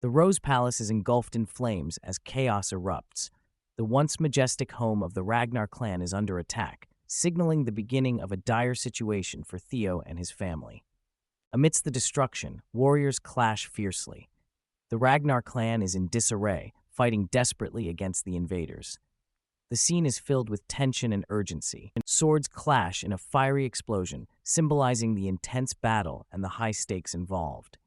The Rose Palace is engulfed in flames as chaos erupts. The once majestic home of the Ragnar clan is under attack, signaling the beginning of a dire situation for Theo and his family. Amidst the destruction, warriors clash fiercely. The Ragnar clan is in disarray, fighting desperately against the invaders. The scene is filled with tension and urgency. Swords clash in a fiery explosion, symbolizing the intense battle and the high stakes involved.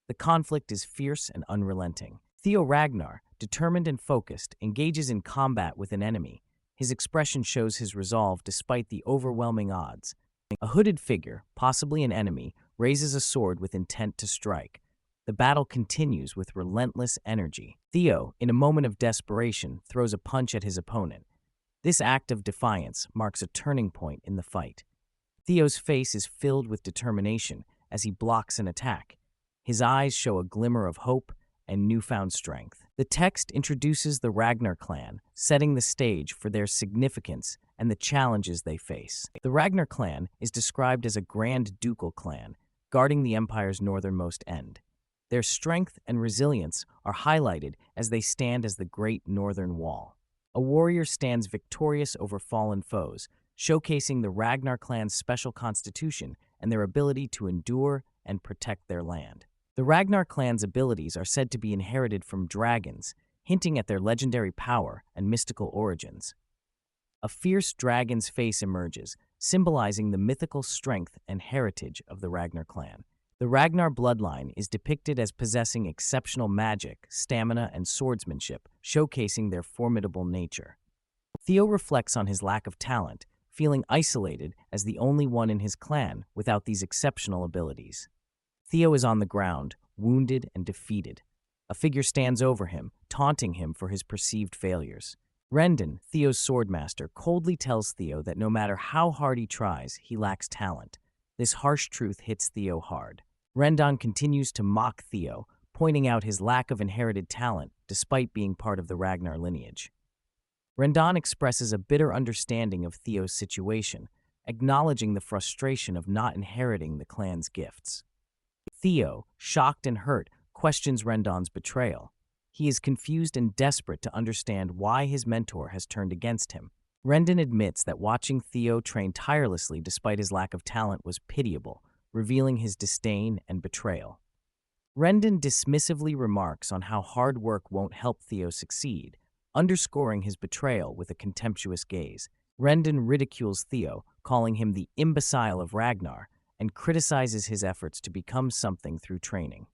The conflict is fierce and unrelenting. Theo Ragnar, determined and focused, engages in combat with an enemy. His expression shows his resolve despite the overwhelming odds. A hooded figure, possibly an enemy, raises a sword with intent to strike. The battle continues with relentless energy. Theo, in a moment of desperation, throws a punch at his opponent. This act of defiance marks a turning point in the fight. Theo's face is filled with determination as he blocks an attack. His eyes show a glimmer of hope and newfound strength. The text introduces the Ragnar clan, setting the stage for their significance and the challenges they face. The Ragnar clan is described as a grand ducal clan, guarding the empire's northernmost end. Their strength and resilience are highlighted as they stand as the Great Northern Wall. A warrior stands victorious over fallen foes, showcasing the Ragnar clan's special constitution and their ability to endure and protect their land. The Ragnar clan's abilities are said to be inherited from dragons, hinting at their legendary power and mystical origins. A fierce dragon's face emerges, symbolizing the mythical strength and heritage of the Ragnar clan. The Ragnar bloodline is depicted as possessing exceptional magic, stamina, and swordsmanship, showcasing their formidable nature. Theo reflects on his lack of talent, feeling isolated as the only one in his clan without these exceptional abilities. Theo is on the ground, wounded and defeated. A figure stands over him, taunting him for his perceived failures. Rendon, Theo's swordmaster, coldly tells Theo that no matter how hard he tries, he lacks talent. This harsh truth hits Theo hard. Rendon continues to mock Theo, pointing out his lack of inherited talent despite being part of the Ragnar lineage. Rendon expresses a bitter understanding of Theo's situation, acknowledging the frustration of not inheriting the clan's gifts. Theo, shocked and hurt, questions Rendon's betrayal. He is confused and desperate to understand why his mentor has turned against him. Rendon admits that watching Theo train tirelessly despite his lack of talent was pitiable, revealing his disdain and betrayal. Rendon dismissively remarks on how hard work won't help Theo succeed, underscoring his betrayal with a contemptuous gaze. Rendon ridicules Theo, calling him the imbecile of Ragnar, and criticizes his efforts to become something through training.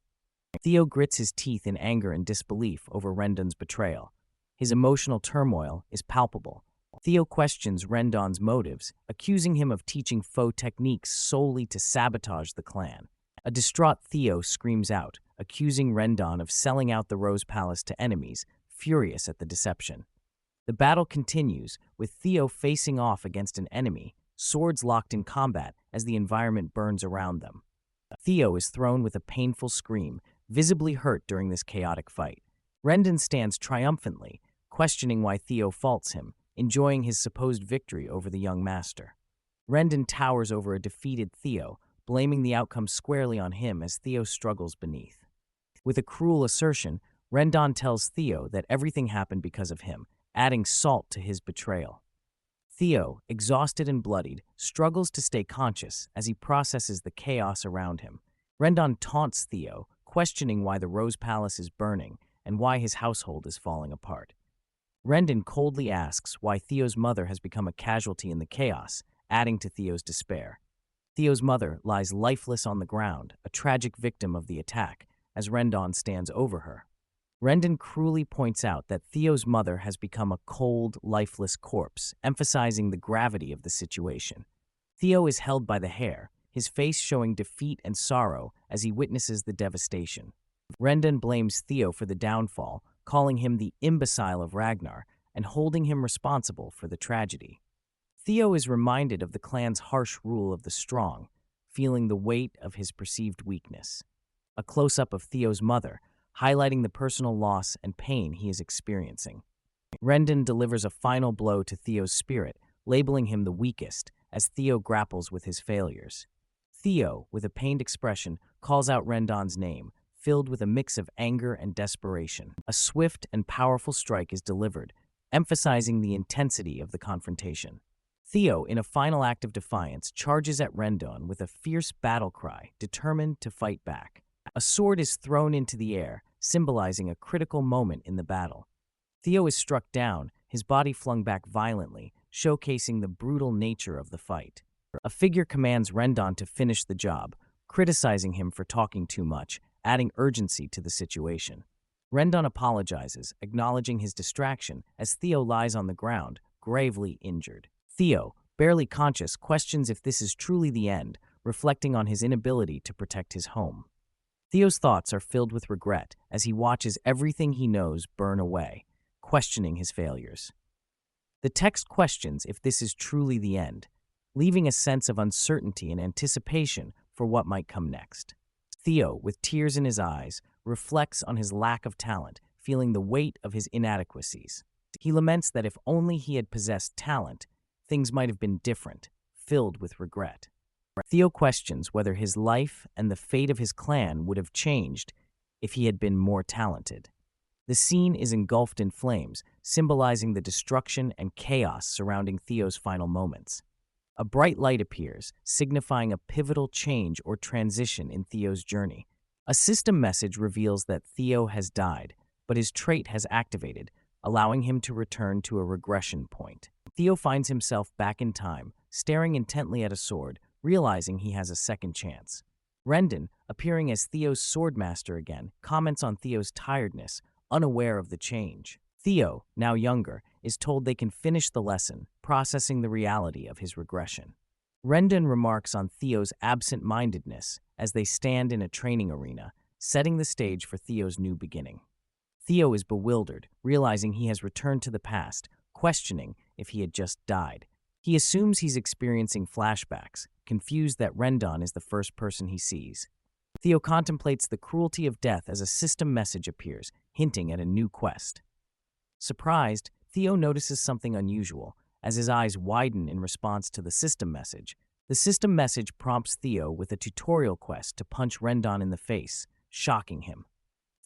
Theo grits his teeth in anger and disbelief over Rendon's betrayal. His emotional turmoil is palpable. Theo questions Rendon's motives, accusing him of teaching foe techniques solely to sabotage the clan. A distraught Theo screams out, accusing Rendon of selling out the Rose Palace to enemies, furious at the deception. The battle continues, with Theo facing off against an enemy, swords locked in combat as the environment burns around them. Theo is thrown with a painful scream, visibly hurt during this chaotic fight. Rendon stands triumphantly, questioning why Theo faults him, enjoying his supposed victory over the young master. Rendon towers over a defeated Theo, blaming the outcome squarely on him as Theo struggles beneath. With a cruel assertion, Rendon tells Theo that everything happened because of him, adding salt to his betrayal. Theo, exhausted and bloodied, struggles to stay conscious as he processes the chaos around him. Rendon taunts Theo, questioning why the Rose Palace is burning and why his household is falling apart. Rendon coldly asks why Theo's mother has become a casualty in the chaos, adding to Theo's despair. Theo's mother lies lifeless on the ground, a tragic victim of the attack, as Rendon stands over her. Rendon cruelly points out that Theo's mother has become a cold, lifeless corpse, emphasizing the gravity of the situation. Theo is held by the hair, his face showing defeat and sorrow as he witnesses the devastation. Rendon blames Theo for the downfall, calling him the imbecile of Ragnar and holding him responsible for the tragedy. Theo is reminded of the clan's harsh rule of the strong, feeling the weight of his perceived weakness. A close-up of Theo's mother, highlighting the personal loss and pain he is experiencing. Rendon delivers a final blow to Theo's spirit, labeling him the weakest, as Theo grapples with his failures. Theo, with a pained expression, calls out Rendon's name, filled with a mix of anger and desperation. A swift and powerful strike is delivered, emphasizing the intensity of the confrontation. Theo, in a final act of defiance, charges at Rendon with a fierce battle cry, determined to fight back. A sword is thrown into the air, symbolizing a critical moment in the battle. Theo is struck down, his body flung back violently, showcasing the brutal nature of the fight. A figure commands Rendon to finish the job, criticizing him for talking too much, adding urgency to the situation. Rendon apologizes, acknowledging his distraction as Theo lies on the ground, gravely injured. Theo, barely conscious, questions if this is truly the end, reflecting on his inability to protect his home. Theo's thoughts are filled with regret as he watches everything he knows burn away, questioning his failures. The text questions if this is truly the end, leaving a sense of uncertainty and anticipation for what might come next. Theo, with tears in his eyes, reflects on his lack of talent, feeling the weight of his inadequacies. He laments that if only he had possessed talent, things might have been different, filled with regret. Theo questions whether his life and the fate of his clan would have changed if he had been more talented. The scene is engulfed in flames, symbolizing the destruction and chaos surrounding Theo's final moments. A bright light appears, signifying a pivotal change or transition in Theo's journey. A system message reveals that Theo has died, but his trait has activated, allowing him to return to a regression point. Theo finds himself back in time, staring intently at a sword, realizing he has a second chance. Rendon, appearing as Theo's swordmaster again, comments on Theo's tiredness, unaware of the change. Theo, now younger, is told they can finish the lesson, processing the reality of his regression. Rendon remarks on Theo's absent-mindedness as they stand in a training arena, setting the stage for Theo's new beginning. Theo is bewildered, realizing he has returned to the past, questioning if he had just died. He assumes he's experiencing flashbacks, confused that Rendon is the first person he sees. Theo contemplates the cruelty of death as a system message appears, hinting at a new quest. Surprised, Theo notices something unusual, as his eyes widen in response to the system message. The system message prompts Theo with a tutorial quest to punch Rendon in the face, shocking him.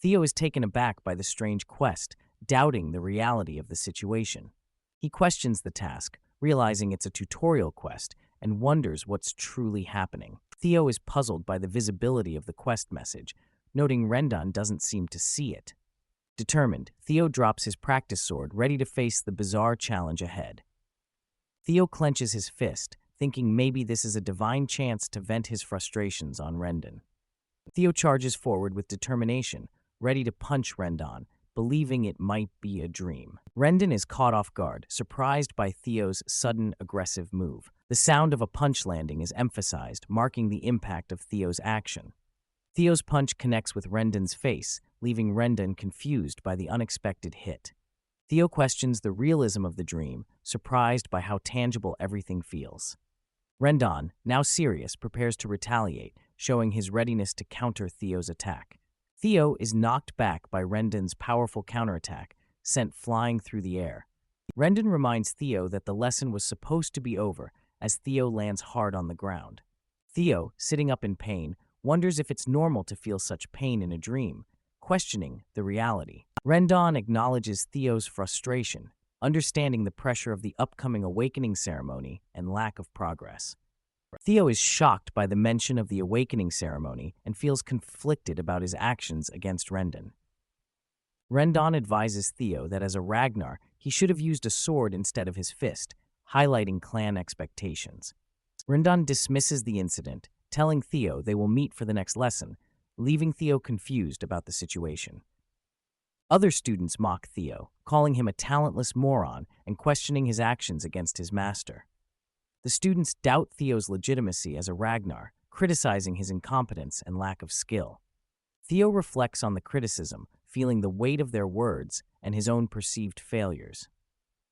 Theo is taken aback by the strange quest, doubting the reality of the situation. He questions the task, realizing it's a tutorial quest, and wonders what's truly happening. Theo is puzzled by the visibility of the quest message, noting Rendon doesn't seem to see it. Determined, Theo drops his practice sword, ready to face the bizarre challenge ahead. Theo clenches his fist, thinking maybe this is a divine chance to vent his frustrations on Rendon. Theo charges forward with determination, ready to punch Rendon, believing it might be a dream. Rendon is caught off guard, surprised by Theo's sudden, aggressive move. The sound of a punch landing is emphasized, marking the impact of Theo's action. Theo's punch connects with Rendon's face, leaving Rendon confused by the unexpected hit. Theo questions the realism of the dream, surprised by how tangible everything feels. Rendon, now serious, prepares to retaliate, showing his readiness to counter Theo's attack. Theo is knocked back by Rendon's powerful counterattack, sent flying through the air. Rendon reminds Theo that the lesson was supposed to be over, as Theo lands hard on the ground. Theo, sitting up in pain, wonders if it's normal to feel such pain in a dream, questioning the reality. Rendon acknowledges Theo's frustration, understanding the pressure of the upcoming awakening ceremony and lack of progress. Theo is shocked by the mention of the awakening ceremony and feels conflicted about his actions against Rendon. Rendon advises Theo that as a Ragnar, he should have used a sword instead of his fist, highlighting clan expectations. Rendon dismisses the incident, telling Theo they will meet for the next lesson, leaving Theo confused about the situation. Other students mock Theo, calling him a talentless moron and questioning his actions against his master. The students doubt Theo's legitimacy as a Ragnar, criticizing his incompetence and lack of skill. Theo reflects on the criticism, feeling the weight of their words and his own perceived failures.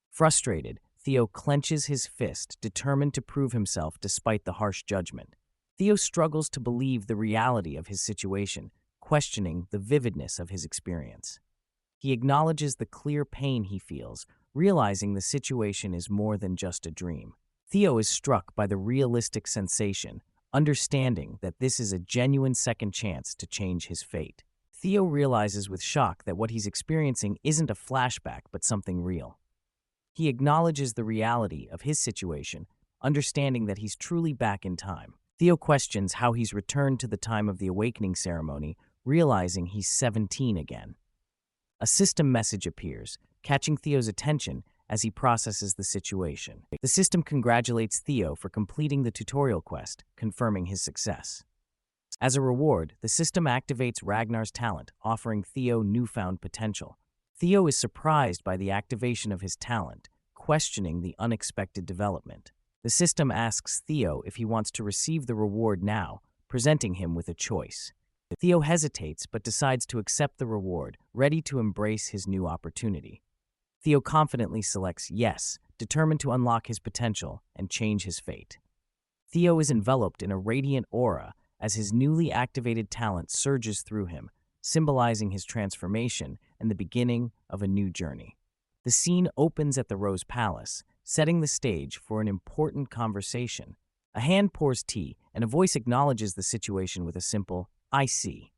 Frustrated, Theo clenches his fist, determined to prove himself despite the harsh judgment. Theo struggles to believe the reality of his situation, questioning the vividness of his experience. He acknowledges the clear pain he feels, realizing the situation is more than just a dream. Theo is struck by the realistic sensation, understanding that this is a genuine second chance to change his fate. Theo realizes with shock that what he's experiencing isn't a flashback but something real. He acknowledges the reality of his situation, understanding that he's truly back in time. Theo questions how he's returned to the time of the awakening ceremony, realizing he's 17 again. A system message appears, catching Theo's attention as he processes the situation. The system congratulates Theo for completing the tutorial quest, confirming his success. As a reward, the system activates Ragnar's talent, offering Theo newfound potential. Theo is surprised by the activation of his talent, questioning the unexpected development. The system asks Theo if he wants to receive the reward now, presenting him with a choice. Theo hesitates but decides to accept the reward, ready to embrace his new opportunity. Theo confidently selects yes, determined to unlock his potential and change his fate. Theo is enveloped in a radiant aura as his newly activated talent surges through him, symbolizing his transformation and the beginning of a new journey. The scene opens at the Rose Palace, setting the stage for an important conversation. A hand pours tea, and a voice acknowledges the situation with a simple, "I see."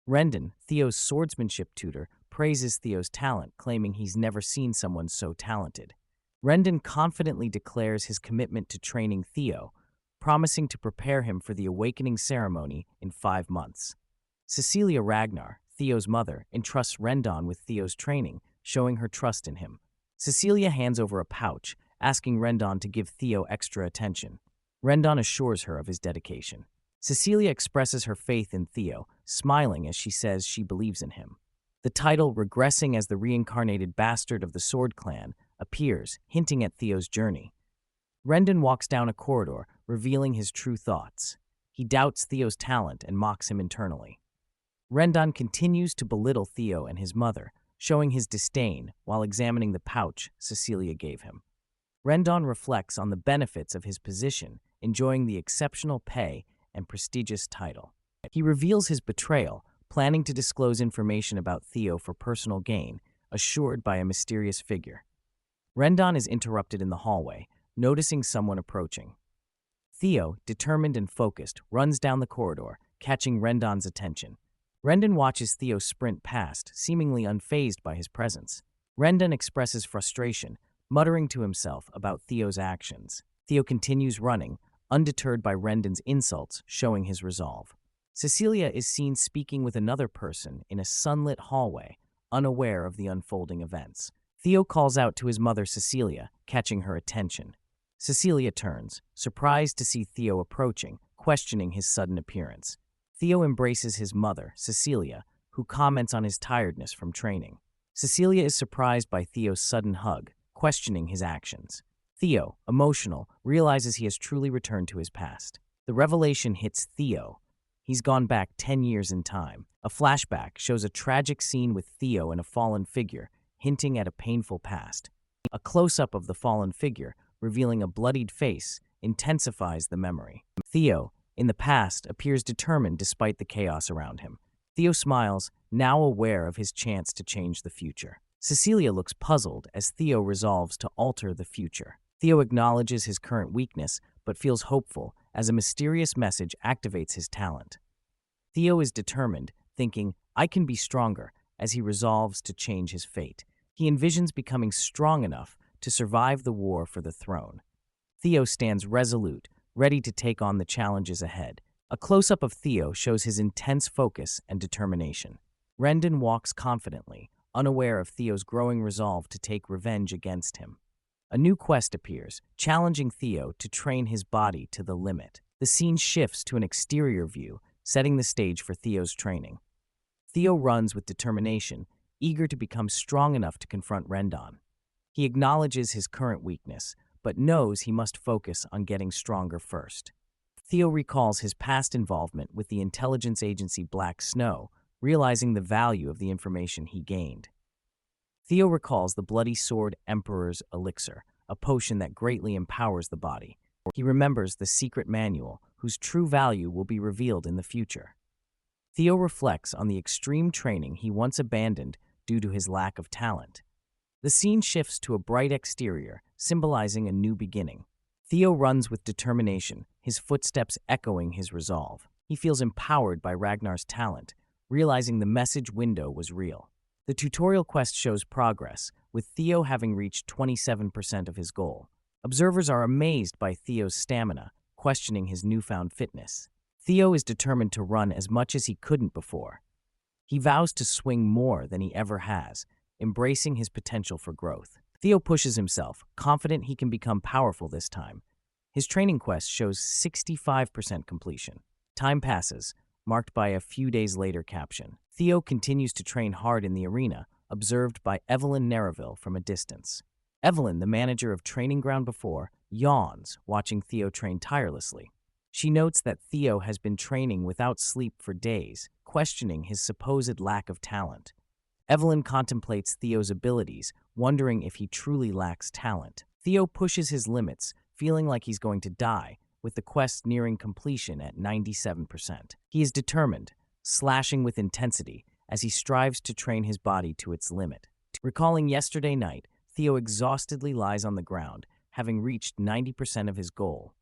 Rendon, Theo's swordsmanship tutor, praises Theo's talent, claiming he's never seen someone so talented. Rendon confidently declares his commitment to training Theo, promising to prepare him for the awakening ceremony in 5 months. Cecilia Ragnar, Theo's mother, entrusts Rendon with Theo's training, showing her trust in him. Cecilia hands over a pouch, asking Rendon to give Theo extra attention. Rendon assures her of his dedication. Cecilia expresses her faith in Theo, smiling as she says she believes in him. The title, Regressing as the Reincarnated Bastard of the Sword Clan, appears, hinting at Theo's journey. Rendon walks down a corridor, revealing his true thoughts. He doubts Theo's talent and mocks him internally. Rendon continues to belittle Theo and his mother, showing his disdain while examining the pouch Cecilia gave him. Rendon reflects on the benefits of his position, enjoying the exceptional pay and prestigious title. He reveals his betrayal, planning to disclose information about Theo for personal gain, assured by a mysterious figure. Rendon is interrupted in the hallway, noticing someone approaching. Theo, determined and focused, runs down the corridor, catching Rendon's attention. Rendon watches Theo sprint past, seemingly unfazed by his presence. Rendon expresses frustration, muttering to himself about Theo's actions. Theo continues running, undeterred by Rendon's insults, showing his resolve. Cecilia is seen speaking with another person in a sunlit hallway, unaware of the unfolding events. Theo calls out to his mother Cecilia, catching her attention. Cecilia turns, surprised to see Theo approaching, questioning his sudden appearance. Theo embraces his mother, Cecilia, who comments on his tiredness from training. Cecilia is surprised by Theo's sudden hug, questioning his actions. Theo, emotional, realizes he has truly returned to his past. The revelation hits Theo. He's gone back 10 years in time. A flashback shows a tragic scene with Theo and a fallen figure, hinting at a painful past. A close-up of the fallen figure, revealing a bloodied face, intensifies the memory. Theo, in the past, appears determined despite the chaos around him. Theo smiles, now aware of his chance to change the future. Cecilia looks puzzled as Theo resolves to alter the future. Theo acknowledges his current weakness, but feels hopeful as a mysterious message activates his talent. Theo is determined, thinking, "I can be stronger," as he resolves to change his fate. He envisions becoming strong enough to survive the war for the throne. Theo stands resolute, ready to take on the challenges ahead. A close-up of Theo shows his intense focus and determination. Rendon walks confidently, unaware of Theo's growing resolve to take revenge against him. A new quest appears, challenging Theo to train his body to the limit. The scene shifts to an exterior view, setting the stage for Theo's training. Theo runs with determination, eager to become strong enough to confront Rendon. He acknowledges his current weakness, but knows he must focus on getting stronger first. Theo recalls his past involvement with the intelligence agency Black Snow, realizing the value of the information he gained. Theo recalls the Bloody Sword Emperor's Elixir, a potion that greatly empowers the body. He remembers the secret manual, whose true value will be revealed in the future. Theo reflects on the extreme training he once abandoned due to his lack of talent. The scene shifts to a bright exterior, symbolizing a new beginning. Theo runs with determination, his footsteps echoing his resolve. He feels empowered by Ragnar's talent, realizing the message window was real. The tutorial quest shows progress, with Theo having reached 27% of his goal. Observers are amazed by Theo's stamina, questioning his newfound fitness. Theo is determined to run as much as he couldn't before. He vows to swing more than he ever has, embracing his potential for growth. Theo pushes himself, confident he can become powerful this time. His training quest shows 65% completion. Time passes, marked by a few days later caption. Theo continues to train hard in the arena, observed by Evelyn Nereville from a distance. Evelyn, the manager of Training Ground before, yawns, watching Theo train tirelessly. She notes that Theo has been training without sleep for days, questioning his supposed lack of talent. Evelyn contemplates Theo's abilities, wondering if he truly lacks talent. Theo pushes his limits, feeling like he's going to die, with the quest nearing completion at 97%. He is determined, slashing with intensity as he strives to train his body to its limit. Recalling yesterday night, Theo exhaustedly lies on the ground, having reached 90% of his goal.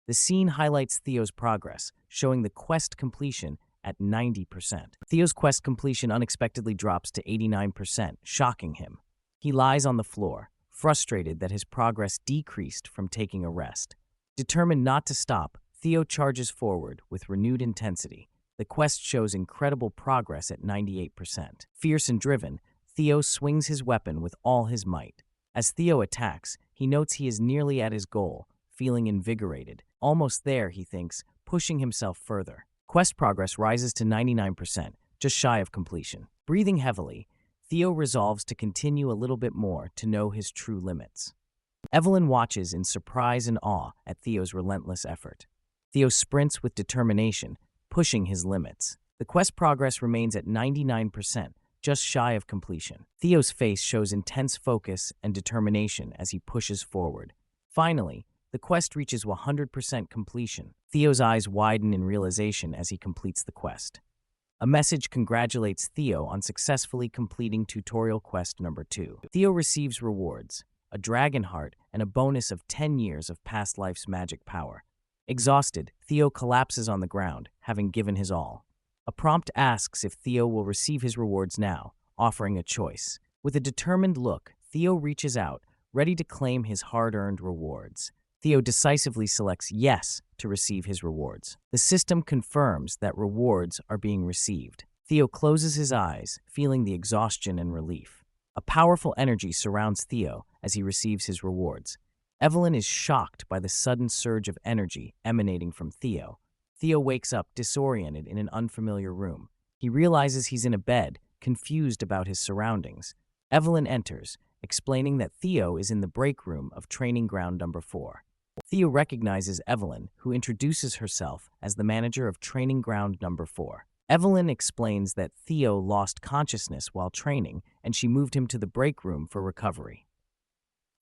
The scene highlights Theo's progress, showing the quest completion at 90%. Theo's quest completion unexpectedly drops to 89%, shocking him. He lies on the floor, frustrated that his progress decreased from taking a rest. Determined not to stop, Theo charges forward with renewed intensity. The quest shows incredible progress at 98%. Fierce and driven, Theo swings his weapon with all his might. As Theo attacks, he notes he is nearly at his goal, feeling invigorated. Almost there, he thinks, pushing himself further. Quest progress rises to 99%, just shy of completion. Breathing heavily, Theo resolves to continue a little bit more to know his true limits. Evelyn watches in surprise and awe at Theo's relentless effort. Theo sprints with determination, pushing his limits. The quest progress remains at 99%, just shy of completion. Theo's face shows intense focus and determination as he pushes forward. Finally, the quest reaches 100% completion. Theo's eyes widen in realization as he completes the quest. A message congratulates Theo on successfully completing tutorial quest number 2. Theo receives rewards, a dragon heart, and a bonus of 10 years of past life's magic power. Exhausted, Theo collapses on the ground, having given his all. A prompt asks if Theo will receive his rewards now, offering a choice. With a determined look, Theo reaches out, ready to claim his hard-earned rewards. Theo decisively selects yes to receive his rewards. The system confirms that rewards are being received. Theo closes his eyes, feeling the exhaustion and relief. A powerful energy surrounds Theo as he receives his rewards. Evelyn is shocked by the sudden surge of energy emanating from Theo. Theo wakes up disoriented in an unfamiliar room. He realizes he's in a bed, confused about his surroundings. Evelyn enters, explaining that Theo is in the break room of Training Ground number 4. Theo recognizes Evelyn, who introduces herself as the manager of Training Ground number 4. Evelyn explains that Theo lost consciousness while training, and she moved him to the break room for recovery.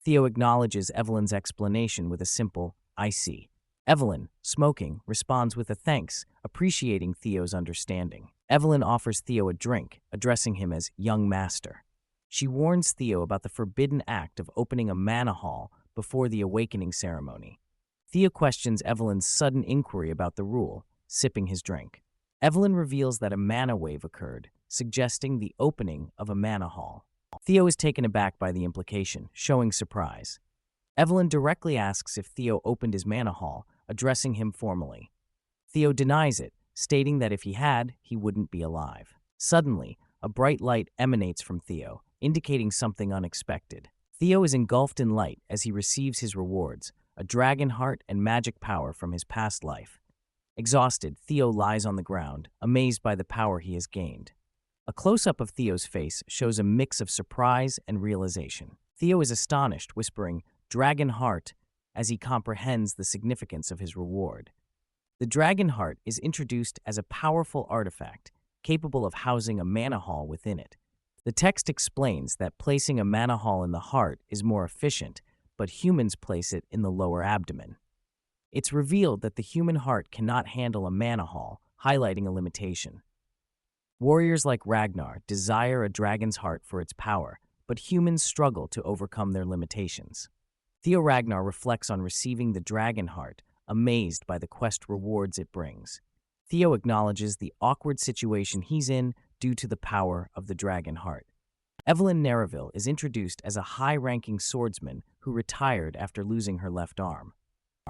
Theo acknowledges Evelyn's explanation with a simple, "I see." Evelyn, smoking, responds with a thanks, appreciating Theo's understanding. Evelyn offers Theo a drink, addressing him as young master. She warns Theo about the forbidden act of opening a mana hall before the awakening ceremony. Theo questions Evelyn's sudden inquiry about the rule, sipping his drink. Evelyn reveals that a mana wave occurred, suggesting the opening of a mana hall. Theo is taken aback by the implication, showing surprise. Evelyn directly asks if Theo opened his mana hall, addressing him formally. Theo denies it, stating that if he had, he wouldn't be alive. Suddenly, a bright light emanates from Theo, indicating something unexpected. Theo is engulfed in light as he receives his rewards, a dragon heart and magic power from his past life. Exhausted, Theo lies on the ground, amazed by the power he has gained. A close-up of Theo's face shows a mix of surprise and realization. Theo is astonished, whispering, "Dragon heart," as he comprehends the significance of his reward. The dragon heart is introduced as a powerful artifact, capable of housing a mana hall within it. The text explains that placing a mana hall in the heart is more efficient, but humans place it in the lower abdomen. It's revealed that the human heart cannot handle a mana hall, highlighting a limitation. Warriors like Ragnar desire a dragon's heart for its power, but humans struggle to overcome their limitations. Theo Ragnar reflects on receiving the dragon heart, amazed by the quest rewards it brings. Theo acknowledges the awkward situation he's in due to the power of the dragon heart. Evelyn Nereville is introduced as a high-ranking swordsman who retired after losing her left arm.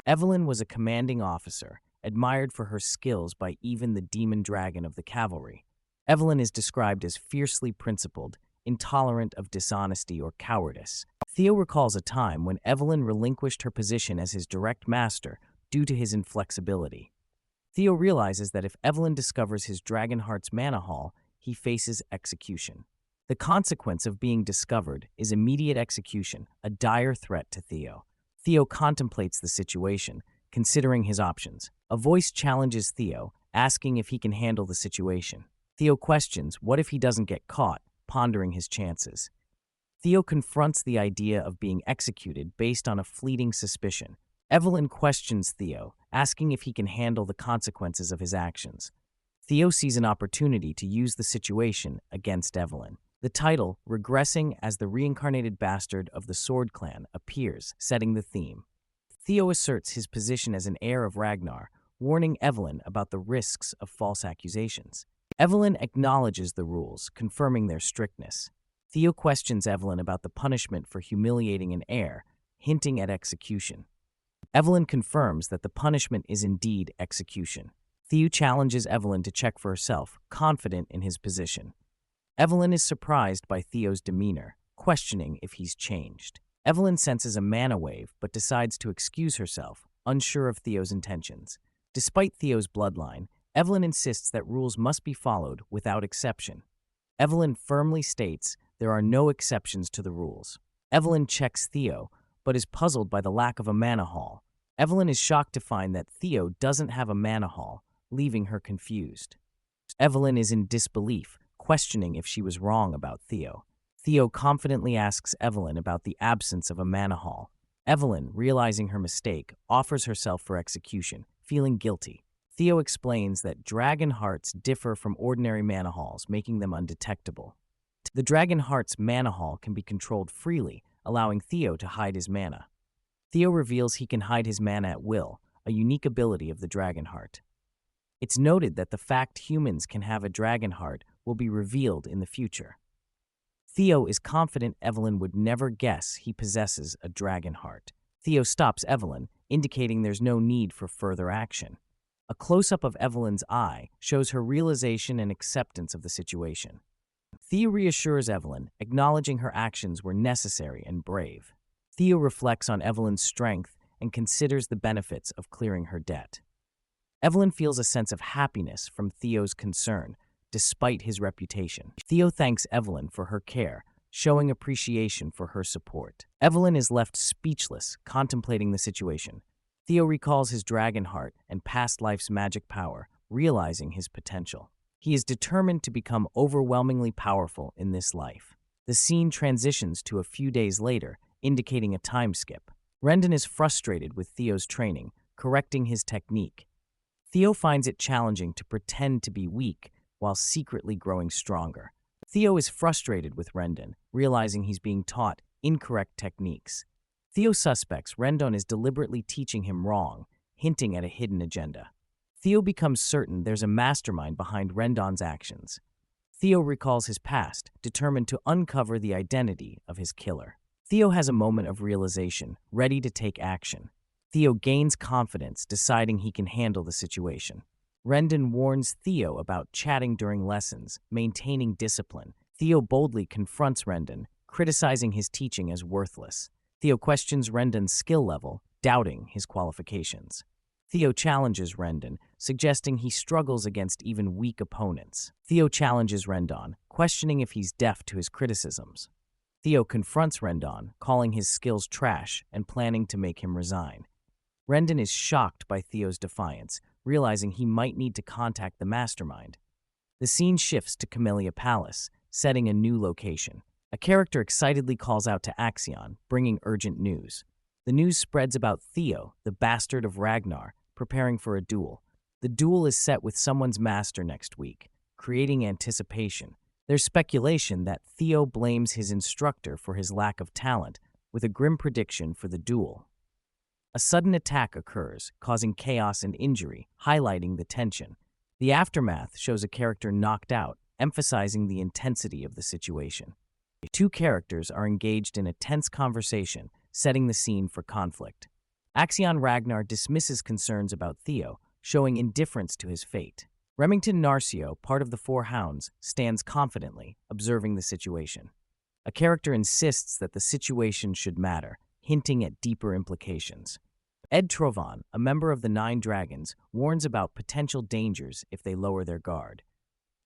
Evelyn was a commanding officer, admired for her skills by even the demon dragon of the cavalry. Evelyn is described as fiercely principled, intolerant of dishonesty or cowardice. Theo recalls a time when Evelyn relinquished her position as his direct master due to his inflexibility. Theo realizes that if Evelyn discovers his Dragonheart's mana hall, he faces execution. The consequence of being discovered is immediate execution, a dire threat to Theo. Theo contemplates the situation, considering his options. A voice challenges Theo, asking if he can handle the situation. Theo questions, what if he doesn't get caught, pondering his chances. Theo confronts the idea of being executed based on a fleeting suspicion. Evelyn questions Theo, asking if he can handle the consequences of his actions. Theo sees an opportunity to use the situation against Evelyn. The title, Regressing as the Reincarnated Bastard of the Sword Clan, appears, setting the theme. Theo asserts his position as an heir of Ragnar, warning Evelyn about the risks of false accusations. Evelyn acknowledges the rules, confirming their strictness. Theo questions Evelyn about the punishment for humiliating an heir, hinting at execution. Evelyn confirms that the punishment is indeed execution. Theo challenges Evelyn to check for herself, confident in his position. Evelyn is surprised by Theo's demeanor, questioning if he's changed. Evelyn senses a mana wave but decides to excuse herself, unsure of Theo's intentions. Despite Theo's bloodline, Evelyn insists that rules must be followed without exception. Evelyn firmly states there are no exceptions to the rules. Evelyn checks Theo, but is puzzled by the lack of a mana hall. Evelyn is shocked to find that Theo doesn't have a mana hall, leaving her confused. Evelyn is in disbelief, questioning if she was wrong about Theo. Theo confidently asks Evelyn about the absence of a mana hall. Evelyn, realizing her mistake, offers herself for execution, feeling guilty. Theo explains that dragon hearts differ from ordinary mana halls, making them undetectable. The dragon heart's mana hall can be controlled freely, allowing Theo to hide his mana. Theo reveals he can hide his mana at will, a unique ability of the dragon heart. It's noted that the fact humans can have a dragon heart will be revealed in the future. Theo is confident Evelyn would never guess he possesses a dragon heart. Theo stops Evelyn, indicating there's no need for further action. A close-up of Evelyn's eye shows her realization and acceptance of the situation. Theo reassures Evelyn, acknowledging her actions were necessary and brave. Theo reflects on Evelyn's strength and considers the benefits of clearing her debt. Evelyn feels a sense of happiness from Theo's concern, despite his reputation. Theo thanks Evelyn for her care, showing appreciation for her support. Evelyn is left speechless, contemplating the situation. Theo recalls his dragon heart and past life's magic power, realizing his potential. He is determined to become overwhelmingly powerful in this life. The scene transitions to a few days later, indicating a time skip. Rendon is frustrated with Theo's training, correcting his technique. Theo finds it challenging to pretend to be weak while secretly growing stronger. Theo is frustrated with Rendon, realizing he's being taught incorrect techniques. Theo suspects Rendon is deliberately teaching him wrong, hinting at a hidden agenda. Theo becomes certain there's a mastermind behind Rendon's actions. Theo recalls his past, determined to uncover the identity of his killer. Theo has a moment of realization, ready to take action. Theo gains confidence, deciding he can handle the situation. Rendon warns Theo about chatting during lessons, maintaining discipline. Theo boldly confronts Rendon, criticizing his teaching as worthless. Theo questions Rendon's skill level, doubting his qualifications. Theo challenges Rendon, suggesting he struggles against even weak opponents. Theo challenges Rendon, questioning if he's deaf to his criticisms. Theo confronts Rendon, calling his skills trash and planning to make him resign. Rendon is shocked by Theo's defiance, realizing he might need to contact the mastermind. The scene shifts to Camellia Palace, setting a new location. A character excitedly calls out to Axion, bringing urgent news. The news spreads about Theo, the bastard of Ragnar, preparing for a duel. The duel is set with someone's master next week, creating anticipation. There's speculation that Theo blames his instructor for his lack of talent, with a grim prediction for the duel. A sudden attack occurs, causing chaos and injury, highlighting the tension. The aftermath shows a character knocked out, emphasizing the intensity of the situation. Two characters are engaged in a tense conversation, setting the scene for conflict. Axion Ragnar dismisses concerns about Theo, showing indifference to his fate. Remington Narcio, part of the Four Hounds, stands confidently, observing the situation. A character insists that the situation should matter, hinting at deeper implications. Ed Trovan, a member of the Nine Dragons, warns about potential dangers if they lower their guard.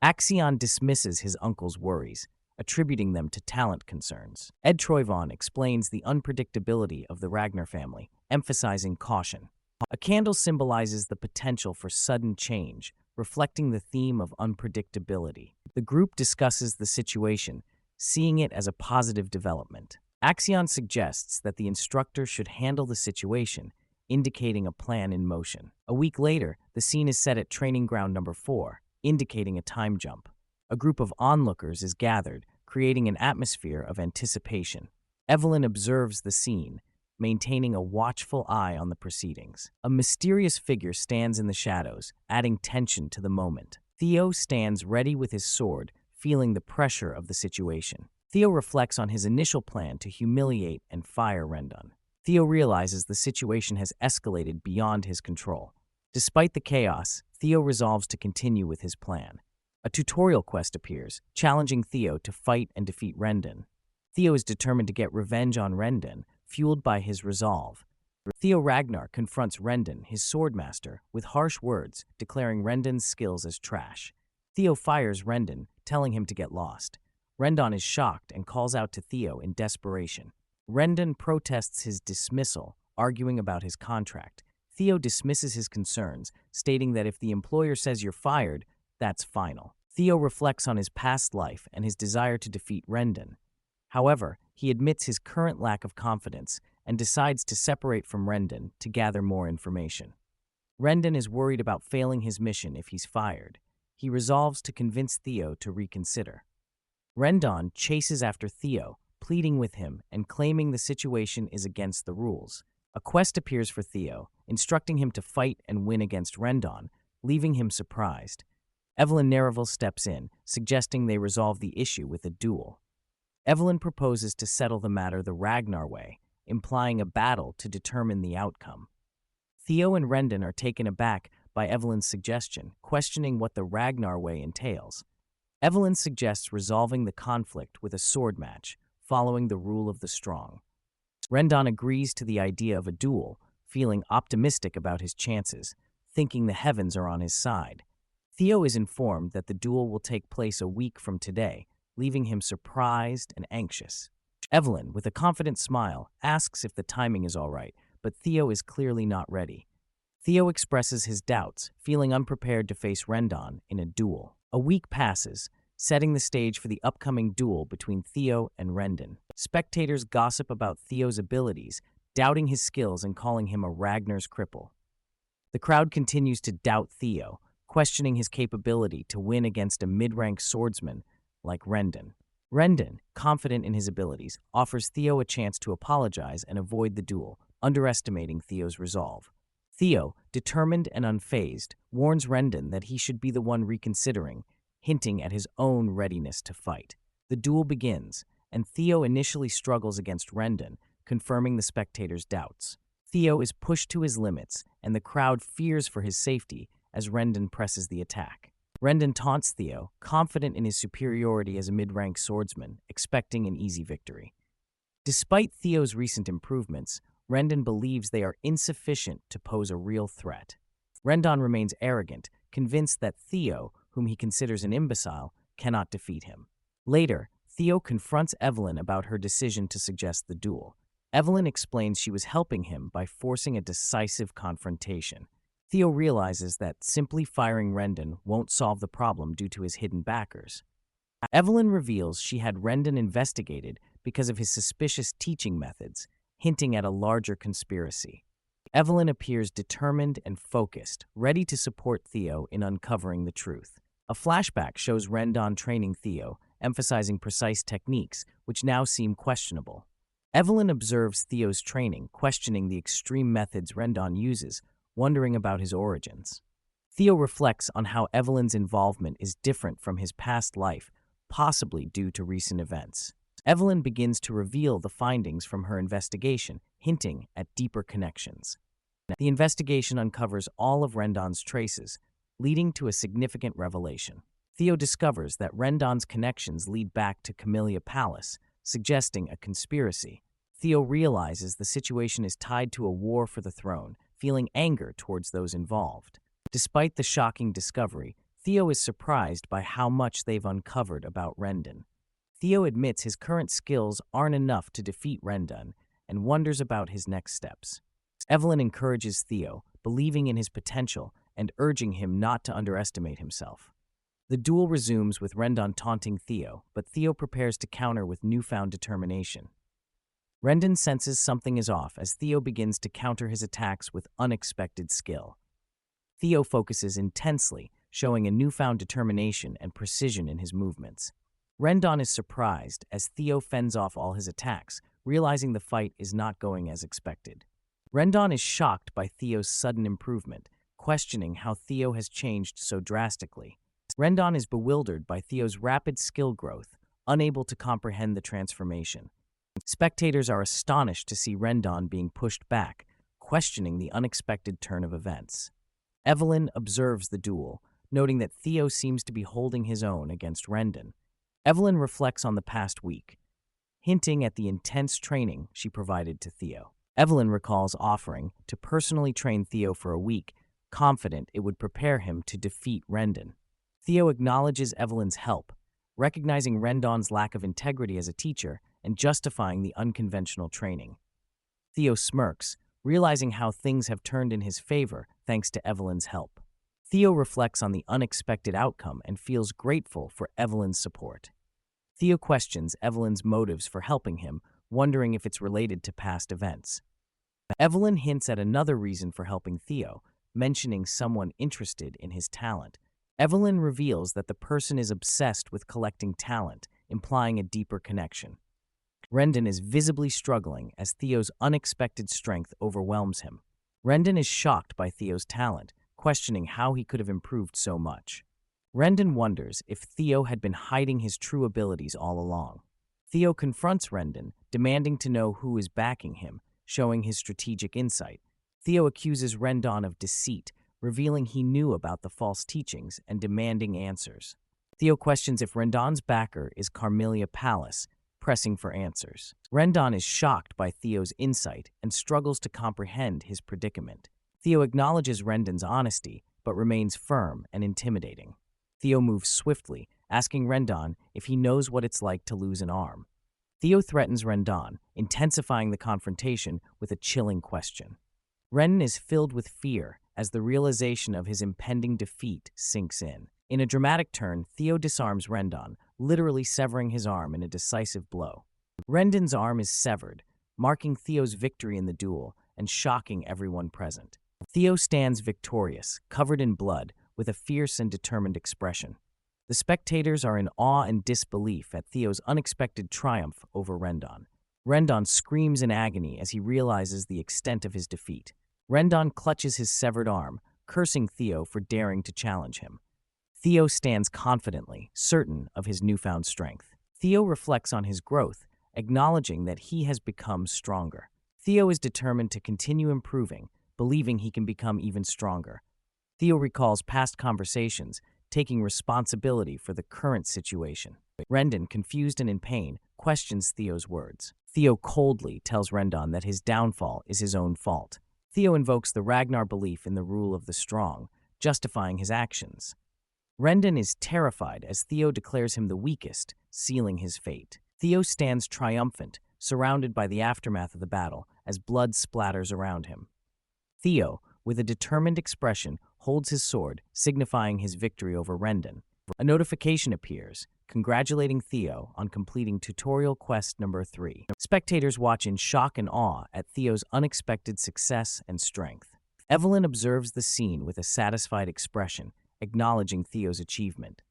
Axion dismisses his uncle's worries, attributing them to talent concerns. Ed Trovan explains the unpredictability of the Ragnar family, emphasizing caution. A candle symbolizes the potential for sudden change, reflecting the theme of unpredictability. The group discusses the situation, seeing it as a positive development. Axion suggests that the instructor should handle the situation, indicating a plan in motion. A week later, the scene is set at Training Ground Number 4, indicating a time jump. A group of onlookers is gathered, creating an atmosphere of anticipation. Evelyn observes the scene, maintaining a watchful eye on the proceedings. A mysterious figure stands in the shadows, adding tension to the moment. Theo stands ready with his sword, feeling the pressure of the situation. Theo reflects on his initial plan to humiliate and fire Rendon. Theo realizes the situation has escalated beyond his control. Despite the chaos, Theo resolves to continue with his plan. A tutorial quest appears, challenging Theo to fight and defeat Rendon. Theo is determined to get revenge on Rendon, fueled by his resolve. Theo Ragnar confronts Rendon, his swordmaster, with harsh words, declaring Rendon's skills as trash. Theo fires Rendon, telling him to get lost. Rendon is shocked and calls out to Theo in desperation. Rendon protests his dismissal, arguing about his contract. Theo dismisses his concerns, stating that if the employer says you're fired, that's final. Theo reflects on his past life and his desire to defeat Rendon. However, he admits his current lack of confidence and decides to separate from Rendon to gather more information. Rendon is worried about failing his mission if he's fired. He resolves to convince Theo to reconsider. Rendon chases after Theo, pleading with him and claiming the situation is against the rules. A quest appears for Theo, instructing him to fight and win against Rendon, leaving him surprised. Evelyn Nereville steps in, suggesting they resolve the issue with a duel. Evelyn proposes to settle the matter the Ragnar way, implying a battle to determine the outcome. Theo and Rendon are taken aback by Evelyn's suggestion, questioning what the Ragnar way entails. Evelyn suggests resolving the conflict with a sword match, following the rule of the strong. Rendon agrees to the idea of a duel, feeling optimistic about his chances, thinking the heavens are on his side. Theo is informed that the duel will take place a week from today, leaving him surprised and anxious. Evelyn, with a confident smile, asks if the timing is all right, but Theo is clearly not ready. Theo expresses his doubts, feeling unprepared to face Rendon in a duel. A week passes, setting the stage for the upcoming duel between Theo and Rendon. Spectators gossip about Theo's abilities, doubting his skills and calling him a Ragnar's cripple. The crowd continues to doubt Theo, questioning his capability to win against a mid-rank swordsman like Rendon. Rendon, confident in his abilities, offers Theo a chance to apologize and avoid the duel, underestimating Theo's resolve. Theo, determined and unfazed, warns Rendon that he should be the one reconsidering, hinting at his own readiness to fight. The duel begins, and Theo initially struggles against Rendon, confirming the spectators' doubts. Theo is pushed to his limits, and the crowd fears for his safety as Rendon presses the attack. Rendon taunts Theo, confident in his superiority as a mid-rank swordsman, expecting an easy victory. Despite Theo's recent improvements, Rendon believes they are insufficient to pose a real threat. Rendon remains arrogant, convinced that Theo, whom he considers an imbecile, cannot defeat him. Later, Theo confronts Evelyn about her decision to suggest the duel. Evelyn explains she was helping him by forcing a decisive confrontation. Theo realizes that simply firing Rendon won't solve the problem due to his hidden backers. Evelyn reveals she had Rendon investigated because of his suspicious teaching methods, hinting at a larger conspiracy. Evelyn appears determined and focused, ready to support Theo in uncovering the truth. A flashback shows Rendon training Theo, emphasizing precise techniques, which now seem questionable. Evelyn observes Theo's training, questioning the extreme methods Rendon uses, wondering about his origins. Theo reflects on how Evelyn's involvement is different from his past life, possibly due to recent events. Evelyn begins to reveal the findings from her investigation, hinting at deeper connections. The investigation uncovers all of Rendon's traces, leading to a significant revelation. Theo discovers that Rendon's connections lead back to Camellia Palace, suggesting a conspiracy. Theo realizes the situation is tied to a war for the throne, feeling anger towards those involved. Despite the shocking discovery, Theo is surprised by how much they've uncovered about Rendon. Theo admits his current skills aren't enough to defeat Rendon and wonders about his next steps. Evelyn encourages Theo, believing in his potential and urging him not to underestimate himself. The duel resumes with Rendon taunting Theo, but Theo prepares to counter with newfound determination. Rendon senses something is off as Theo begins to counter his attacks with unexpected skill. Theo focuses intensely, showing a newfound determination and precision in his movements. Rendon is surprised as Theo fends off all his attacks, realizing the fight is not going as expected. Rendon is shocked by Theo's sudden improvement, questioning how Theo has changed so drastically. Rendon is bewildered by Theo's rapid skill growth, unable to comprehend the transformation. Spectators are astonished to see Rendon being pushed back, questioning the unexpected turn of events. Evelyn observes the duel, noting that Theo seems to be holding his own against Rendon. Evelyn reflects on the past week, hinting at the intense training she provided to Theo. Evelyn recalls offering to personally train Theo for a week, confident it would prepare him to defeat Rendon. Theo acknowledges Evelyn's help, recognizing Rendon's lack of integrity as a teacher and justifying the unconventional training. Theo smirks, realizing how things have turned in his favor thanks to Evelyn's help. Theo reflects on the unexpected outcome and feels grateful for Evelyn's support. Theo questions Evelyn's motives for helping him, wondering if it's related to past events. Evelyn hints at another reason for helping Theo, mentioning someone interested in his talent. Evelyn reveals that the person is obsessed with collecting talent, implying a deeper connection. Rendon is visibly struggling as Theo's unexpected strength overwhelms him. Rendon is shocked by Theo's talent, questioning how he could have improved so much. Rendon wonders if Theo had been hiding his true abilities all along. Theo confronts Rendon, demanding to know who is backing him, showing his strategic insight. Theo accuses Rendon of deceit, revealing he knew about the false teachings and demanding answers. Theo questions if Rendon's backer is Camellia Palace, pressing for answers. Rendon is shocked by Theo's insight and struggles to comprehend his predicament. Theo acknowledges Rendon's honesty, but remains firm and intimidating. Theo moves swiftly, asking Rendon if he knows what it's like to lose an arm. Theo threatens Rendon, intensifying the confrontation with a chilling question. Rendon is filled with fear as the realization of his impending defeat sinks in. In a dramatic turn, Theo disarms Rendon, literally severing his arm in a decisive blow. Rendon's arm is severed, marking Theo's victory in the duel and shocking everyone present. Theo stands victorious, covered in blood, with a fierce and determined expression. The spectators are in awe and disbelief at Theo's unexpected triumph over Rendon. Rendon screams in agony as he realizes the extent of his defeat. Rendon clutches his severed arm, cursing Theo for daring to challenge him. Theo stands confidently, certain of his newfound strength. Theo reflects on his growth, acknowledging that he has become stronger. Theo is determined to continue improving, believing he can become even stronger. Theo recalls past conversations, taking responsibility for the current situation. Rendon, confused and in pain, questions Theo's words. Theo coldly tells Rendon that his downfall is his own fault. Theo invokes the Ragnar belief in the rule of the strong, justifying his actions. Rendon is terrified as Theo declares him the weakest, sealing his fate. Theo stands triumphant, surrounded by the aftermath of the battle, as blood splatters around him. Theo, with a determined expression, holds his sword, signifying his victory over Rendon. A notification appears, congratulating Theo on completing tutorial quest number 3. Spectators watch in shock and awe at Theo's unexpected success and strength. Evelyn observes the scene with a satisfied expression, acknowledging Theo's achievement.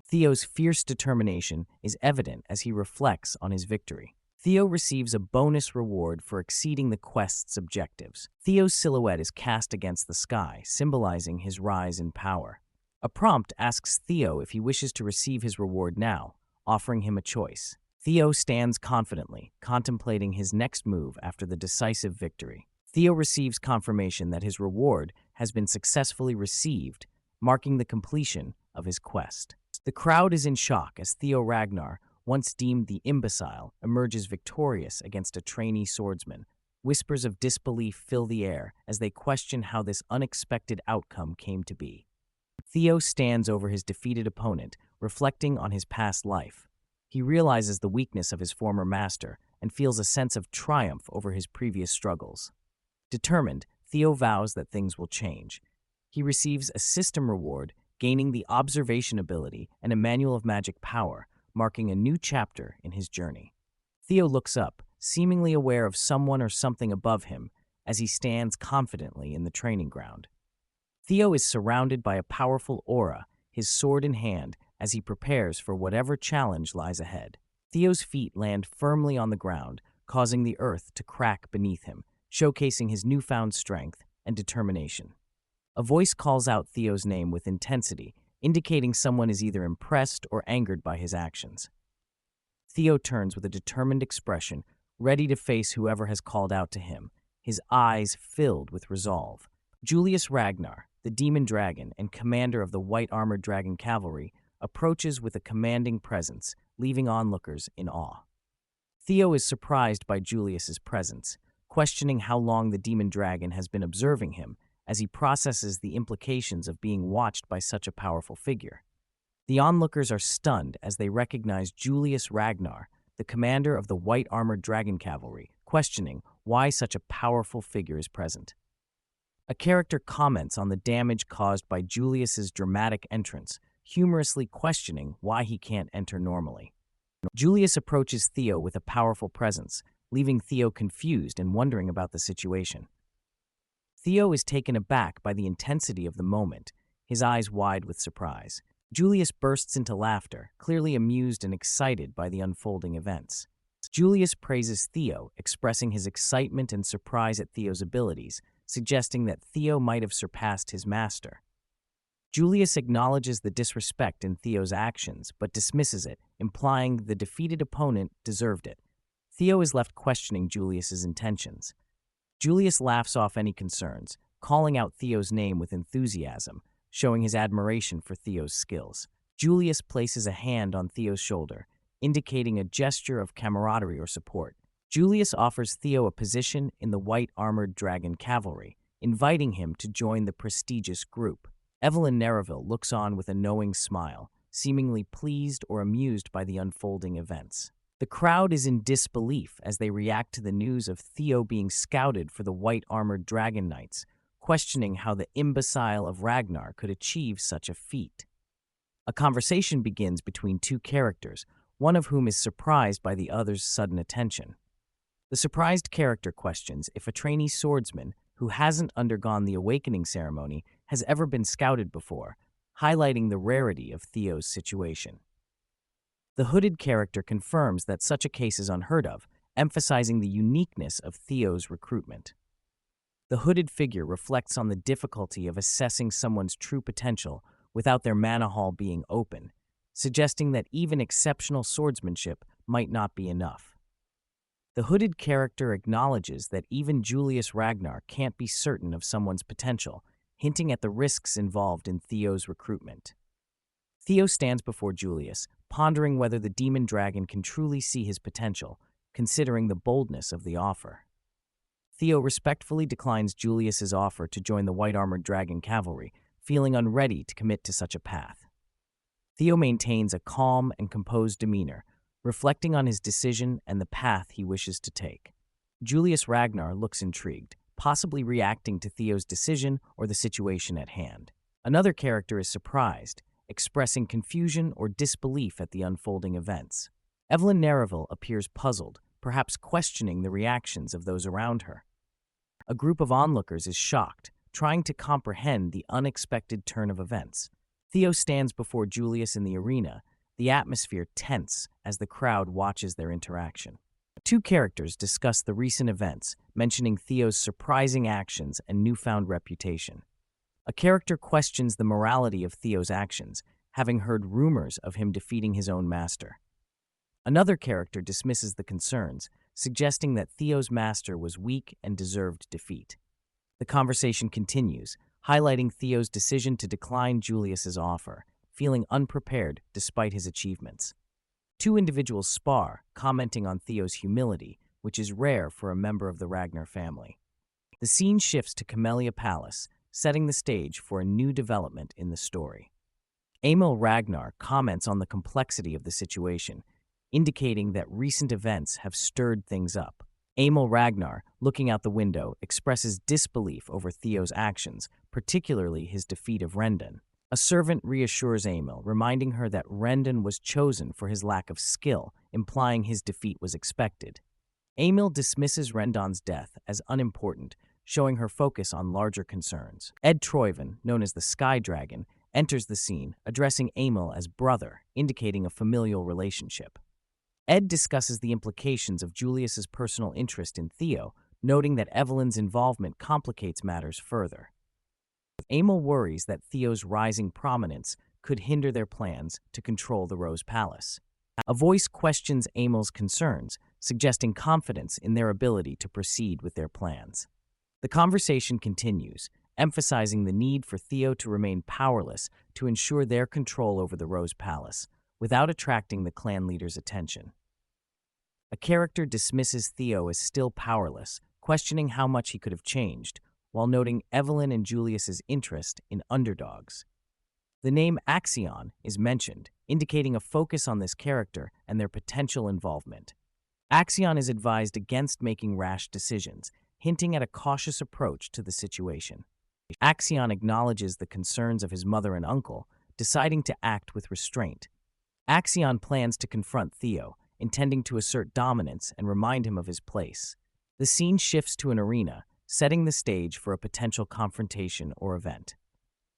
Theo's fierce determination is evident as he reflects on his victory. Theo receives a bonus reward for exceeding the quest's objectives. Theo's silhouette is cast against the sky, symbolizing his rise in power. A prompt asks Theo if he wishes to receive his reward now, offering him a choice. Theo stands confidently, contemplating his next move after the decisive victory. Theo receives confirmation that his reward has been successfully received, marking the completion of his quest. The crowd is in shock as Theo Ragnar, once deemed the imbecile, emerges victorious against a trainee swordsman. Whispers of disbelief fill the air as they question how this unexpected outcome came to be. Theo stands over his defeated opponent, reflecting on his past life. He realizes the weakness of his former master and feels a sense of triumph over his previous struggles. Determined, Theo vows that things will change. He receives a system reward, gaining the observation ability and a manual of magic power, marking a new chapter in his journey. Theo looks up, seemingly aware of someone or something above him, as he stands confidently in the training ground. Theo is surrounded by a powerful aura, his sword in hand, as he prepares for whatever challenge lies ahead. Theo's feet land firmly on the ground, causing the earth to crack beneath him, showcasing his newfound strength and determination. A voice calls out Theo's name with intensity, indicating someone is either impressed or angered by his actions. Theo turns with a determined expression, ready to face whoever has called out to him, his eyes filled with resolve. Julius Ragnar, the demon dragon and commander of the white-armored dragon cavalry, approaches with a commanding presence, leaving onlookers in awe. Theo is surprised by Julius's presence, questioning how long the demon dragon has been observing him as he processes the implications of being watched by such a powerful figure. The onlookers are stunned as they recognize Julius Ragnar, the commander of the white-armored dragon cavalry, questioning why such a powerful figure is present. A character comments on the damage caused by Julius's dramatic entrance, humorously questioning why he can't enter normally. Julius approaches Theo with a powerful presence, leaving Theo confused and wondering about the situation. Theo is taken aback by the intensity of the moment, his eyes wide with surprise. Julius bursts into laughter, clearly amused and excited by the unfolding events. Julius praises Theo, expressing his excitement and surprise at Theo's abilities, suggesting that Theo might have surpassed his master. Julius acknowledges the disrespect in Theo's actions, but dismisses it, implying the defeated opponent deserved it. Theo is left questioning Julius's intentions. Julius laughs off any concerns, calling out Theo's name with enthusiasm, showing his admiration for Theo's skills. Julius places a hand on Theo's shoulder, indicating a gesture of camaraderie or support. Julius offers Theo a position in the white-armored dragon cavalry, inviting him to join the prestigious group. Evelyn Nereville looks on with a knowing smile, seemingly pleased or amused by the unfolding events. The crowd is in disbelief as they react to the news of Theo being scouted for the white-armored dragon knights, questioning how the imbecile of Ragnar could achieve such a feat. A conversation begins between two characters, one of whom is surprised by the other's sudden attention. The surprised character questions if a trainee swordsman who hasn't undergone the awakening ceremony has ever been scouted before, highlighting the rarity of Theo's situation. The hooded character confirms that such a case is unheard of, emphasizing the uniqueness of Theo's recruitment. The hooded figure reflects on the difficulty of assessing someone's true potential without their mana hall being open, suggesting that even exceptional swordsmanship might not be enough. The hooded character acknowledges that even Julius Ragnar can't be certain of someone's potential, hinting at the risks involved in Theo's recruitment. Theo stands before Julius, pondering whether the demon dragon can truly see his potential, considering the boldness of the offer. Theo respectfully declines Julius's offer to join the white-armored dragon cavalry, feeling unready to commit to such a path. Theo maintains a calm and composed demeanor, reflecting on his decision and the path he wishes to take. Julius Ragnar looks intrigued, possibly reacting to Theo's decision or the situation at hand. Another character is surprised, expressing confusion or disbelief at the unfolding events. Evelyn Nereville appears puzzled, perhaps questioning the reactions of those around her. A group of onlookers is shocked, trying to comprehend the unexpected turn of events. Theo stands before Julius in the arena, the atmosphere tense as the crowd watches their interaction. Two characters discuss the recent events, mentioning Theo's surprising actions and newfound reputation. A character questions the morality of Theo's actions, having heard rumors of him defeating his own master. Another character dismisses the concerns, suggesting that Theo's master was weak and deserved defeat. The conversation continues, highlighting Theo's decision to decline Julius's offer, feeling unprepared despite his achievements. Two individuals spar, commenting on Theo's humility, which is rare for a member of the Ragnar family. The scene shifts to Camellia Palace, setting the stage for a new development in the story. Emil Ragnar comments on the complexity of the situation, indicating that recent events have stirred things up. Emil Ragnar, looking out the window, expresses disbelief over Theo's actions, particularly his defeat of Rendon. A servant reassures Emil, reminding her that Rendon was chosen for his lack of skill, implying his defeat was expected. Emil dismisses Rendon's death as unimportant, showing her focus on larger concerns. Ed Troyven, known as the Sky Dragon, enters the scene, addressing Emil as brother, indicating a familial relationship. Ed discusses the implications of Julius's personal interest in Theo, noting that Evelyn's involvement complicates matters further. Emil worries that Theo's rising prominence could hinder their plans to control the Rose Palace. A voice questions Emil's concerns, suggesting confidence in their ability to proceed with their plans. The conversation continues, emphasizing the need for Theo to remain powerless to ensure their control over the Rose Palace, without attracting the clan leader's attention. A character dismisses Theo as still powerless, questioning how much he could have changed, while noting Evelyn and Julius's interest in underdogs. The name Axion is mentioned, indicating a focus on this character and their potential involvement. Axion is advised against making rash decisions, hinting at a cautious approach to the situation. Axion acknowledges the concerns of his mother and uncle, deciding to act with restraint. Axion plans to confront Theo, intending to assert dominance and remind him of his place. The scene shifts to an arena, setting the stage for a potential confrontation or event.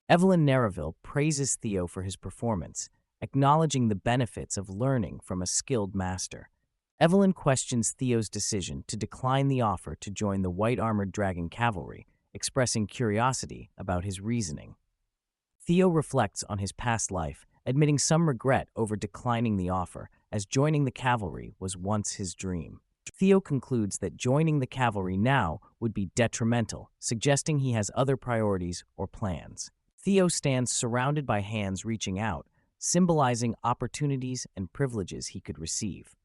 Evelyn Narraville praises Theo for his performance, acknowledging the benefits of learning from a skilled master. Evelyn questions Theo's decision to decline the offer to join the white-armored dragon cavalry, expressing curiosity about his reasoning. Theo reflects on his past life, admitting some regret over declining the offer, as joining the cavalry was once his dream. Theo concludes that joining the cavalry now would be detrimental, suggesting he has other priorities or plans. Theo stands surrounded by hands reaching out, symbolizing opportunities and privileges he could receive.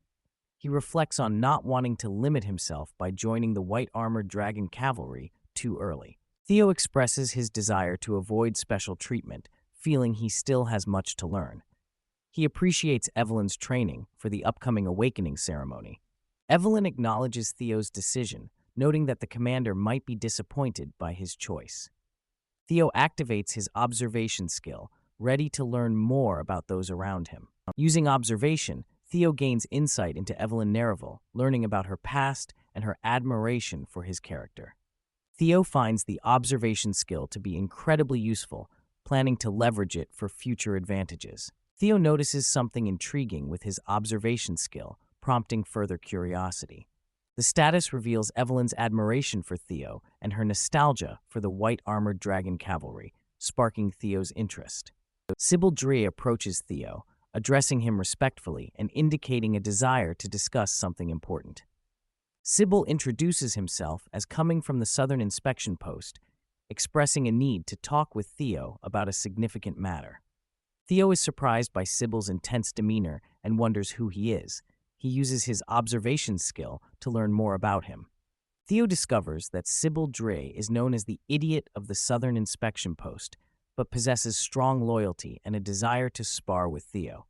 He reflects on not wanting to limit himself by joining the white-armored dragon cavalry too early. Theo expresses his desire to avoid special treatment, feeling he still has much to learn. He appreciates Evelyn's training for the upcoming awakening ceremony. Evelyn acknowledges Theo's decision, noting that the commander might be disappointed by his choice. Theo activates his observation skill, ready to learn more about those around him. Using observation, Theo gains insight into Evelyn Narraville, learning about her past and her admiration for his character. Theo finds the observation skill to be incredibly useful, planning to leverage it for future advantages. Theo notices something intriguing with his observation skill, prompting further curiosity. The status reveals Evelyn's admiration for Theo and her nostalgia for the white-armored dragon cavalry, sparking Theo's interest. Sybil Dre approaches Theo, addressing him respectfully and indicating a desire to discuss something important. Sybil introduces himself as coming from the Southern Inspection Post, expressing a need to talk with Theo about a significant matter. Theo is surprised by Sybil's intense demeanor and wonders who he is. He uses his observation skill to learn more about him. Theo discovers that Sybil Dre is known as the idiot of the Southern Inspection Post, but possesses strong loyalty and a desire to spar with Theo.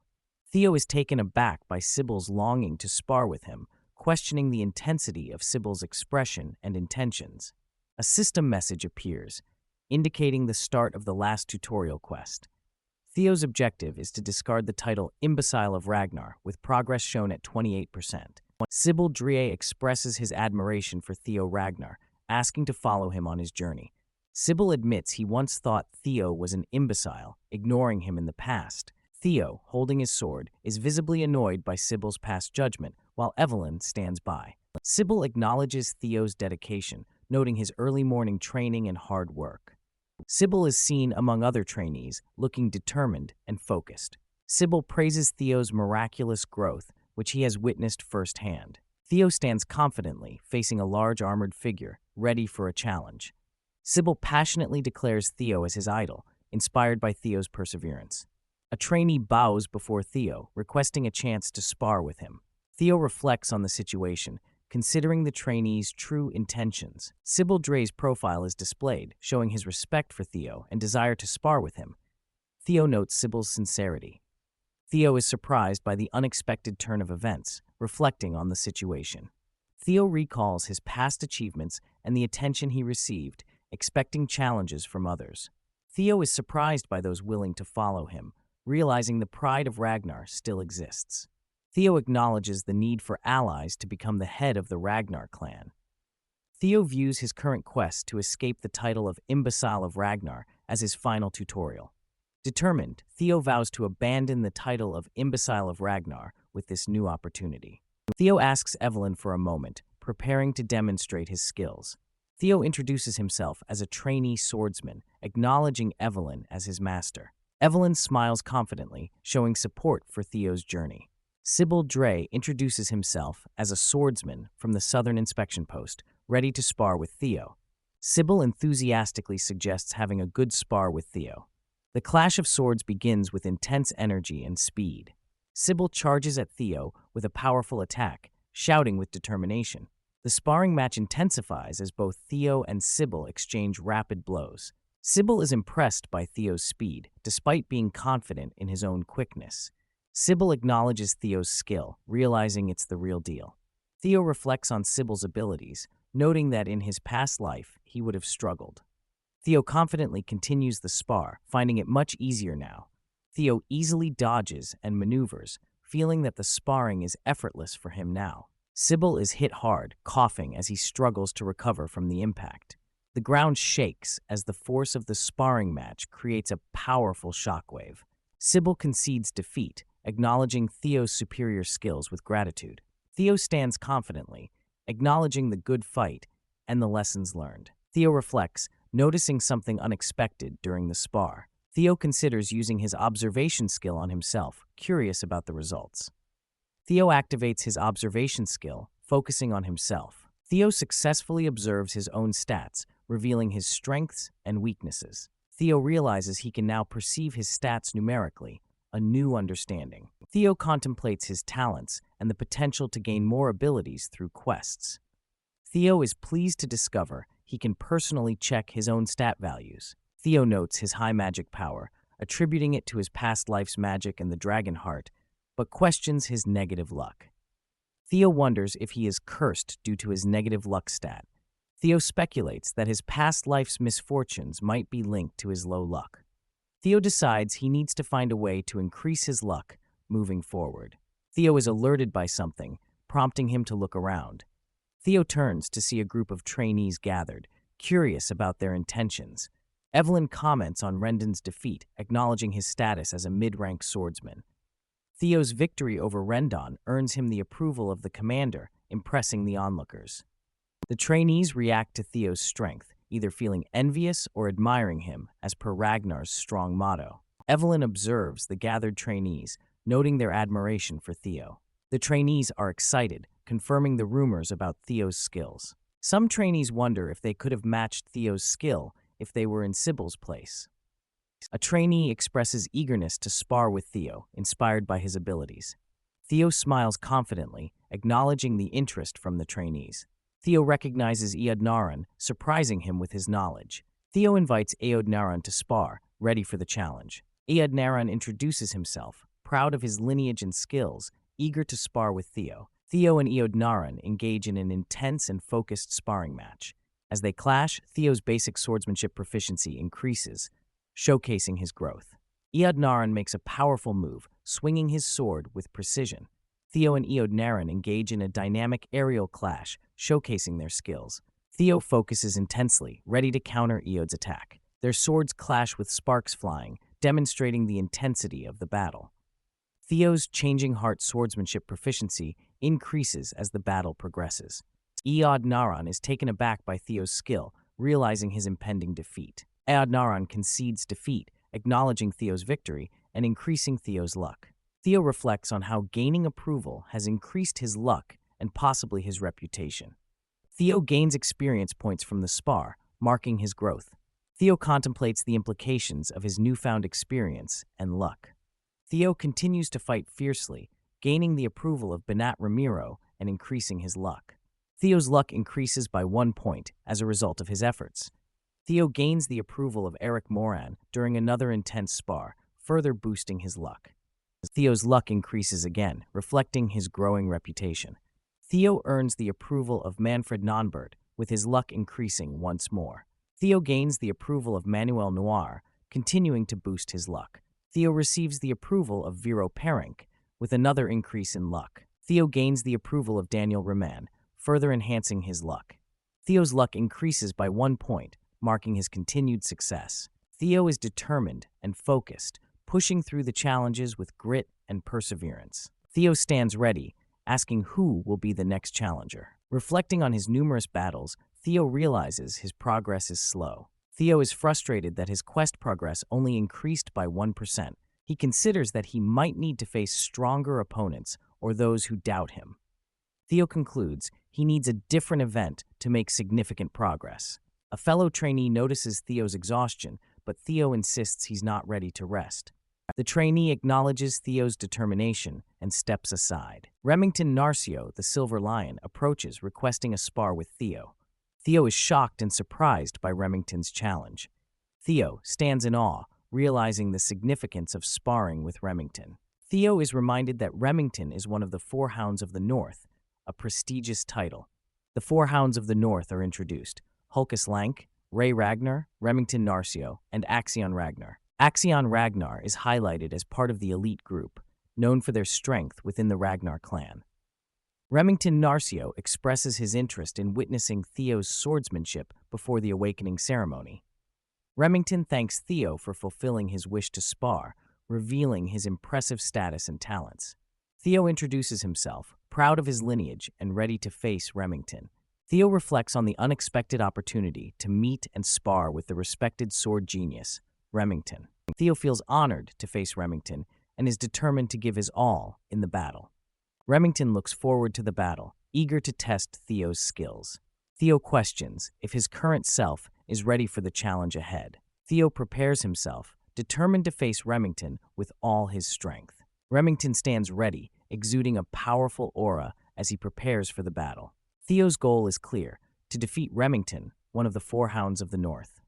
Theo is taken aback by Sybil's longing to spar with him, questioning the intensity of Sybil's expression and intentions. A system message appears, indicating the start of the last tutorial quest. Theo's objective is to discard the title Imbecile of Ragnar, with progress shown at 28%. Sybil Dre expresses his admiration for Theo Ragnar, asking to follow him on his journey. Sybil admits he once thought Theo was an imbecile, ignoring him in the past. Theo, holding his sword, is visibly annoyed by Sybil's past judgment, while Evelyn stands by. Sybil acknowledges Theo's dedication, noting his early morning training and hard work. Sybil is seen among other trainees, looking determined and focused. Sybil praises Theo's miraculous growth, which he has witnessed firsthand. Theo stands confidently, facing a large armored figure, ready for a challenge. Sybil passionately declares Theo as his idol, inspired by Theo's perseverance. A trainee bows before Theo, requesting a chance to spar with him. Theo reflects on the situation, considering the trainee's true intentions. Sybil Dre's profile is displayed, showing his respect for Theo and desire to spar with him. Theo notes Sybil's sincerity. Theo is surprised by the unexpected turn of events, reflecting on the situation. Theo recalls his past achievements and the attention he received, expecting challenges from others. Theo is surprised by those willing to follow him, realizing the pride of Ragnar still exists. Theo acknowledges the need for allies to become the head of the Ragnar clan. Theo views his current quest to escape the title of Imbecile of Ragnar as his final tutorial. Determined, Theo vows to abandon the title of Imbecile of Ragnar with this new opportunity. Theo asks Evelyn for a moment, preparing to demonstrate his skills. Theo introduces himself as a trainee swordsman, acknowledging Evelyn as his master. Evelyn smiles confidently, showing support for Theo's journey. Sybil Dre introduces himself as a swordsman from the Southern Inspection Post, ready to spar with Theo. Sybil enthusiastically suggests having a good spar with Theo. The clash of swords begins with intense energy and speed. Sybil charges at Theo with a powerful attack, shouting with determination. The sparring match intensifies as both Theo and Sybil exchange rapid blows. Sybil is impressed by Theo's speed, despite being confident in his own quickness. Sybil acknowledges Theo's skill, realizing it's the real deal. Theo reflects on Sybil's abilities, noting that in his past life, he would have struggled. Theo confidently continues the spar, finding it much easier now. Theo easily dodges and maneuvers, feeling that the sparring is effortless for him now. Sybil is hit hard, coughing as he struggles to recover from the impact. The ground shakes as the force of the sparring match creates a powerful shockwave. Sybil concedes defeat, acknowledging Theo's superior skills with gratitude. Theo stands confidently, acknowledging the good fight and the lessons learned. Theo reflects, noticing something unexpected during the spar. Theo considers using his observation skill on himself, curious about the results. Theo activates his observation skill, focusing on himself. Theo successfully observes his own stats, revealing his strengths and weaknesses. Theo realizes he can now perceive his stats numerically, a new understanding. Theo contemplates his talents and the potential to gain more abilities through quests. Theo is pleased to discover he can personally check his own stat values. Theo notes his high magic power, attributing it to his past life's magic and the dragon heart, but questions his negative luck. Theo wonders if he is cursed due to his negative luck stat. Theo speculates that his past life's misfortunes might be linked to his low luck. Theo decides he needs to find a way to increase his luck moving forward. Theo is alerted by something, prompting him to look around. Theo turns to see a group of trainees gathered, curious about their intentions. Evelyn comments on Rendon's defeat, acknowledging his status as a mid-rank swordsman. Theo's victory over Rendon earns him the approval of the commander, impressing the onlookers. The trainees react to Theo's strength, either feeling envious or admiring him, as per Ragnar's strong motto. Evelyn observes the gathered trainees, noting their admiration for Theo. The trainees are excited, confirming the rumors about Theo's skills. Some trainees wonder if they could have matched Theo's skill if they were in Sybil's place. A trainee expresses eagerness to spar with Theo, inspired by his abilities. Theo smiles confidently, acknowledging the interest from the trainees. Theo recognizes Eodnaran, surprising him with his knowledge. Theo invites Eodnaran to spar, ready for the challenge. Eodnaran introduces himself, proud of his lineage and skills, eager to spar with Theo. Theo and Eodnaran engage in an intense and focused sparring match. As they clash, Theo's basic swordsmanship proficiency increases, showcasing his growth. Eodnaran makes a powerful move, swinging his sword with precision. Theo and Eodnaran engage in a dynamic aerial clash, showcasing their skills. Theo focuses intensely, ready to counter Eod's attack. Their swords clash with sparks flying, demonstrating the intensity of the battle. Theo's changing heart swordsmanship proficiency increases as the battle progresses. Eod Naran is taken aback by Theo's skill, realizing his impending defeat. Eod Naran concedes defeat, acknowledging Theo's victory and increasing Theo's luck. Theo reflects on how gaining approval has increased his luck and possibly his reputation. Theo gains experience points from the spar, marking his growth. Theo contemplates the implications of his newfound experience and luck. Theo continues to fight fiercely, gaining the approval of Benat Ramiro and increasing his luck. Theo's luck increases by 1 point as a result of his efforts. Theo gains the approval of Eric Moran during another intense spar, further boosting his luck. Theo's luck increases again, reflecting his growing reputation. Theo earns the approval of Manfred Nonbert, with his luck increasing once more. Theo gains the approval of Manuel Noir, continuing to boost his luck. Theo receives the approval of Vero Perink, with another increase in luck. Theo gains the approval of Daniel Raman, further enhancing his luck. Theo's luck increases by 1 point, marking his continued success. Theo is determined and focused, pushing through the challenges with grit and perseverance. Theo stands ready, asking who will be the next challenger. Reflecting on his numerous battles, Theo realizes his progress is slow. Theo is frustrated that his quest progress only increased by 1%. He considers that he might need to face stronger opponents or those who doubt him. Theo concludes he needs a different event to make significant progress. A fellow trainee notices Theo's exhaustion, but Theo insists he's not ready to rest. The trainee acknowledges Theo's determination and steps aside. Remington Narcio, the Silver Lion, approaches, requesting a spar with Theo. Theo is shocked and surprised by Remington's challenge. Theo stands in awe, realizing the significance of sparring with Remington. Theo is reminded that Remington is one of the Four Hounds of the North, a prestigious title. The Four Hounds of the North are introduced: Hulkus Lank, Ray Ragnar, Remington Narcio, and Axion Ragnar. Axion Ragnar is highlighted as part of the elite group, known for their strength within the Ragnar clan. Remington Narcio expresses his interest in witnessing Theo's swordsmanship before the awakening ceremony. Remington thanks Theo for fulfilling his wish to spar, revealing his impressive status and talents. Theo introduces himself, proud of his lineage and ready to face Remington. Theo reflects on the unexpected opportunity to meet and spar with the respected sword genius, Remington. Theo feels honored to face Remington and is determined to give his all in the battle. Remington looks forward to the battle, eager to test Theo's skills. Theo questions if his current self is ready for the challenge ahead. Theo prepares himself, determined to face Remington with all his strength. Remington stands ready, exuding a powerful aura as he prepares for the battle. Theo's goal is clear: to defeat Remington, one of the Four Hounds of the North.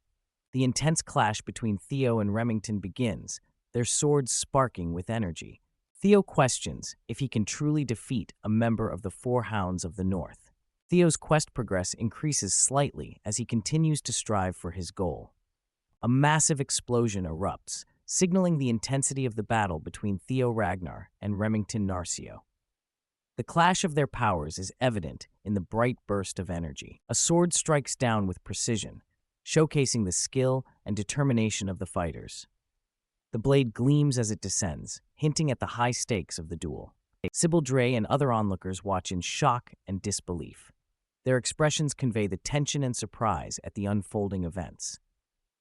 The intense clash between Theo and Remington begins, their swords sparking with energy. Theo questions if he can truly defeat a member of the Four Hounds of the North. Theo's quest progress increases slightly as he continues to strive for his goal. A massive explosion erupts, signaling the intensity of the battle between Theo Ragnar and Remington Narcio. The clash of their powers is evident in the bright burst of energy. A sword strikes down with precision, showcasing the skill and determination of the fighters. The blade gleams as it descends, hinting at the high stakes of the duel. Sybil Dre and other onlookers watch in shock and disbelief. Their expressions convey the tension and surprise at the unfolding events.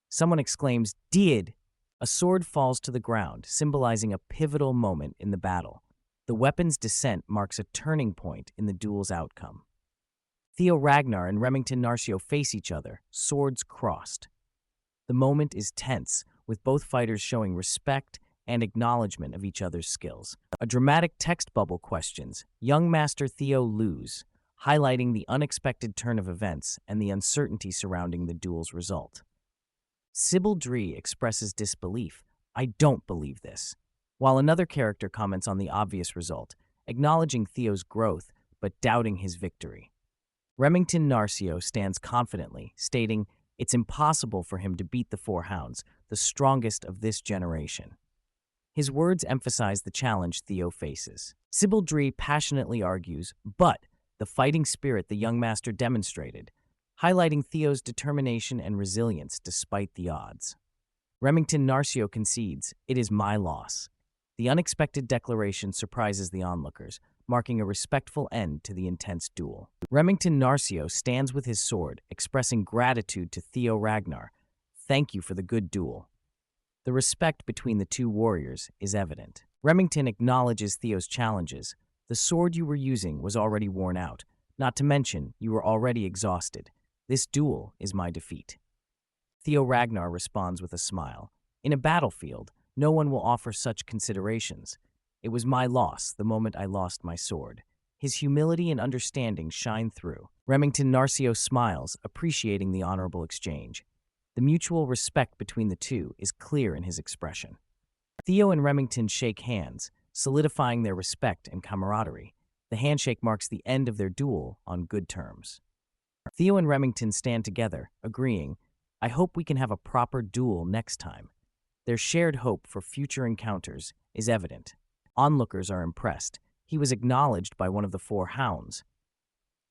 Someone exclaims, "Did!" A sword falls to the ground, symbolizing a pivotal moment in the battle. The weapon's descent marks a turning point in the duel's outcome. Theo Ragnar and Remington Narcio face each other, swords crossed. The moment is tense, with both fighters showing respect and acknowledgement of each other's skills. A dramatic text bubble questions, "Young Master Theo lose," highlighting the unexpected turn of events and the uncertainty surrounding the duel's result. Sybil Dree expresses disbelief, "I don't believe this," while another character comments on the obvious result, acknowledging Theo's growth but doubting his victory. Remington Narcio stands confidently, stating it's impossible for him to beat the Four Hounds, the strongest of this generation. His words emphasize the challenge Theo faces. Sybil Dree passionately argues, but the fighting spirit the young master demonstrated, highlighting Theo's determination and resilience despite the odds. Remington Narcio concedes, "It is my loss." The unexpected declaration surprises the onlookers, marking a respectful end to the intense duel. Remington Narcio stands with his sword, expressing gratitude to Theo Ragnar. Thank you for the good duel. The respect between the two warriors is evident. Remington acknowledges Theo's challenges. The sword you were using was already worn out, not to mention you were already exhausted. This duel is my defeat. Theo Ragnar responds with a smile. In a battlefield, no one will offer such considerations. It was my loss the moment I lost my sword. His humility and understanding shine through. Remington Narcio smiles, appreciating the honorable exchange. The mutual respect between the two is clear in his expression. Theo and Remington shake hands, solidifying their respect and camaraderie. The handshake marks the end of their duel on good terms. Theo and Remington stand together, agreeing, I hope we can have a proper duel next time. Their shared hope for future encounters is evident. Onlookers are impressed. He was acknowledged by one of the four hounds.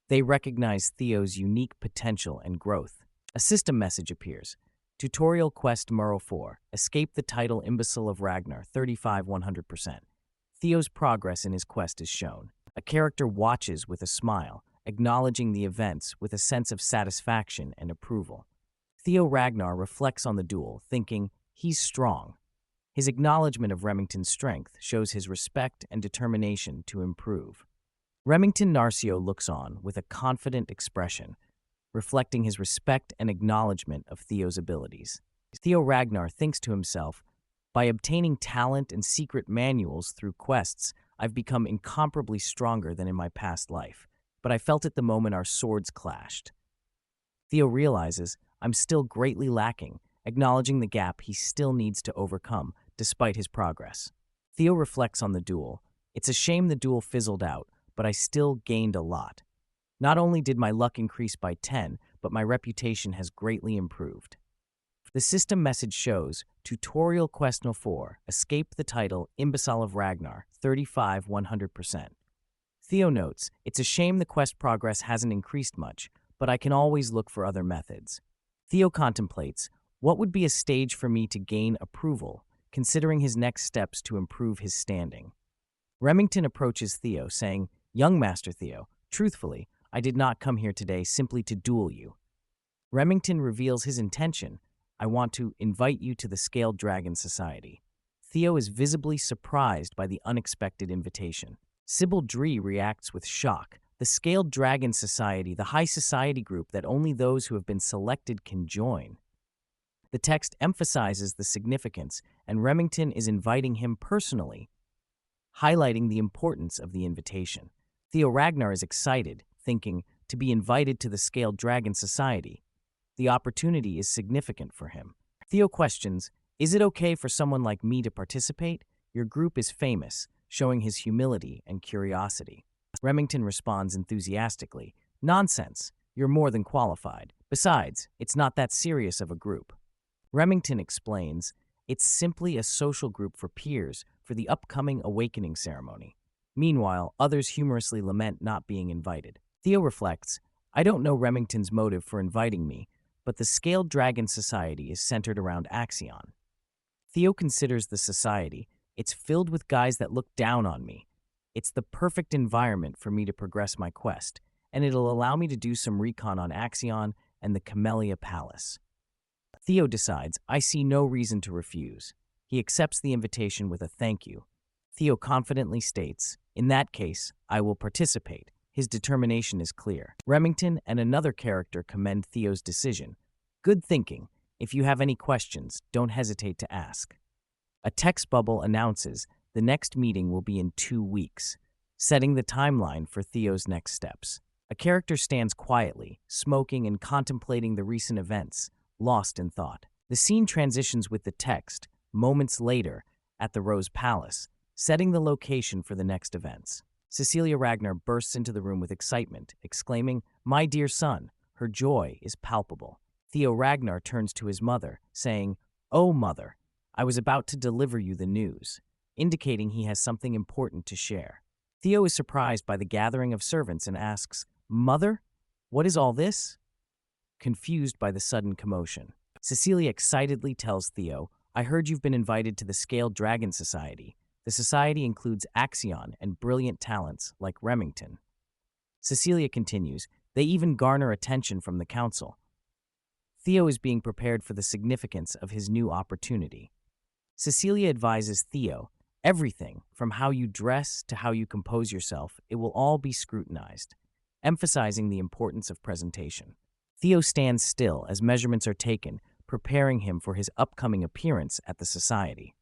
They recognize Theo's unique potential and growth. A system message appears. Tutorial Quest Muro 4. Escape the title Imbecile of Ragnar, 35-100%. Theo's progress in his quest is shown. A character watches with a smile, acknowledging the events with a sense of satisfaction and approval. Theo Ragnar reflects on the duel, thinking, he's strong. His acknowledgement of Remington's strength shows his respect and determination to improve. Remington Narcio looks on with a confident expression, reflecting his respect and acknowledgement of Theo's abilities. Theo Ragnar thinks to himself, by obtaining talent and secret manuals through quests, I've become incomparably stronger than in my past life, but I felt it the moment our swords clashed. Theo realizes, I'm still greatly lacking, acknowledging the gap he still needs to overcome, despite his progress. Theo reflects on the duel. It's a shame the duel fizzled out, but I still gained a lot. Not only did my luck increase by 10, but my reputation has greatly improved. The system message shows, Tutorial Quest No 4, Escape the title Imbecile of Ragnar, 35-100%. Theo notes, it's a shame the quest progress hasn't increased much, but I can always look for other methods. Theo contemplates, what would be a stage for me to gain approval, considering his next steps to improve his standing? Remington approaches Theo, saying, Young Master Theo, truthfully, I did not come here today simply to duel you. Remington reveals his intention. I want to invite you to the Scaled Dragon Society. Theo is visibly surprised by the unexpected invitation. Sybil Dree reacts with shock. The Scaled Dragon Society, the high society group that only those who have been selected can join. The text emphasizes the significance, and Remington is inviting him personally, highlighting the importance of the invitation. Theo Ragnar is excited, thinking, to be invited to the Scaled Dragon Society. The opportunity is significant for him. Theo questions, is it okay for someone like me to participate? Your group is famous, showing his humility and curiosity. Remington responds enthusiastically, nonsense, you're more than qualified. Besides, it's not that serious of a group. Remington explains, it's simply a social group for peers for the upcoming awakening ceremony. Meanwhile, others humorously lament not being invited. Theo reflects, I don't know Remington's motive for inviting me, but the Scaled Dragon Society is centered around Axion. Theo considers the society, it's filled with guys that look down on me. It's the perfect environment for me to progress my quest, and it'll allow me to do some recon on Axion and the Camellia Palace. Theo decides, I see no reason to refuse. He accepts the invitation with a thank you. Theo confidently states, in that case, I will participate. His determination is clear. Remington and another character commend Theo's decision. Good thinking. If you have any questions, don't hesitate to ask. A text bubble announces the next meeting will be in 2 weeks, setting the timeline for Theo's next steps. A character stands quietly, smoking and contemplating the recent events, lost in thought. The scene transitions with the text, moments later, at the Rose Palace, setting the location for the next events. Cecilia Ragnar bursts into the room with excitement, exclaiming, my dear son, her joy is palpable. Theo Ragnar turns to his mother, saying, oh, mother, I was about to deliver you the news, indicating he has something important to share. Theo is surprised by the gathering of servants and asks, mother, what is all this? Confused by the sudden commotion, Cecilia excitedly tells Theo, I heard you've been invited to the Scaled Dragon Society. The society includes Axion and brilliant talents like Remington. Cecilia continues, they even garner attention from the council. Theo is being prepared for the significance of his new opportunity. Cecilia advises Theo, everything, from how you dress to how you compose yourself, it will all be scrutinized, emphasizing the importance of presentation. Theo stands still as measurements are taken, preparing him for his upcoming appearance at the society.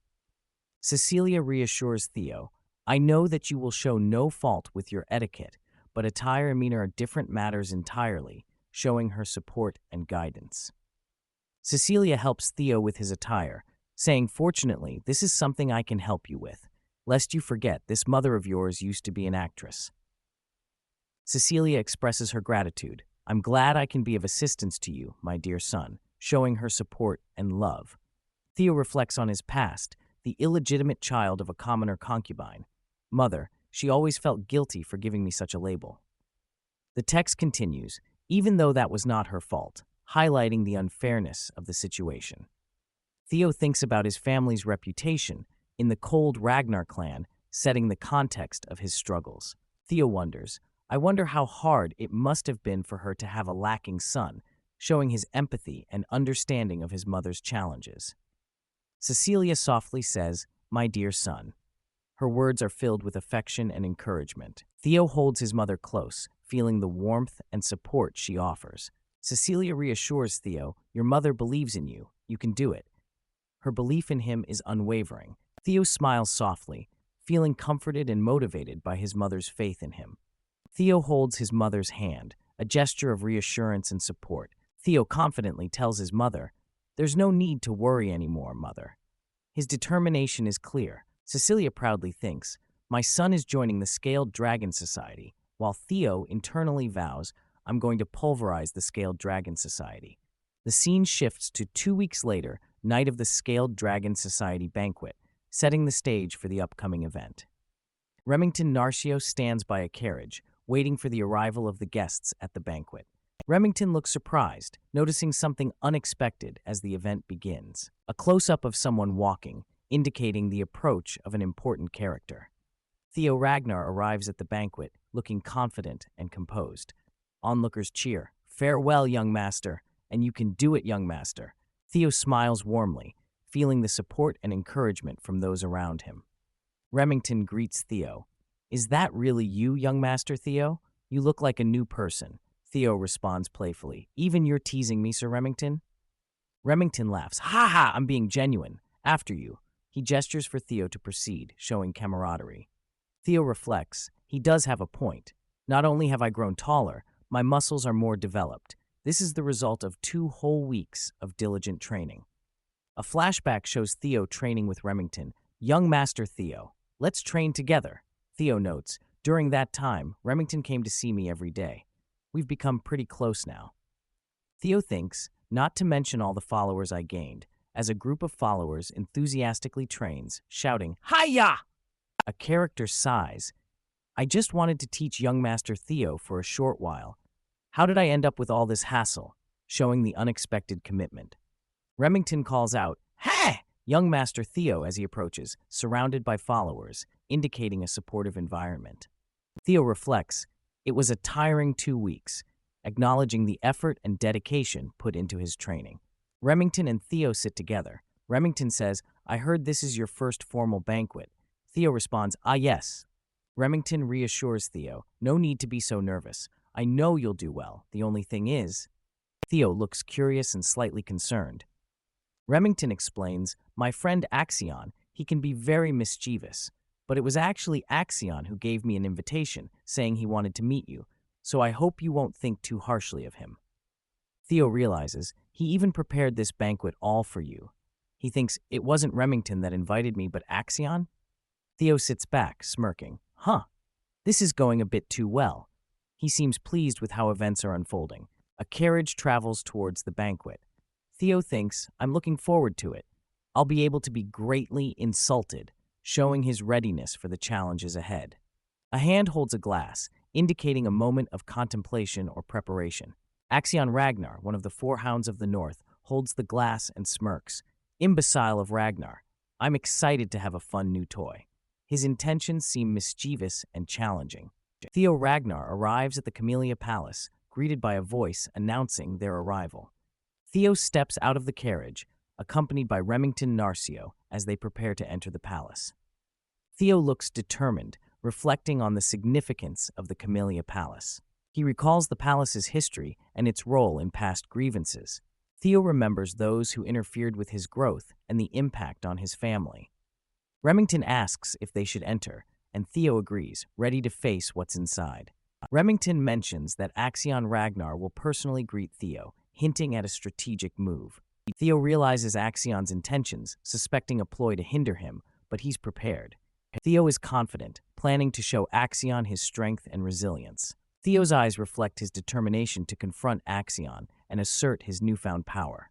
Cecilia reassures Theo, I know that you will show no fault with your etiquette, but attire and demeanor are different matters entirely, showing her support and guidance. Cecilia helps Theo with his attire, saying, fortunately, this is something I can help you with. Lest you forget, this mother of yours used to be an actress. Cecilia expresses her gratitude. I'm glad I can be of assistance to you, my dear son, showing her support and love. Theo reflects on his past, the illegitimate child of a commoner concubine. Mother, she always felt guilty for giving me such a label. The text continues, even though that was not her fault, highlighting the unfairness of the situation. Theo thinks about his family's reputation in the cold Ragnar clan, setting the context of his struggles. Theo wonders, I wonder how hard it must have been for her to have a lacking son, showing his empathy and understanding of his mother's challenges. Cecilia softly says, my dear son. Her words are filled with affection and encouragement. Theo holds his mother close, feeling the warmth and support she offers. Cecilia reassures Theo, your mother believes in you. You can do it. Her belief in him is unwavering. Theo smiles softly, feeling comforted and motivated by his mother's faith in him. Theo holds his mother's hand, a gesture of reassurance and support. Theo confidently tells his mother, there's no need to worry anymore, mother. His determination is clear. Cecilia proudly thinks, my son is joining the Scaled Dragon Society, while Theo internally vows, I'm going to pulverize the Scaled Dragon Society. The scene shifts to 2 weeks later, night of the Scaled Dragon Society banquet, setting the stage for the upcoming event. Remington Narcio stands by a carriage, waiting for the arrival of the guests at the banquet. Remington looks surprised, noticing something unexpected as the event begins. A close-up of someone walking, indicating the approach of an important character. Theo Ragnar arrives at the banquet, looking confident and composed. Onlookers cheer, farewell, young master, and you can do it, young master. Theo smiles warmly, feeling the support and encouragement from those around him. Remington greets Theo. Is that really you, young master Theo? You look like a new person. Theo responds playfully. Even you're teasing me, Sir Remington? Remington laughs. Ha ha, I'm being genuine. After you. He gestures for Theo to proceed, showing camaraderie. Theo reflects. He does have a point. Not only have I grown taller, my muscles are more developed. This is the result of 2 whole weeks of diligent training. A flashback shows Theo training with Remington. Young Master Theo, let's train together. Theo notes, during that time, Remington came to see me every day. We've become pretty close now. Theo thinks, not to mention all the followers I gained, as a group of followers enthusiastically trains, shouting, Hiya! A character sighs. I just wanted to teach young Master Theo for a short while. How did I end up with all this hassle? Showing the unexpected commitment. Remington calls out, Hey! Young Master Theo as he approaches, surrounded by followers, indicating a supportive environment. Theo reflects, it was a tiring 2 weeks, acknowledging the effort and dedication put into his training. Remington and Theo sit together. Remington says, I heard this is your first formal banquet. Theo responds, Ah, yes. Remington reassures Theo, no need to be so nervous. I know you'll do well. The only thing is... Theo looks curious and slightly concerned. Remington explains, my friend Axion, he can be very mischievous, but it was actually Axion who gave me an invitation, saying he wanted to meet you, so I hope you won't think too harshly of him. Theo realizes he even prepared this banquet all for you. He thinks it wasn't Remington that invited me, but Axion? Theo sits back, smirking. This is going a bit too well. He seems pleased with how events are unfolding. A carriage travels towards the banquet. Theo thinks, I'm looking forward to it. I'll be able to be greatly insulted, showing his readiness for the challenges ahead. A hand holds a glass, indicating a moment of contemplation or preparation. Axion Ragnar, one of the 4 hounds of the north, holds the glass and smirks. Imbecile of Ragnar. I'm excited to have a fun new toy. His intentions seem mischievous and challenging. Theo Ragnar arrives at the Camellia Palace, greeted by a voice announcing their arrival. Theo steps out of the carriage, accompanied by Remington Narcio, as they prepare to enter the palace. Theo looks determined, reflecting on the significance of the Camellia Palace. He recalls the palace's history and its role in past grievances. Theo remembers those who interfered with his growth and the impact on his family. Remington asks if they should enter, and Theo agrees, ready to face what's inside. Remington mentions that Axion Ragnar will personally greet Theo, hinting at a strategic move. Theo realizes Axion's intentions, suspecting a ploy to hinder him, but he's prepared. Theo is confident, planning to show Axion his strength and resilience. Theo's eyes reflect his determination to confront Axion and assert his newfound power.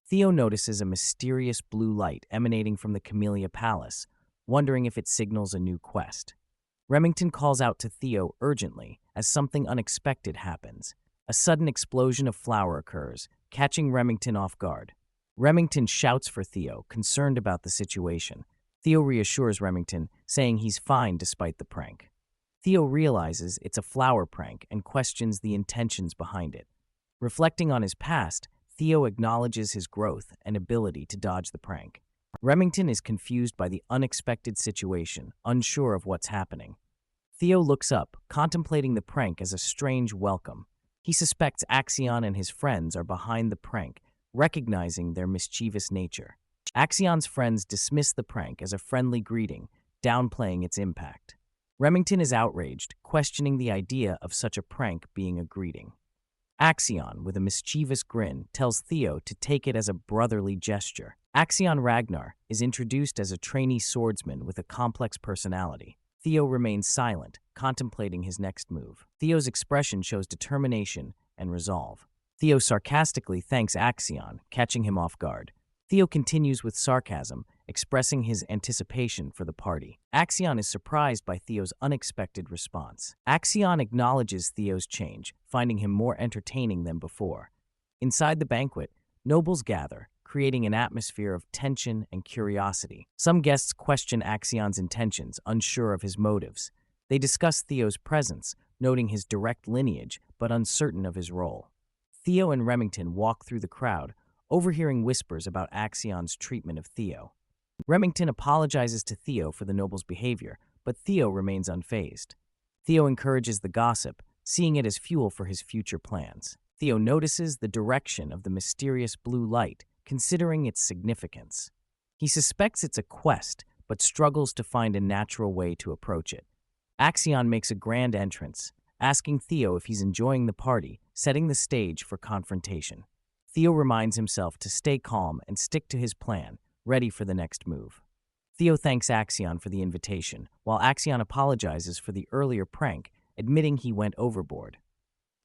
Theo notices a mysterious blue light emanating from the Camellia Palace, wondering if it signals a new quest. Remington calls out to Theo urgently as something unexpected happens. A sudden explosion of flour occurs, catching Remington off guard. Remington shouts for Theo, concerned about the situation. Theo reassures Remington, saying he's fine despite the prank. Theo realizes it's a flour prank and questions the intentions behind it. Reflecting on his past, Theo acknowledges his growth and ability to dodge the prank. Remington is confused by the unexpected situation, unsure of what's happening. Theo looks up, contemplating the prank as a strange welcome. He suspects Axion and his friends are behind the prank, recognizing their mischievous nature. Axion's friends dismiss the prank as a friendly greeting, downplaying its impact. Remington is outraged, questioning the idea of such a prank being a greeting. Axion, with a mischievous grin, tells Theo to take it as a brotherly gesture. Axion Ragnar is introduced as a trainee swordsman with a complex personality. Theo remains silent, contemplating his next move. Theo's expression shows determination and resolve. Theo sarcastically thanks Axion, catching him off guard. Theo continues with sarcasm, expressing his anticipation for the party. Axion is surprised by Theo's unexpected response. Axion acknowledges Theo's change, finding him more entertaining than before. Inside the banquet, nobles gather, creating an atmosphere of tension and curiosity. Some guests question Axion's intentions, unsure of his motives. They discuss Theo's presence, noting his direct lineage, but uncertain of his role. Theo and Remington walk through the crowd, overhearing whispers about Axion's treatment of Theo. Remington apologizes to Theo for the noble's behavior, but Theo remains unfazed. Theo encourages the gossip, seeing it as fuel for his future plans. Theo notices the direction of the mysterious blue light, considering its significance. He suspects it's a quest, but struggles to find a natural way to approach it. Axion makes a grand entrance, asking Theo if he's enjoying the party, setting the stage for confrontation. Theo reminds himself to stay calm and stick to his plan, ready for the next move. Theo thanks Axion for the invitation, while Axion apologizes for the earlier prank, admitting he went overboard.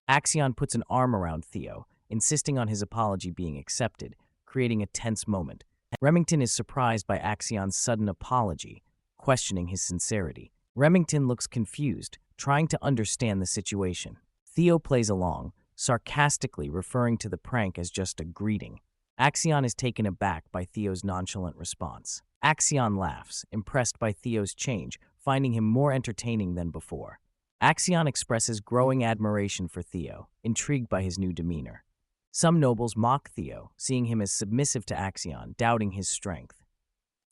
Axion puts an arm around Theo, insisting on his apology being accepted, creating a tense moment. Remington is surprised by Axion's sudden apology, questioning his sincerity. Remington looks confused, trying to understand the situation. Theo plays along, sarcastically referring to the prank as just a greeting. Axion is taken aback by Theo's nonchalant response. Axion laughs, impressed by Theo's change, finding him more entertaining than before. Axion expresses growing admiration for Theo, intrigued by his new demeanor. Some nobles mock Theo, seeing him as submissive to Axion, doubting his strength.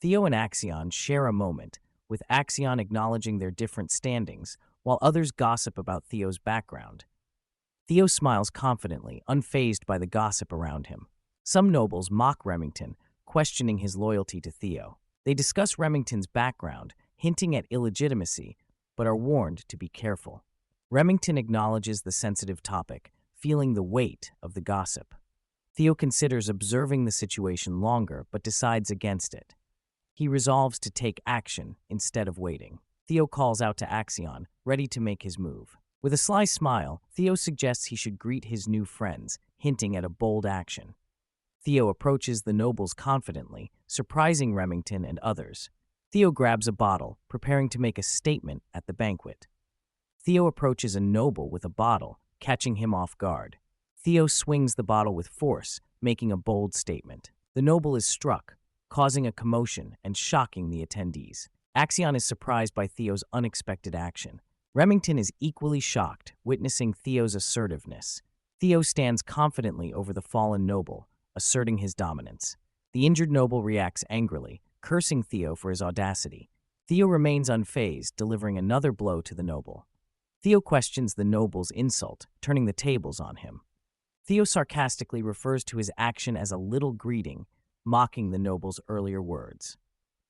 Theo and Axion share a moment, with Axion acknowledging their different standings, while others gossip about Theo's background. Theo smiles confidently, unfazed by the gossip around him. Some nobles mock Remington, questioning his loyalty to Theo. They discuss Remington's background, hinting at illegitimacy, but are warned to be careful. Remington acknowledges the sensitive topic, feeling the weight of the gossip. Theo considers observing the situation longer, but decides against it. He resolves to take action instead of waiting. Theo calls out to Axion, ready to make his move. With a sly smile, Theo suggests he should greet his new friends, hinting at a bold action. Theo approaches the nobles confidently, surprising Remington and others. Theo grabs a bottle, preparing to make a statement at the banquet. Theo approaches a noble with a bottle, catching him off guard. Theo swings the bottle with force, making a bold statement. The noble is struck, causing a commotion and shocking the attendees. Axion is surprised by Theo's unexpected action. Remington is equally shocked, witnessing Theo's assertiveness. Theo stands confidently over the fallen noble, asserting his dominance. The injured noble reacts angrily, cursing Theo for his audacity. Theo remains unfazed, delivering another blow to the noble. Theo questions the noble's insult, turning the tables on him. Theo sarcastically refers to his action as a little greeting, mocking the noble's earlier words.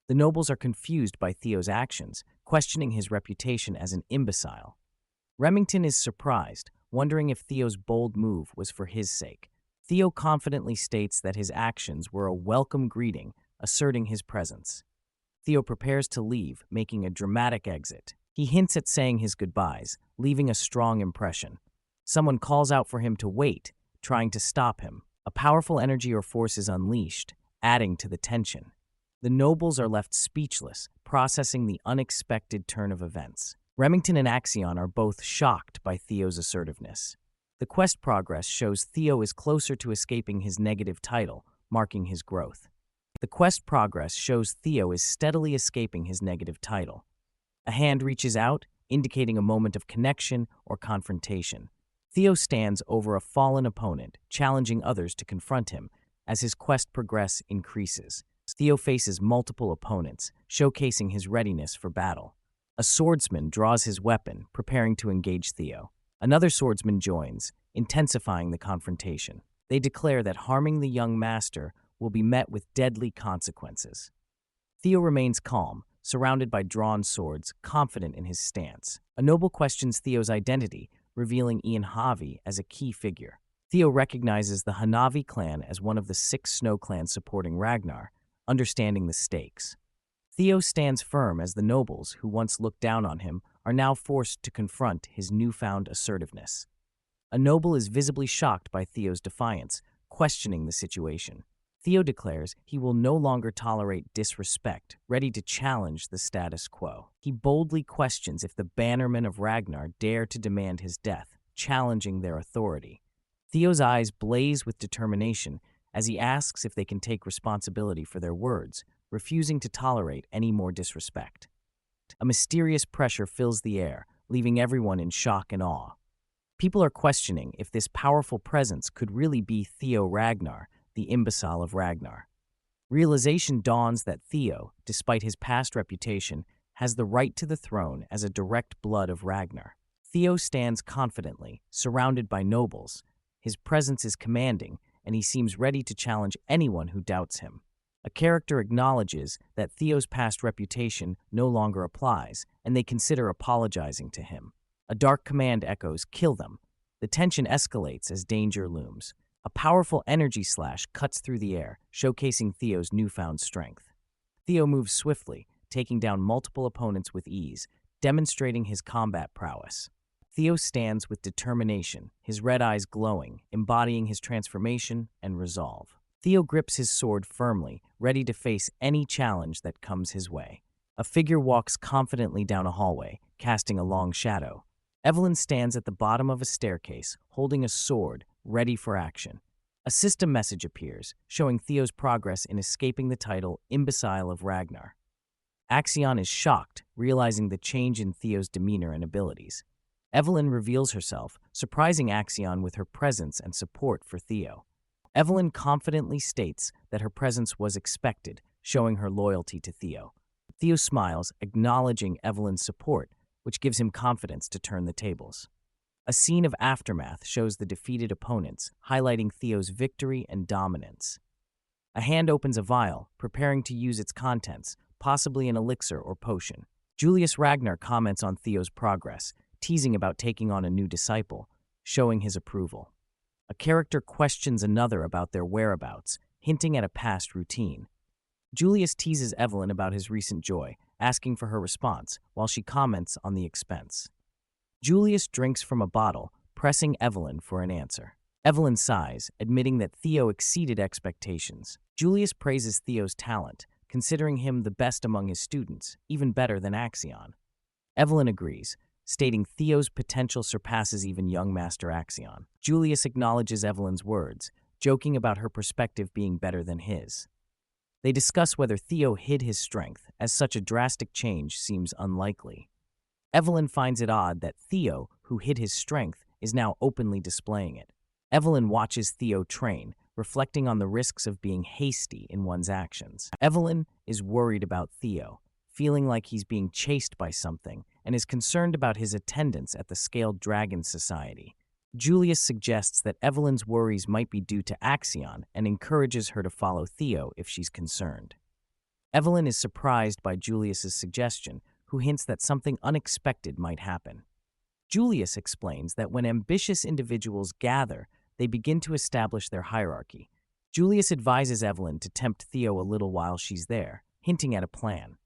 The nobles are confused by Theo's actions, questioning his reputation as an imbecile. Remington is surprised, wondering if Theo's bold move was for his sake. Theo confidently states that his actions were a welcome greeting, asserting his presence. Theo prepares to leave, making a dramatic exit. He hints at saying his goodbyes, leaving a strong impression. Someone calls out for him to wait, trying to stop him. A powerful energy or force is unleashed, adding to the tension. The nobles are left speechless, processing the unexpected turn of events. Remington and Axion are both shocked by Theo's assertiveness. The quest progress shows Theo is closer to escaping his negative title, marking his growth. The quest progress shows Theo is steadily escaping his negative title. A hand reaches out, indicating a moment of connection or confrontation. Theo stands over a fallen opponent, challenging others to confront him. As his quest progress increases, Theo faces multiple opponents, showcasing his readiness for battle. A swordsman draws his weapon, preparing to engage Theo. Another swordsman joins, intensifying the confrontation. They declare that harming the young master will be met with deadly consequences. Theo remains calm, surrounded by drawn swords, confident in his stance. A noble questions Theo's identity, revealing Ian Havi as a key figure. Theo recognizes the Hanavi clan as one of the 6 snow clans supporting Ragnar, understanding the stakes. Theo stands firm as the nobles, who once looked down on him, are now forced to confront his newfound assertiveness. A noble is visibly shocked by Theo's defiance, questioning the situation. Theo declares he will no longer tolerate disrespect, ready to challenge the status quo. He boldly questions if the bannermen of Ragnar dare to demand his death, challenging their authority. Theo's eyes blaze with determination as he asks if they can take responsibility for their words, refusing to tolerate any more disrespect. A mysterious pressure fills the air, leaving everyone in shock and awe. People are questioning if this powerful presence could really be Theo Ragnar, the imbecile of Ragnar. Realization dawns that Theo, despite his past reputation, has the right to the throne as a direct blood of Ragnar. Theo stands confidently, surrounded by nobles. His presence is commanding, and he seems ready to challenge anyone who doubts him. A character acknowledges that Theo's past reputation no longer applies, and they consider apologizing to him. A dark command echoes, "Kill them." The tension escalates as danger looms. A powerful energy slash cuts through the air, showcasing Theo's newfound strength. Theo moves swiftly, taking down multiple opponents with ease, demonstrating his combat prowess. Theo stands with determination, his red eyes glowing, embodying his transformation and resolve. Theo grips his sword firmly, ready to face any challenge that comes his way. A figure walks confidently down a hallway, casting a long shadow. Evelyn stands at the bottom of a staircase, holding a sword, ready for action. A system message appears, showing Theo's progress in escaping the title Imbecile of Ragnar. Axion is shocked, realizing the change in Theo's demeanor and abilities. Evelyn reveals herself, surprising Axion with her presence and support for Theo. Evelyn confidently states that her presence was expected, showing her loyalty to Theo. Theo smiles, acknowledging Evelyn's support, which gives him confidence to turn the tables. A scene of aftermath shows the defeated opponents, highlighting Theo's victory and dominance. A hand opens a vial, preparing to use its contents, possibly an elixir or potion. Julius Ragnar comments on Theo's progress, teasing about taking on a new disciple, showing his approval. A character questions another about their whereabouts, hinting at a past routine. Julius teases Evelyn about his recent joy, asking for her response, while she comments on the expense. Julius drinks from a bottle, pressing Evelyn for an answer. Evelyn sighs, admitting that Theo exceeded expectations. Julius praises Theo's talent, considering him the best among his students, even better than Axion. Evelyn agrees, stating Theo's potential surpasses even young Master Axion. Julius acknowledges Evelyn's words, joking about her perspective being better than his. They discuss whether Theo hid his strength, as such a drastic change seems unlikely. Evelyn finds it odd that Theo, who hid his strength, is now openly displaying it. Evelyn watches Theo train, reflecting on the risks of being hasty in one's actions. Evelyn is worried about Theo, feeling like he's being chased by something, and is concerned about his attendance at the Scaled Dragon Society. Julius suggests that Evelyn's worries might be due to Axion and encourages her to follow Theo if she's concerned. Evelyn is surprised by Julius's suggestion, who hints that something unexpected might happen. Julius explains that when ambitious individuals gather, they begin to establish their hierarchy. Julius advises Evelyn to tempt Theo a little while she's there, hinting at a plan.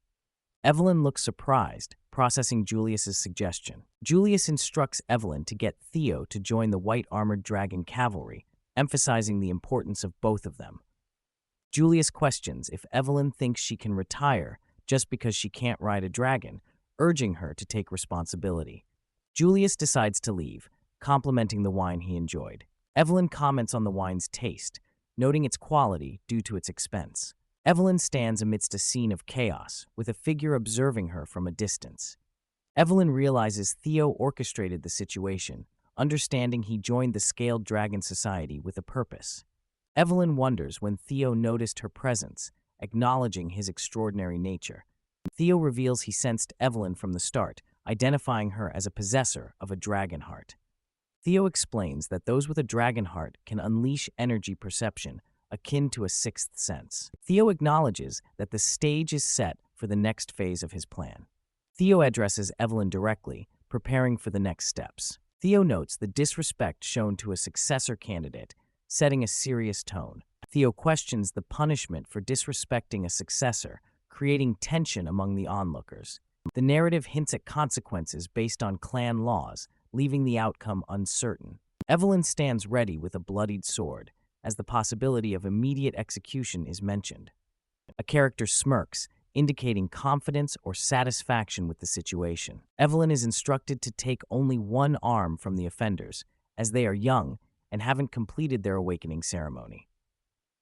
Evelyn looks surprised, processing Julius's suggestion. Julius instructs Evelyn to get Theo to join the White Armored Dragon Cavalry, emphasizing the importance of both of them. Julius questions if Evelyn thinks she can retire just because she can't ride a dragon, urging her to take responsibility. Julius decides to leave, complimenting the wine he enjoyed. Evelyn comments on the wine's taste, noting its quality due to its expense. Evelyn stands amidst a scene of chaos, with a figure observing her from a distance. Evelyn realizes Theo orchestrated the situation, understanding he joined the Scaled Dragon Society with a purpose. Evelyn wonders when Theo noticed her presence, acknowledging his extraordinary nature. Theo reveals he sensed Evelyn from the start, identifying her as a possessor of a dragon heart. Theo explains that those with a dragon heart can unleash energy perception, akin to a sixth sense. Theo acknowledges that the stage is set for the next phase of his plan. Theo addresses Evelyn directly, preparing for the next steps. Theo notes the disrespect shown to a successor candidate, setting a serious tone. Theo questions the punishment for disrespecting a successor, creating tension among the onlookers. The narrative hints at consequences based on clan laws, leaving the outcome uncertain. Evelyn stands ready with a bloodied sword, as the possibility of immediate execution is mentioned. A character smirks, indicating confidence or satisfaction with the situation. Evelyn is instructed to take only one arm from the offenders, as they are young and haven't completed their awakening ceremony.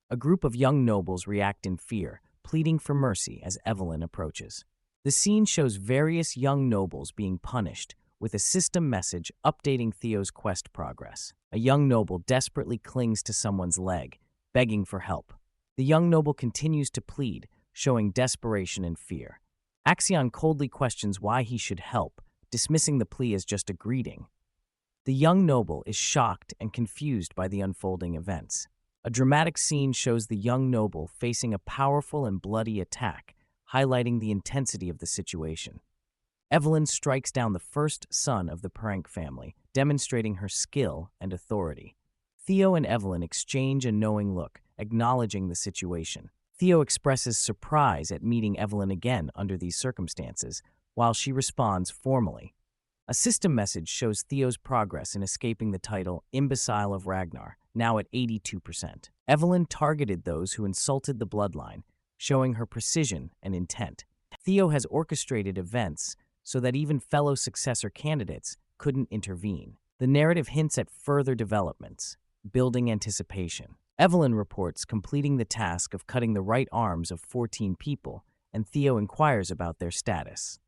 A group of young nobles react in fear, pleading for mercy as Evelyn approaches. The scene shows various young nobles being punished, with a system message updating Theo's quest progress. A young noble desperately clings to someone's leg, begging for help. The young noble continues to plead, showing desperation and fear. Axion coldly questions why he should help, dismissing the plea as just a greeting. The young noble is shocked and confused by the unfolding events. A dramatic scene shows the young noble facing a powerful and bloody attack, highlighting the intensity of the situation. Evelyn strikes down the first son of the Perenk family, demonstrating her skill and authority. Theo and Evelyn exchange a knowing look, acknowledging the situation. Theo expresses surprise at meeting Evelyn again under these circumstances, while she responds formally. A system message shows Theo's progress in escaping the title Imbecile of Ragnar, now at 82%. Evelyn targeted those who insulted the bloodline, showing her precision and intent. Theo has orchestrated events so that even fellow successor candidates couldn't intervene. The narrative hints at further developments, building anticipation. Evelyn reports completing the task of cutting the right arms of 14 people, and Theo inquires about their status.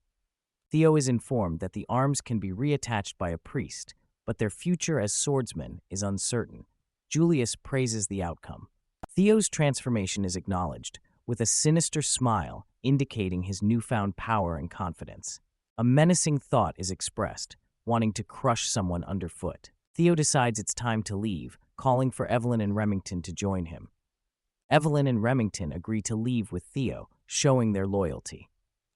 Theo is informed that the arms can be reattached by a priest, but their future as swordsmen is uncertain. Julius praises the outcome. Theo's transformation is acknowledged, with a sinister smile indicating his newfound power and confidence. A menacing thought is expressed, wanting to crush someone underfoot. Theo decides it's time to leave, calling for Evelyn and Remington to join him. Evelyn and Remington agree to leave with Theo, showing their loyalty.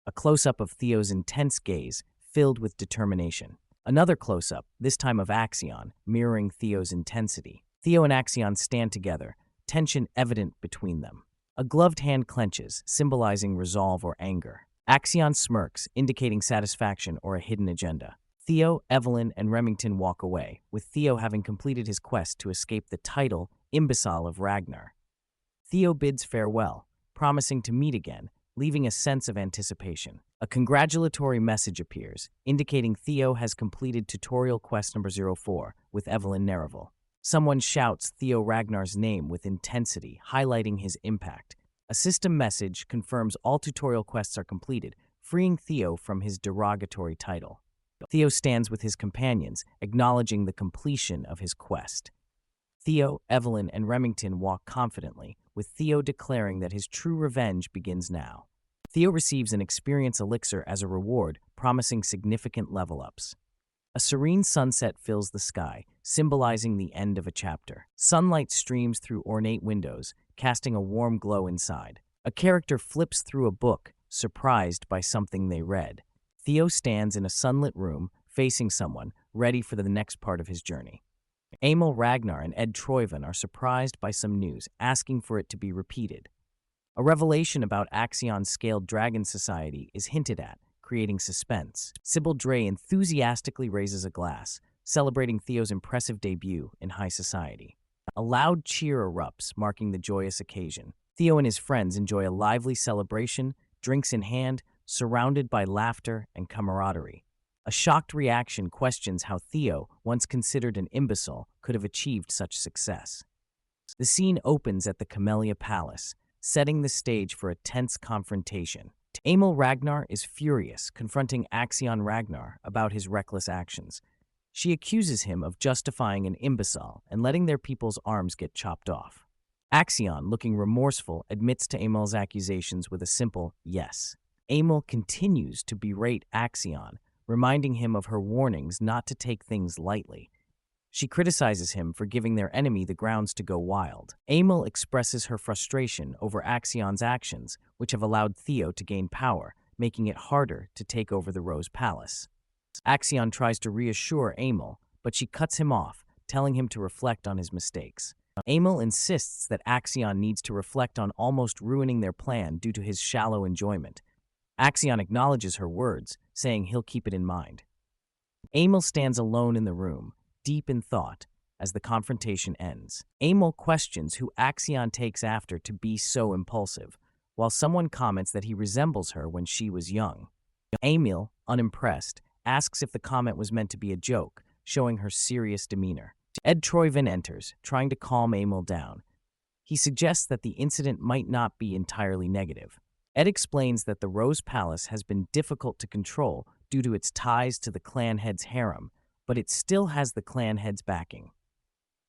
A close-up of Theo's intense gaze, filled with determination. Another close-up, this time of Axion, mirroring Theo's intensity. Theo and Axion stand together, tension evident between them. A gloved hand clenches, symbolizing resolve or anger. Axion smirks, indicating satisfaction or a hidden agenda. Theo, Evelyn, and Remington walk away, with Theo having completed his quest to escape the title Imbecile of Ragnar. Theo bids farewell, promising to meet again, leaving a sense of anticipation. A congratulatory message appears, indicating Theo has completed tutorial quest number 04 with Evelyn Nereville. Someone shouts Theo Ragnar's name with intensity, highlighting his impact. A system message confirms all tutorial quests are completed, freeing Theo from his derogatory title. Theo stands with his companions, acknowledging the completion of his quest. Theo, Evelyn, and Remington walk confidently, with Theo declaring that his true revenge begins now. Theo receives an experience elixir as a reward, promising significant level-ups. A serene sunset fills the sky, symbolizing the end of a chapter. Sunlight streams through ornate windows, casting a warm glow inside. A character flips through a book, surprised by something they read. Theo stands in a sunlit room, facing someone, ready for the next part of his journey. Emil Ragnar and Ed Troyven are surprised by some news, asking for it to be repeated. A revelation about Axion's scaled dragon society is hinted at, creating suspense. Sybil Dre enthusiastically raises a glass, celebrating Theo's impressive debut in high society. A loud cheer erupts, marking the joyous occasion. Theo and his friends enjoy a lively celebration, drinks in hand, surrounded by laughter and camaraderie. A shocked reaction questions how Theo, once considered an imbecile, could have achieved such success. The scene opens at the Camellia Palace, setting the stage for a tense confrontation. Emil Ragnar is furious, confronting Axion Ragnar about his reckless actions. She accuses him of justifying an imbecile and letting their people's arms get chopped off. Axion, looking remorseful, admits to Emil's accusations with a simple yes. Emil continues to berate Axion, reminding him of her warnings not to take things lightly. She criticizes him for giving their enemy the grounds to go wild. Emil expresses her frustration over Axion's actions, which have allowed Theo to gain power, making it harder to take over the Rose Palace. Axion tries to reassure Emil, but she cuts him off, telling him to reflect on his mistakes. Emil insists that Axion needs to reflect on almost ruining their plan due to his shallow enjoyment. Axion acknowledges her words, saying he'll keep it in mind. Emil stands alone in the room, deep in thought, as the confrontation ends. Emil questions who Axion takes after to be so impulsive, while someone comments that he resembles her when she was young. Emil, unimpressed, asks if the comment was meant to be a joke, showing her serious demeanor. Ed Troyven enters, trying to calm Emil down. He suggests that the incident might not be entirely negative. Ed explains that the Rose Palace has been difficult to control due to its ties to the clan head's harem, but it still has the clan head's backing.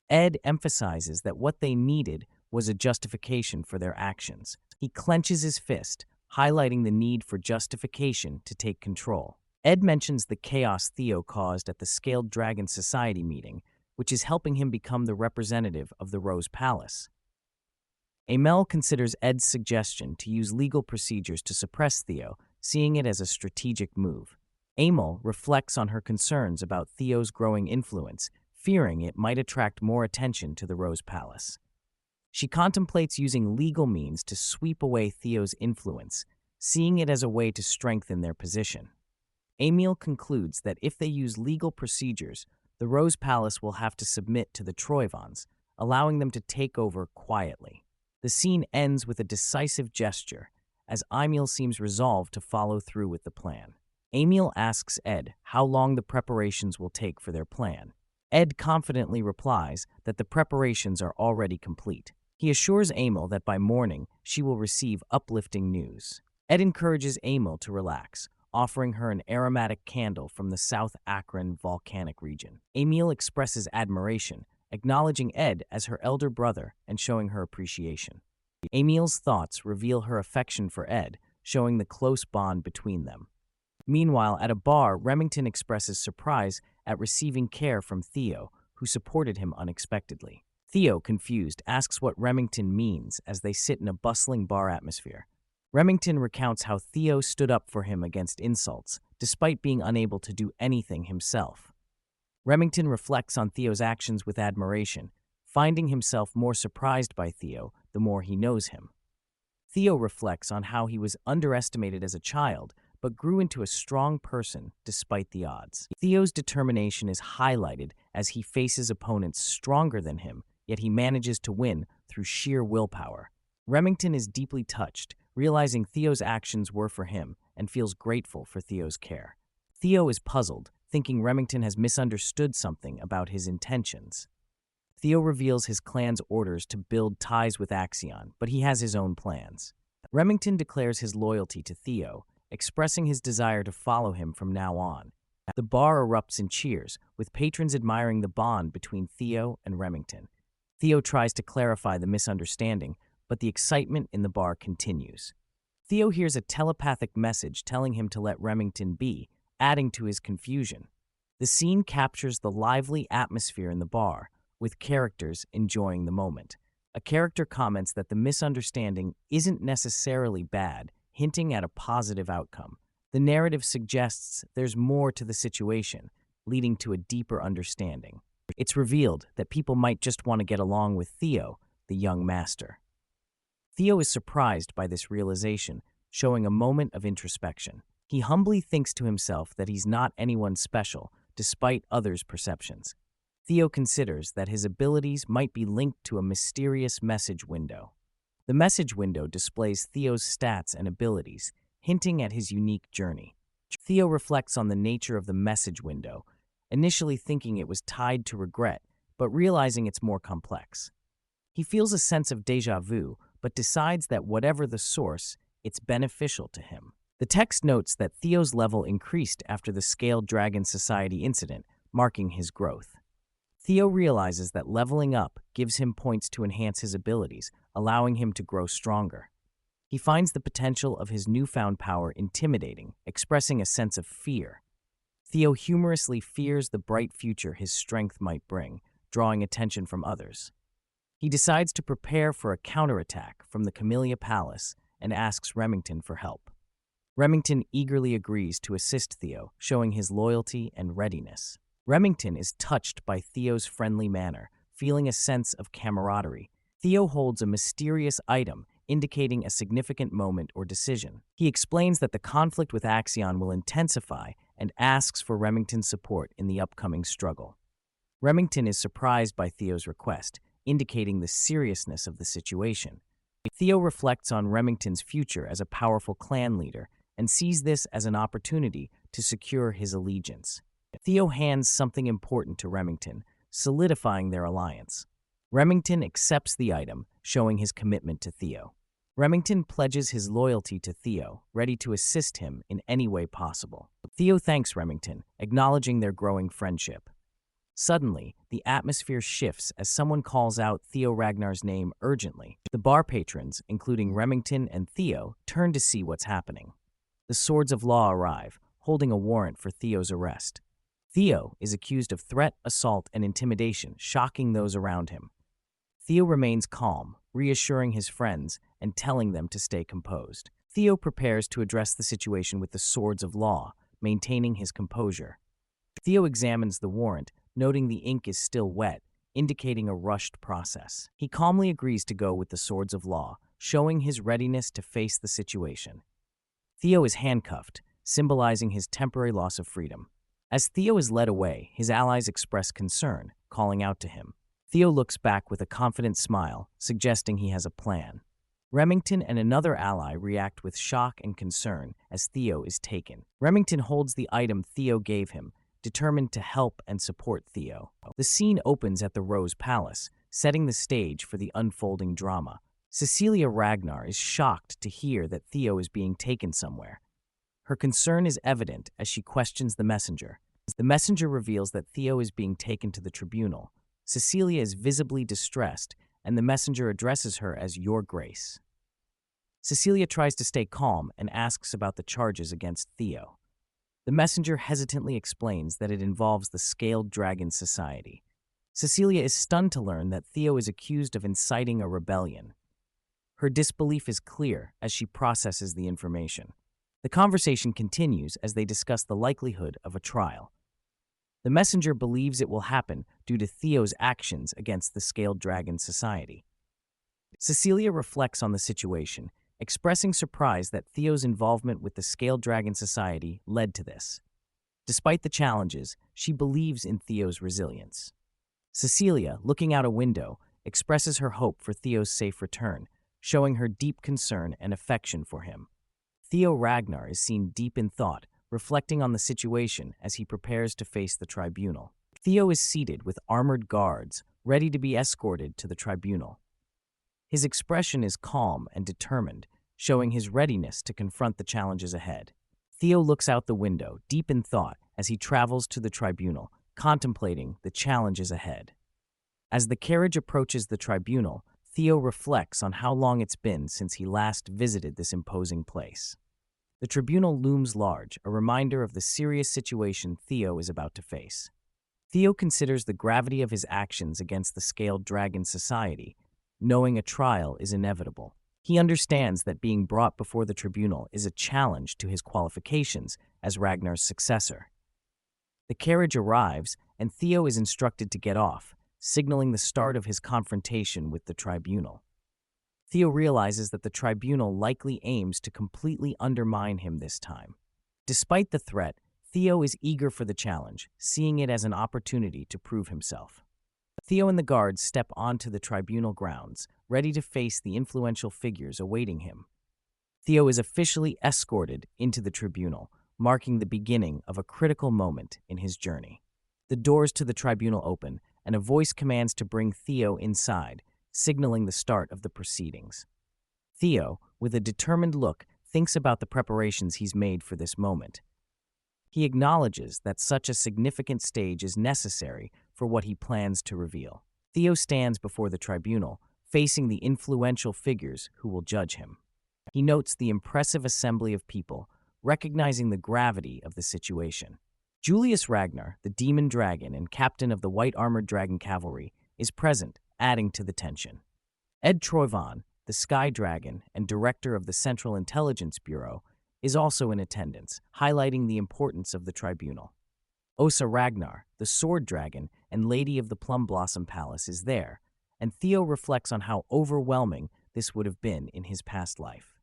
Ed emphasizes that what they needed was a justification for their actions. He clenches his fist, highlighting the need for justification to take control. Ed mentions the chaos Theo caused at the Scaled Dragon Society meeting, which is helping him become the representative of the Rose Palace. Emil considers Ed's suggestion to use legal procedures to suppress Theo, seeing it as a strategic move. Emil reflects on her concerns about Theo's growing influence, fearing it might attract more attention to the Rose Palace. She contemplates using legal means to sweep away Theo's influence, seeing it as a way to strengthen their position. Emil concludes that if they use legal procedures, the Rose Palace will have to submit to the Troyvons, allowing them to take over quietly. The scene ends with a decisive gesture, as Emil seems resolved to follow through with the plan. Emil asks Ed how long the preparations will take for their plan. Ed confidently replies that the preparations are already complete. He assures Emil that by morning she will receive uplifting news. Ed encourages Emil to relax, offering her an aromatic candle from the South Akron volcanic region. Emil expresses admiration, acknowledging Ed as her elder brother and showing her appreciation. Emil's thoughts reveal her affection for Ed, showing the close bond between them. Meanwhile, at a bar, Remington expresses surprise at receiving care from Theo, who supported him unexpectedly. Theo, confused, asks what Remington means as they sit in a bustling bar atmosphere. Remington recounts how Theo stood up for him against insults, despite being unable to do anything himself. Remington reflects on Theo's actions with admiration, finding himself more surprised by Theo the more he knows him. Theo reflects on how he was underestimated as a child, but grew into a strong person despite the odds. Theo's determination is highlighted as he faces opponents stronger than him, yet he manages to win through sheer willpower. Remington is deeply touched, realizing Theo's actions were for him, and feels grateful for Theo's care. Theo is puzzled, thinking Remington has misunderstood something about his intentions. Theo reveals his clan's orders to build ties with Axion, but he has his own plans. Remington declares his loyalty to Theo, expressing his desire to follow him from now on. The bar erupts in cheers, with patrons admiring the bond between Theo and Remington. Theo tries to clarify the misunderstanding, but the excitement in the bar continues. Theo hears a telepathic message telling him to let Remington be, adding to his confusion. The scene captures the lively atmosphere in the bar, with characters enjoying the moment. A character comments that the misunderstanding isn't necessarily bad, hinting at a positive outcome. The narrative suggests there's more to the situation, leading to a deeper understanding. It's revealed that people might just want to get along with Theo, the young master. Theo is surprised by this realization, showing a moment of introspection. He humbly thinks to himself that he's not anyone special, despite others' perceptions. Theo considers that his abilities might be linked to a mysterious message window. The message window displays Theo's stats and abilities, hinting at his unique journey. Theo reflects on the nature of the message window, initially thinking it was tied to regret, but realizing it's more complex. He feels a sense of déjà vu, but decides that whatever the source, it's beneficial to him. The text notes that Theo's level increased after the Scaled Dragon Society incident, marking his growth. Theo realizes that leveling up gives him points to enhance his abilities, allowing him to grow stronger. He finds the potential of his newfound power intimidating, expressing a sense of fear. Theo humorously fears the bright future his strength might bring, drawing attention from others. He decides to prepare for a counterattack from the Camellia Palace and asks Remington for help. Remington eagerly agrees to assist Theo, showing his loyalty and readiness. Remington is touched by Theo's friendly manner, feeling a sense of camaraderie. Theo holds a mysterious item, indicating a significant moment or decision. He explains that the conflict with Axion will intensify and asks for Remington's support in the upcoming struggle. Remington is surprised by Theo's request, indicating the seriousness of the situation. Theo reflects on Remington's future as a powerful clan leader and sees this as an opportunity to secure his allegiance. Theo hands something important to Remington, solidifying their alliance. Remington accepts the item, showing his commitment to Theo. Remington pledges his loyalty to Theo, ready to assist him in any way possible. Theo thanks Remington, acknowledging their growing friendship. Suddenly, the atmosphere shifts as someone calls out Theo Ragnar's name urgently. The bar patrons, including Remington and Theo, turn to see what's happening. The Swords of Law arrive, holding a warrant for Theo's arrest. Theo is accused of threat, assault, and intimidation, shocking those around him. Theo remains calm, reassuring his friends and telling them to stay composed. Theo prepares to address the situation with the Swords of Law, maintaining his composure. Theo examines the warrant, noting the ink is still wet, indicating a rushed process. He calmly agrees to go with the Swords of Law, showing his readiness to face the situation. Theo is handcuffed, symbolizing his temporary loss of freedom. As Theo is led away, his allies express concern, calling out to him. Theo looks back with a confident smile, suggesting he has a plan. Remington and another ally react with shock and concern as Theo is taken. Remington holds the item Theo gave him, determined to help and support Theo. The scene opens at the Rose Palace, setting the stage for the unfolding drama. Cecilia Ragnar is shocked to hear that Theo is being taken somewhere. Her concern is evident as she questions the messenger. The messenger reveals that Theo is being taken to the tribunal. Cecilia is visibly distressed, and the messenger addresses her as Your Grace. Cecilia tries to stay calm and asks about the charges against Theo. The messenger hesitantly explains that it involves the Scaled Dragon Society. Cecilia is stunned to learn that Theo is accused of inciting a rebellion. Her disbelief is clear as she processes the information. The conversation continues as they discuss the likelihood of a trial. The messenger believes it will happen due to Theo's actions against the Scaled Dragon Society. Cecilia reflects on the situation, expressing surprise that Theo's involvement with the Scaled Dragon Society led to this. Despite the challenges, she believes in Theo's resilience. Cecilia, looking out a window, expresses her hope for Theo's safe return, showing her deep concern and affection for him. Theo Ragnar is seen deep in thought, reflecting on the situation as he prepares to face the tribunal. Theo is seated with armored guards, ready to be escorted to the tribunal. His expression is calm and determined, showing his readiness to confront the challenges ahead. Theo looks out the window, deep in thought, as he travels to the tribunal, contemplating the challenges ahead. As the carriage approaches the tribunal, Theo reflects on how long it's been since he last visited this imposing place. The tribunal looms large, a reminder of the serious situation Theo is about to face. Theo considers the gravity of his actions against the scaled dragon society, knowing a trial is inevitable. He understands that being brought before the tribunal is a challenge to his qualifications as Ragnar's successor. The carriage arrives, and Theo is instructed to get off, signaling the start of his confrontation with the tribunal. Theo realizes that the tribunal likely aims to completely undermine him this time. Despite the threat, Theo is eager for the challenge, seeing it as an opportunity to prove himself. Theo and the guards step onto the tribunal grounds, ready to face the influential figures awaiting him. Theo is officially escorted into the tribunal, marking the beginning of a critical moment in his journey. The doors to the tribunal open, and a voice commands to bring Theo inside, signaling the start of the proceedings. Theo, with a determined look, thinks about the preparations he's made for this moment. He acknowledges that such a significant stage is necessary for what he plans to reveal. Theo stands before the tribunal, facing the influential figures who will judge him. He notes the impressive assembly of people, recognizing the gravity of the situation. Julius Ragnar, the demon dragon and captain of the White Armored Dragon Cavalry, is present, adding to the tension. Ed Troyvon, the Sky Dragon and director of the Central Intelligence Bureau, is also in attendance, highlighting the importance of the tribunal. Osa Ragnar, the Sword Dragon and Lady of the Plum Blossom Palace, is there, and Theo reflects on how overwhelming this would have been in his past life.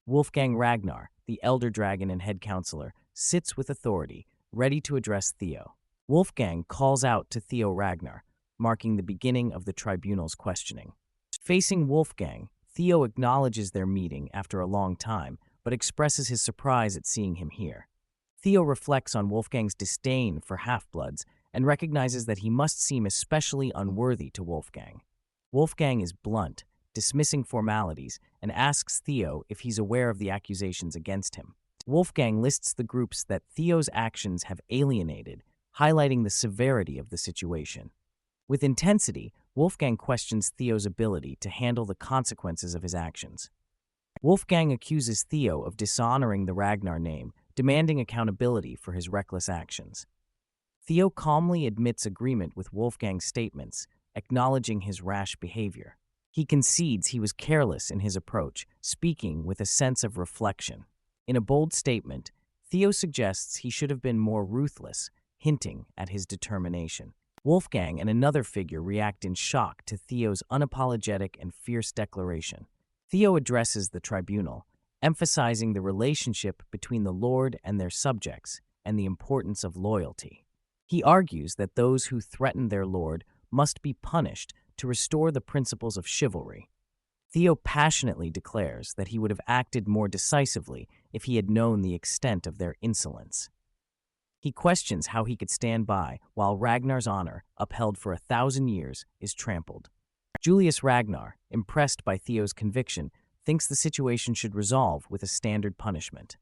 Wolfgang Ragnar, the Elder Dragon and head counselor, sits with authority, ready to address Theo. Wolfgang calls out to Theo Ragnar, marking the beginning of the tribunal's questioning. Facing Wolfgang, Theo acknowledges their meeting after a long time, but expresses his surprise at seeing him here. Theo reflects on Wolfgang's disdain for half-bloods and recognizes that he must seem especially unworthy to Wolfgang. Wolfgang is blunt, dismissing formalities, and asks Theo if he's aware of the accusations against him. Wolfgang lists the groups that Theo's actions have alienated, highlighting the severity of the situation. With intensity, Wolfgang questions Theo's ability to handle the consequences of his actions. Wolfgang accuses Theo of dishonoring the Ragnar name, demanding accountability for his reckless actions. Theo calmly admits agreement with Wolfgang's statements, acknowledging his rash behavior. He concedes he was careless in his approach, speaking with a sense of reflection. In a bold statement, Theo suggests he should have been more ruthless, hinting at his determination. Wolfgang and another figure react in shock to Theo's unapologetic and fierce declaration. Theo addresses the tribunal, emphasizing the relationship between the Lord and their subjects and the importance of loyalty. He argues that those who threaten their Lord must be punished to restore the principles of chivalry. Theo passionately declares that he would have acted more decisively if he had known the extent of their insolence. He questions how he could stand by while Ragnar's honor, upheld for 1,000 years, is trampled. Julius Ragnar, impressed by Theo's conviction, thinks the situation should resolve with a standard punishment.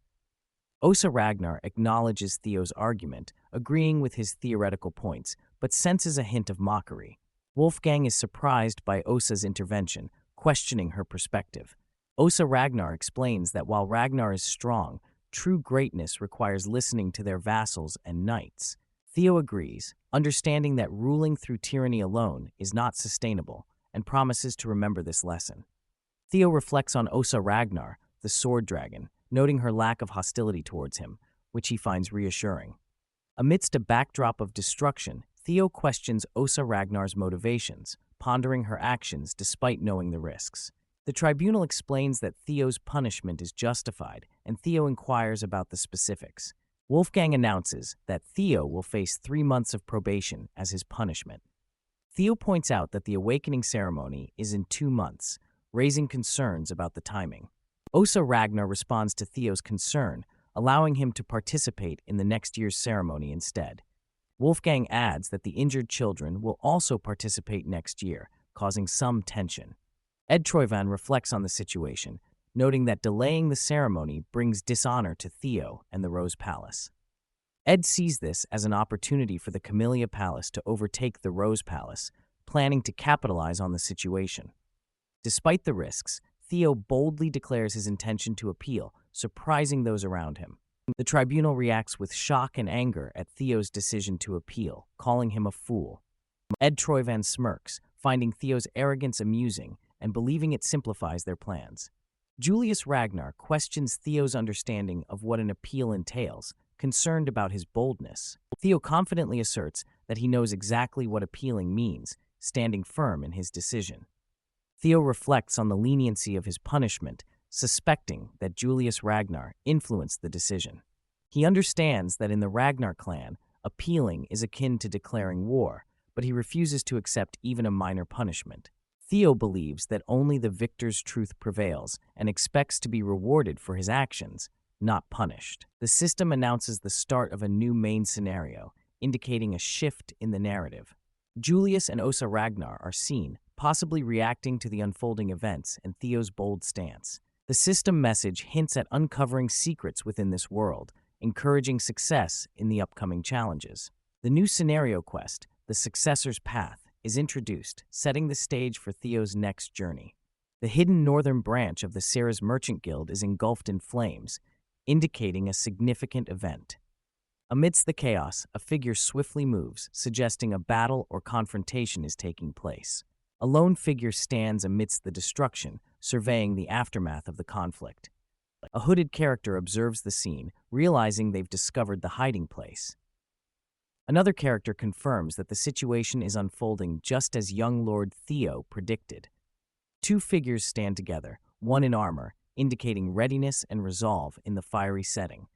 Osa Ragnar acknowledges Theo's argument, agreeing with his theoretical points, but senses a hint of mockery. Wolfgang is surprised by Osa's intervention, questioning her perspective. Osa Ragnar explains that while Ragnar is strong, true greatness requires listening to their vassals and knights. Theo agrees, understanding that ruling through tyranny alone is not sustainable, and promises to remember this lesson. Theo reflects on Osa Ragnar, the Sword Dragon, noting her lack of hostility towards him, which he finds reassuring. Amidst a backdrop of destruction, Theo questions Osa Ragnar's motivations, pondering her actions despite knowing the risks. The tribunal explains that Theo's punishment is justified, and Theo inquires about the specifics. Wolfgang announces that Theo will face 3 months of probation as his punishment. Theo points out that the awakening ceremony is in 2 months, raising concerns about the timing. Osa Ragnar responds to Theo's concern, allowing him to participate in the next year's ceremony instead. Wolfgang adds that the injured children will also participate next year, causing some tension. Ed Troyvan reflects on the situation, noting that delaying the ceremony brings dishonor to Theo and the Rose Palace. Ed sees this as an opportunity for the Camellia Palace to overtake the Rose Palace, planning to capitalize on the situation. Despite the risks, Theo boldly declares his intention to appeal, surprising those around him. The tribunal reacts with shock and anger at Theo's decision to appeal, calling him a fool. Ed Troyvan smirks, finding Theo's arrogance amusing and believing it simplifies their plans. Julius Ragnar questions Theo's understanding of what an appeal entails, concerned about his boldness. Theo confidently asserts that he knows exactly what appealing means, standing firm in his decision. Theo reflects on the leniency of his punishment, suspecting that Julius Ragnar influenced the decision. He understands that in the Ragnar clan, appealing is akin to declaring war, but he refuses to accept even a minor punishment. Theo believes that only the victor's truth prevails and expects to be rewarded for his actions, not punished. The system announces the start of a new main scenario, indicating a shift in the narrative. Julius and Osa Ragnar are seen, possibly reacting to the unfolding events and Theo's bold stance. The system message hints at uncovering secrets within this world, encouraging success in the upcoming challenges. The new scenario quest, The Successor's Path, is introduced, setting the stage for Theo's next journey. The hidden northern branch of the Sarah's Merchant Guild is engulfed in flames, indicating a significant event. Amidst the chaos, a figure swiftly moves, suggesting a battle or confrontation is taking place. A lone figure stands amidst the destruction, surveying the aftermath of the conflict. A hooded character observes the scene, realizing they've discovered the hiding place. Another character confirms that the situation is unfolding just as young Lord Theo predicted. Two figures stand together, one in armor, indicating readiness and resolve in the fiery setting.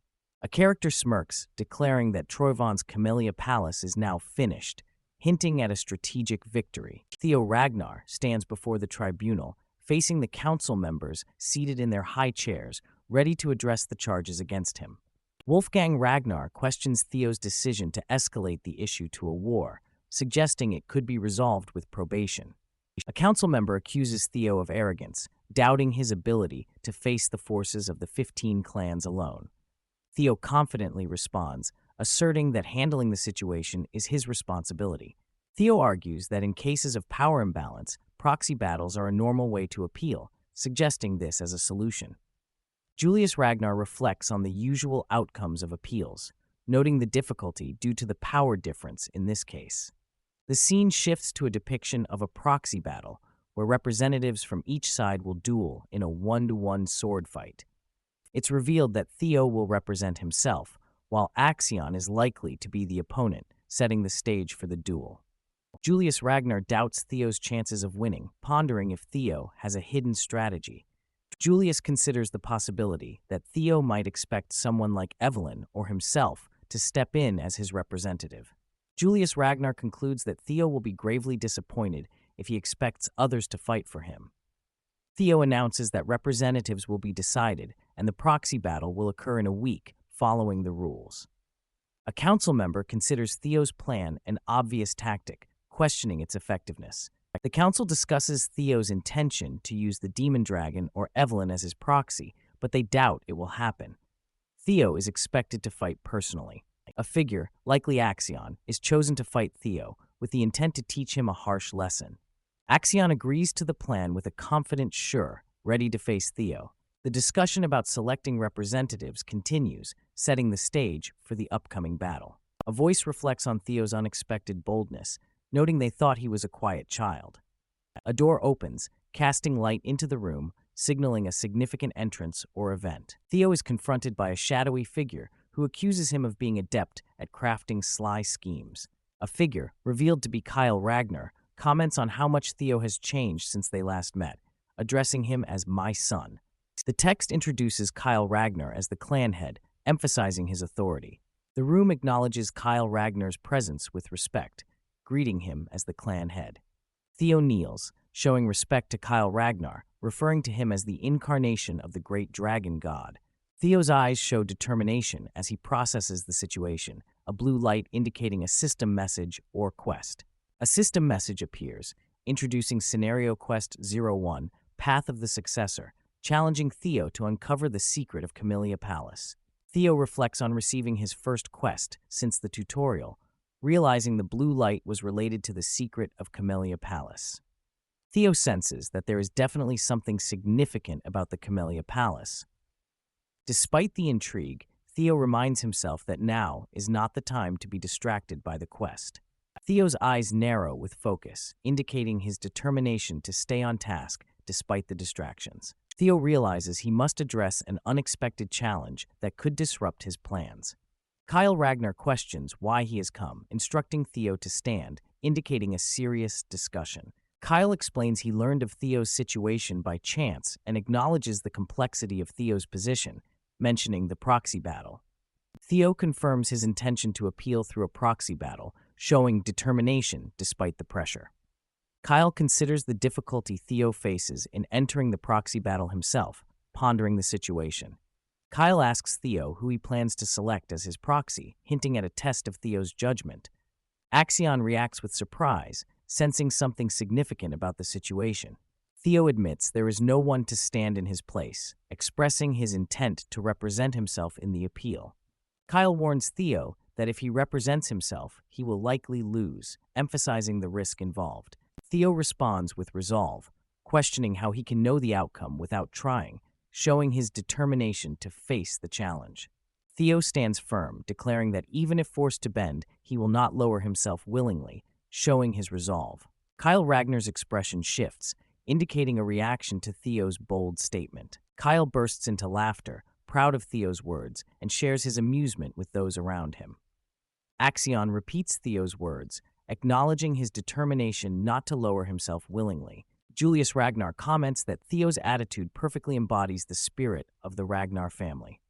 A character smirks, declaring that Troyvan's Camellia Palace is now finished, hinting at a strategic victory. Theo Ragnar stands before the tribunal, facing the council members seated in their high chairs, ready to address the charges against him. Wolfgang Ragnar questions Theo's decision to escalate the issue to a war, suggesting it could be resolved with probation. A council member accuses Theo of arrogance, doubting his ability to face the forces of the 15 clans alone. Theo confidently responds, asserting that handling the situation is his responsibility. Theo argues that in cases of power imbalance, proxy battles are a normal way to appeal, suggesting this as a solution. Julius Ragnar reflects on the usual outcomes of appeals, noting the difficulty due to the power difference in this case. The scene shifts to a depiction of a proxy battle, where representatives from each side will duel in a one-to-one sword fight. It's revealed that Theo will represent himself, while Axion is likely to be the opponent, setting the stage for the duel. Julius Ragnar doubts Theo's chances of winning, pondering if Theo has a hidden strategy. Julius considers the possibility that Theo might expect someone like Evelyn or himself to step in as his representative. Julius Ragnar concludes that Theo will be gravely disappointed if he expects others to fight for him. Theo announces that representatives will be decided and the proxy battle will occur in a week following the rules. A council member considers Theo's plan an obvious tactic, questioning its effectiveness. The council discusses Theo's intention to use the demon dragon or Evelyn as his proxy, but they doubt it will happen. Theo is expected to fight personally. A figure, likely Axion, is chosen to fight Theo, with the intent to teach him a harsh lesson. Axion agrees to the plan with a confident Sure, ready to face Theo. The discussion about selecting representatives continues, setting the stage for the upcoming battle. A voice reflects on Theo's unexpected boldness, noting they thought he was a quiet child. A door opens, casting light into the room, signaling a significant entrance or event. Theo is confronted by a shadowy figure who accuses him of being adept at crafting sly schemes. A figure, revealed to be Kyle Ragnar, comments on how much Theo has changed since they last met, addressing him as "my son." The text introduces Kyle Ragnar as the clan head, emphasizing his authority. The room acknowledges Kyle Ragnar's presence with respect, greeting him as the clan head. Theo kneels, showing respect to Kyle Ragnar, referring to him as the incarnation of the great dragon god. Theo's eyes show determination as he processes the situation, a blue light indicating a system message or quest. A system message appears, introducing Scenario Quest 01, Path of the Successor, challenging Theo to uncover the secret of Camellia Palace. Theo reflects on receiving his first quest since the tutorial, realizing the blue light was related to the secret of Camellia Palace. Theo senses that there is definitely something significant about the Camellia Palace. Despite the intrigue, Theo reminds himself that now is not the time to be distracted by the quest. Theo's eyes narrow with focus, indicating his determination to stay on task despite the distractions. Theo realizes he must address an unexpected challenge that could disrupt his plans. Kyle Ragnar questions why he has come, instructing Theo to stand, indicating a serious discussion. Kyle explains he learned of Theo's situation by chance and acknowledges the complexity of Theo's position, mentioning the proxy battle. Theo confirms his intention to appeal through a proxy battle, showing determination despite the pressure. Kyle considers the difficulty Theo faces in entering the proxy battle himself, pondering the situation. Kyle asks Theo who he plans to select as his proxy, hinting at a test of Theo's judgment. Axion reacts with surprise, sensing something significant about the situation. Theo admits there is no one to stand in his place, expressing his intent to represent himself in the appeal. Kyle warns Theo that if he represents himself, he will likely lose, emphasizing the risk involved. Theo responds with resolve, questioning how he can know the outcome without trying, showing his determination to face the challenge. Theo stands firm, declaring that even if forced to bend, he will not lower himself willingly, showing his resolve. Kyle Ragnar's expression shifts, indicating a reaction to Theo's bold statement. Kyle bursts into laughter, proud of Theo's words, and shares his amusement with those around him. Axion repeats Theo's words, acknowledging his determination not to lower himself willingly. Julius Ragnar comments that Theo's attitude perfectly embodies the spirit of the Ragnar family.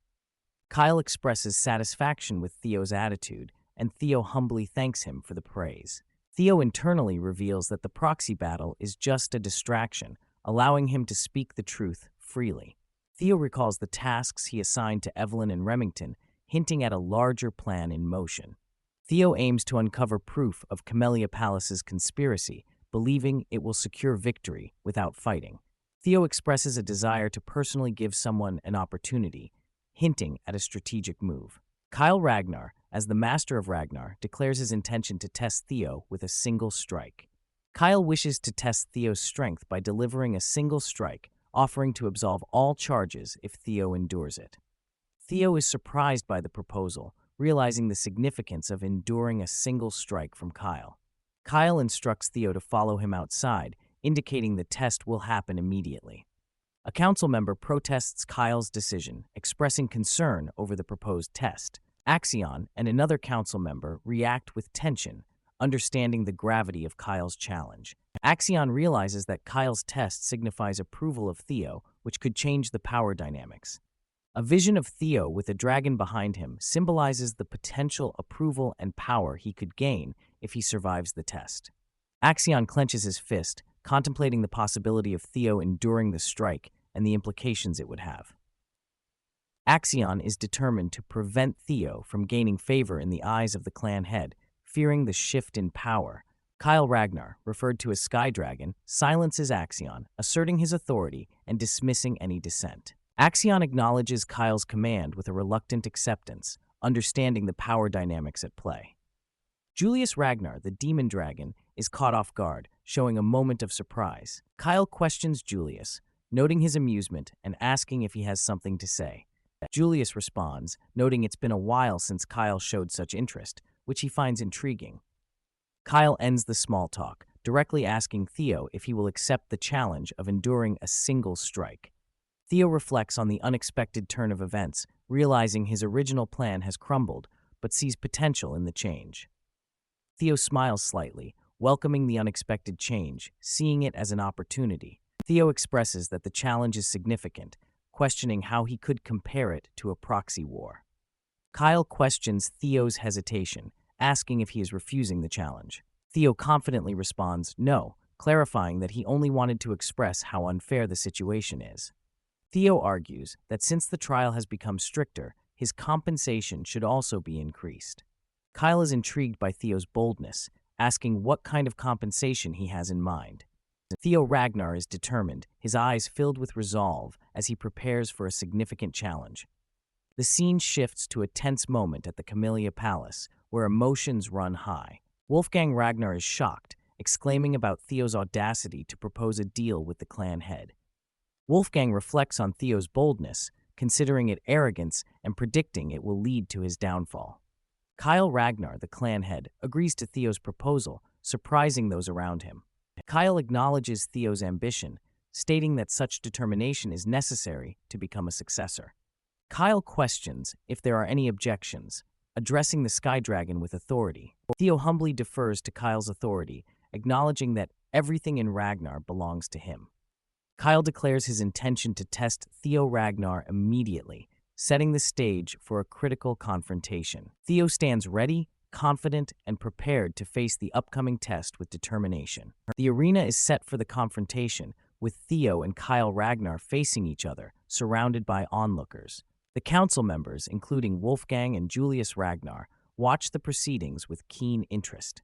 Kyle expresses satisfaction with Theo's attitude, and Theo humbly thanks him for the praise. Theo internally reveals that the proxy battle is just a distraction, allowing him to speak the truth freely. Theo recalls the tasks he assigned to Evelyn and Remington, hinting at a larger plan in motion. Theo aims to uncover proof of Camellia Palace's conspiracy, believing it will secure victory without fighting. Theo expresses a desire to personally give someone an opportunity, hinting at a strategic move. Kyle Ragnar, as the Master of Ragnar, declares his intention to test Theo with a single strike. Kyle wishes to test Theo's strength by delivering a single strike, offering to absolve all charges if Theo endures it. Theo is surprised by the proposal, realizing the significance of enduring a single strike from Kyle. Kyle instructs Theo to follow him outside, indicating the test will happen immediately. A council member protests Kyle's decision, expressing concern over the proposed test. Axion and another council member react with tension, understanding the gravity of Kyle's challenge. Axion realizes that Kyle's test signifies approval of Theo, which could change the power dynamics. A vision of Theo with a dragon behind him symbolizes the potential approval and power he could gain if he survives the test. Axion clenches his fist, contemplating the possibility of Theo enduring the strike and the implications it would have. Axion is determined to prevent Theo from gaining favor in the eyes of the clan head, fearing the shift in power. Kyle Ragnar, referred to as Sky Dragon, silences Axion, asserting his authority and dismissing any dissent. Axion acknowledges Kyle's command with a reluctant acceptance, understanding the power dynamics at play. Julius Ragnar, the demon dragon, is caught off guard, showing a moment of surprise. Kyle questions Julius, noting his amusement and asking if he has something to say. Julius responds, noting it's been a while since Kyle showed such interest, which he finds intriguing. Kyle ends the small talk, directly asking Theo if he will accept the challenge of enduring a single strike. Theo reflects on the unexpected turn of events, realizing his original plan has crumbled, but sees potential in the change. Theo smiles slightly, welcoming the unexpected change, seeing it as an opportunity. Theo expresses that the challenge is significant, questioning how he could compare it to a proxy war. Kyle questions Theo's hesitation, asking if he is refusing the challenge. Theo confidently responds no, clarifying that he only wanted to express how unfair the situation is. Theo argues that since the trial has become stricter, his compensation should also be increased. Kyle is intrigued by Theo's boldness, asking what kind of compensation he has in mind. Theo Ragnar is determined, his eyes filled with resolve as he prepares for a significant challenge. The scene shifts to a tense moment at the Camellia Palace, where emotions run high. Wolfgang Ragnar is shocked, exclaiming about Theo's audacity to propose a deal with the clan head. Wolfgang reflects on Theo's boldness, considering it arrogance and predicting it will lead to his downfall. Kyle Ragnar, the clan head, agrees to Theo's proposal, surprising those around him. Kyle acknowledges Theo's ambition, stating that such determination is necessary to become a successor. Kyle questions if there are any objections, addressing the Sky Dragon with authority. Theo humbly defers to Kyle's authority, acknowledging that everything in Ragnar belongs to him. Kyle declares his intention to test Theo Ragnar immediately, setting the stage for a critical confrontation. Theo stands ready, confident, and prepared to face the upcoming test with determination. The arena is set for the confrontation, with Theo and Kyle Ragnar facing each other, surrounded by onlookers. The council members, including Wolfgang and Julius Ragnar, watch the proceedings with keen interest.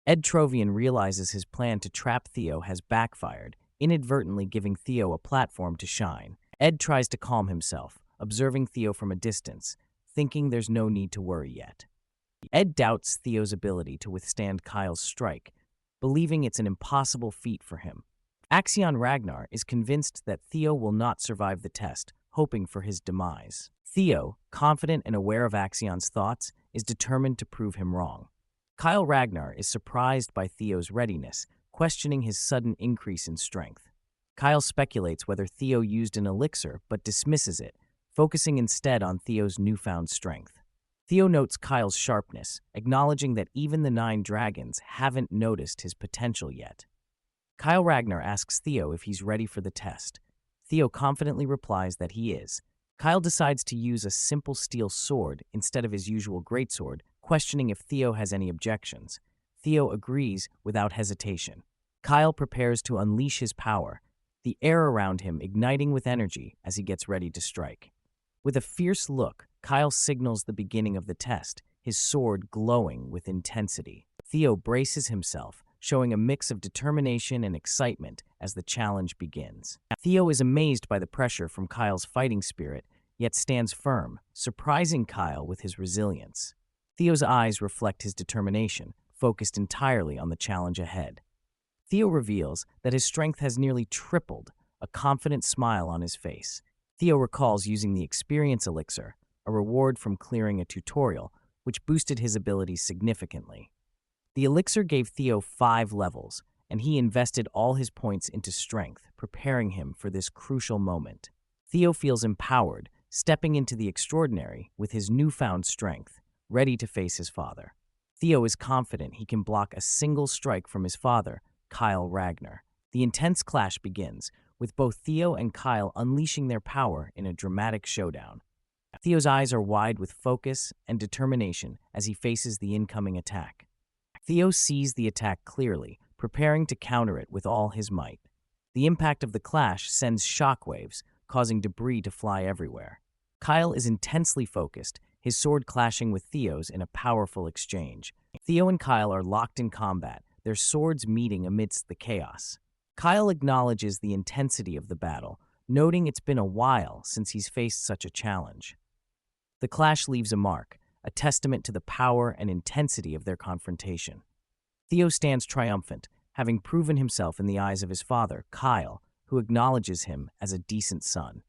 Ed Trovian realizes his plan to trap Theo has backfired, inadvertently giving Theo a platform to shine. Ed tries to calm himself, observing Theo from a distance, thinking there's no need to worry yet. Ed doubts Theo's ability to withstand Kyle's strike, believing it's an impossible feat for him. Axion Ragnar is convinced that Theo will not survive the test, hoping for his demise. Theo, confident and aware of Axion's thoughts, is determined to prove him wrong. Kyle Ragnar is surprised by Theo's readiness, questioning his sudden increase in strength. Kyle speculates whether Theo used an elixir but dismisses it, focusing instead on Theo's newfound strength. Theo notes Kyle's sharpness, acknowledging that even the 9 dragons haven't noticed his potential yet. Kyle Ragnar asks Theo if he's ready for the test. Theo confidently replies that he is. Kyle decides to use a simple steel sword instead of his usual greatsword, questioning if Theo has any objections. Theo agrees without hesitation. Kyle prepares to unleash his power, the air around him igniting with energy as he gets ready to strike. With a fierce look, Kyle signals the beginning of the test, his sword glowing with intensity. Theo braces himself, showing a mix of determination and excitement as the challenge begins. Theo is amazed by the pressure from Kyle's fighting spirit, yet stands firm, surprising Kyle with his resilience. Theo's eyes reflect his determination, focused entirely on the challenge ahead. Theo reveals that his strength has nearly tripled, a confident smile on his face. Theo recalls using the experience elixir, a reward from clearing a tutorial, which boosted his abilities significantly. The elixir gave Theo 5 levels, and he invested all his points into strength, preparing him for this crucial moment. Theo feels empowered, stepping into the extraordinary with his newfound strength, ready to face his father. Theo is confident he can block a single strike from his father, Kyle Ragnar. The intense clash begins, with both Theo and Kyle unleashing their power in a dramatic showdown. Theo's eyes are wide with focus and determination as he faces the incoming attack. Theo sees the attack clearly, preparing to counter it with all his might. The impact of the clash sends shockwaves, causing debris to fly everywhere. Kyle is intensely focused, his sword clashing with Theo's in a powerful exchange. Theo and Kyle are locked in combat, their swords meeting amidst the chaos. Kyle acknowledges the intensity of the battle, noting it's been a while since he's faced such a challenge. The clash leaves a mark, a testament to the power and intensity of their confrontation. Theo stands triumphant, having proven himself in the eyes of his father, Kyle, who acknowledges him as a decent son.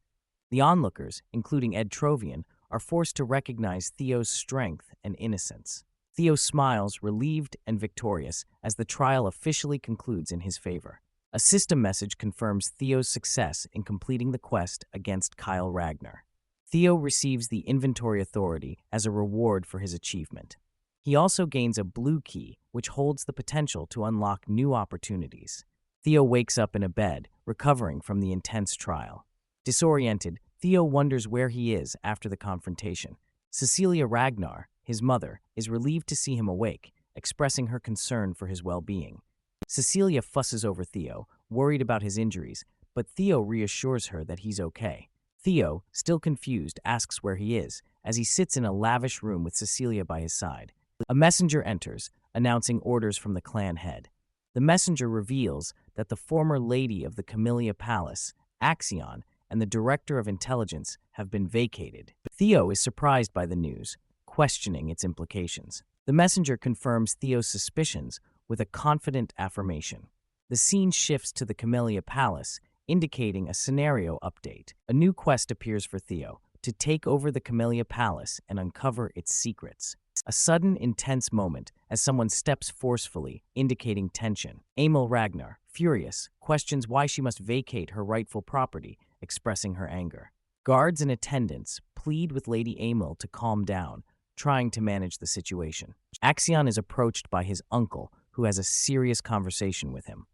The onlookers, including Ed Trovian, are forced to recognize Theo's strength and innocence. Theo smiles, relieved and victorious, as the trial officially concludes in his favor. A system message confirms Theo's success in completing the quest against Kyle Ragnar. Theo receives the inventory authority as a reward for his achievement. He also gains a blue key, which holds the potential to unlock new opportunities. Theo wakes up in a bed, recovering from the intense trial. Disoriented, Theo wonders where he is after the confrontation. Cecilia Ragnar, his mother, is relieved to see him awake, expressing her concern for his well-being. Cecilia fusses over Theo, worried about his injuries, but Theo reassures her that he's okay. Theo, still confused, asks where he is, as he sits in a lavish room with Cecilia by his side. A messenger enters, announcing orders from the clan head. The messenger reveals that the former lady of the Camellia Palace, Axion, and the director of intelligence have been vacated. Theo is surprised by the news, questioning its implications. The messenger confirms Theo's suspicions with a confident affirmation. The scene shifts to the Camellia Palace, indicating a scenario update. A new quest appears for Theo to take over the Camellia Palace and uncover its secrets. A sudden, intense moment as someone steps forcefully, indicating tension. Emil Ragnar, furious, questions why she must vacate her rightful property, expressing her anger. Guards and attendants plead with Lady Emil to calm down, trying to manage the situation. Axion is approached by his uncle, who has a serious conversation with him.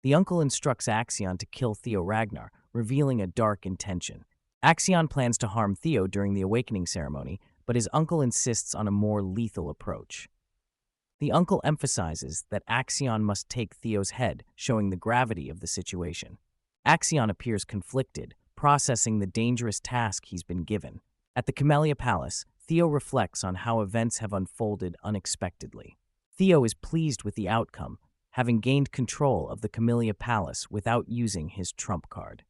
The uncle instructs Axion to kill Theo Ragnar, revealing a dark intention. Axion plans to harm Theo during the awakening ceremony, but his uncle insists on a more lethal approach. The uncle emphasizes that Axion must take Theo's head, showing the gravity of the situation. Axion appears conflicted, processing the dangerous task he's been given. At the Camellia Palace, Theo reflects on how events have unfolded unexpectedly. Theo is pleased with the outcome, having gained control of the Camellia Palace without using his trump card.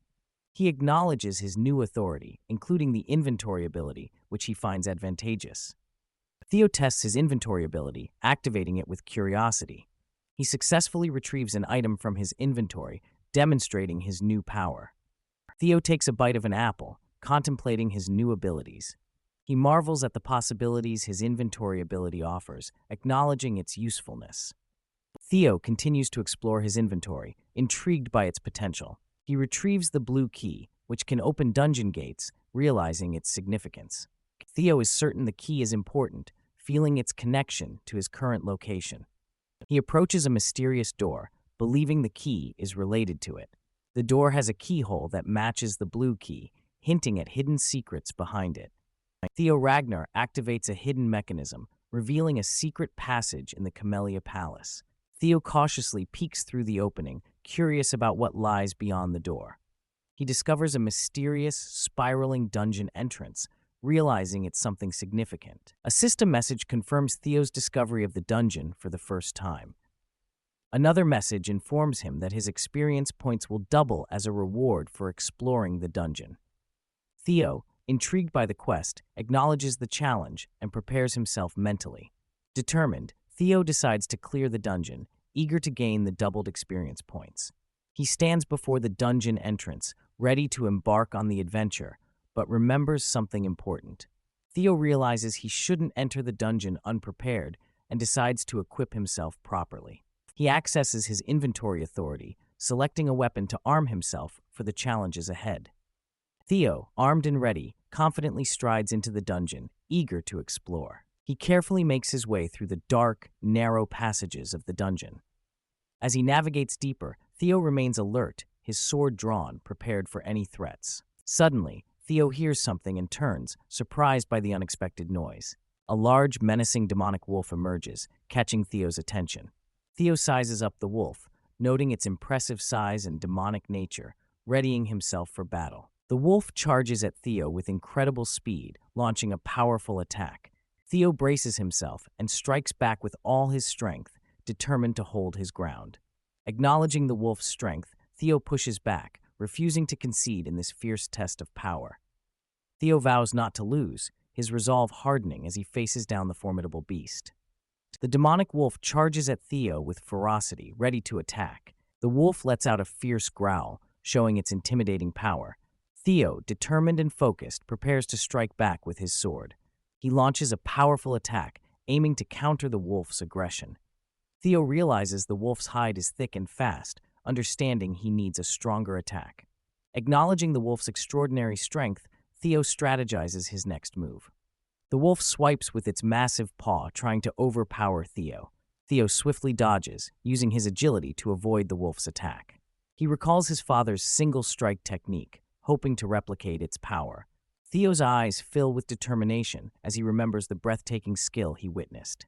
He acknowledges his new authority, including the inventory ability, which he finds advantageous. Theo tests his inventory ability, activating it with curiosity. He successfully retrieves an item from his inventory, demonstrating his new power. Theo takes a bite of an apple, contemplating his new abilities. He marvels at the possibilities his inventory ability offers, acknowledging its usefulness. Theo continues to explore his inventory, intrigued by its potential. He retrieves the blue key, which can open dungeon gates, realizing its significance. Theo is certain the key is important, feeling its connection to his current location. He approaches a mysterious door, believing the key is related to it. The door has a keyhole that matches the blue key, hinting at hidden secrets behind it. Theo Ragnar activates a hidden mechanism, revealing a secret passage in the Camellia Palace. Theo cautiously peeks through the opening, curious about what lies beyond the door. He discovers a mysterious, spiraling dungeon entrance, realizing it's something significant. A system message confirms Theo's discovery of the dungeon for the first time. Another message informs him that his experience points will double as a reward for exploring the dungeon. Theo, intrigued by the quest, acknowledges the challenge and prepares himself mentally. Determined, Theo decides to clear the dungeon, eager to gain the doubled experience points. He stands before the dungeon entrance, ready to embark on the adventure, but remembers something important. Theo realizes he shouldn't enter the dungeon unprepared and decides to equip himself properly. He accesses his inventory authority, selecting a weapon to arm himself for the challenges ahead. Theo, armed and ready, confidently strides into the dungeon, eager to explore. He carefully makes his way through the dark, narrow passages of the dungeon. As he navigates deeper, Theo remains alert, his sword drawn, prepared for any threats. Suddenly, Theo hears something and turns, surprised by the unexpected noise. A large, menacing demonic wolf emerges, catching Theo's attention. Theo sizes up the wolf, noting its impressive size and demonic nature, readying himself for battle. The wolf charges at Theo with incredible speed, launching a powerful attack. Theo braces himself and strikes back with all his strength, determined to hold his ground. Acknowledging the wolf's strength, Theo pushes back, refusing to concede in this fierce test of power. Theo vows not to lose, his resolve hardening as he faces down the formidable beast. The demonic wolf charges at Theo with ferocity, ready to attack. The wolf lets out a fierce growl, showing its intimidating power. Theo, determined and focused, prepares to strike back with his sword. He launches a powerful attack, aiming to counter the wolf's aggression. Theo realizes the wolf's hide is thick and fast, understanding he needs a stronger attack. Acknowledging the wolf's extraordinary strength, Theo strategizes his next move. The wolf swipes with its massive paw, trying to overpower Theo. Theo swiftly dodges, using his agility to avoid the wolf's attack. He recalls his father's single-strike technique, hoping to replicate its power. Theo's eyes fill with determination as he remembers the breathtaking skill he witnessed.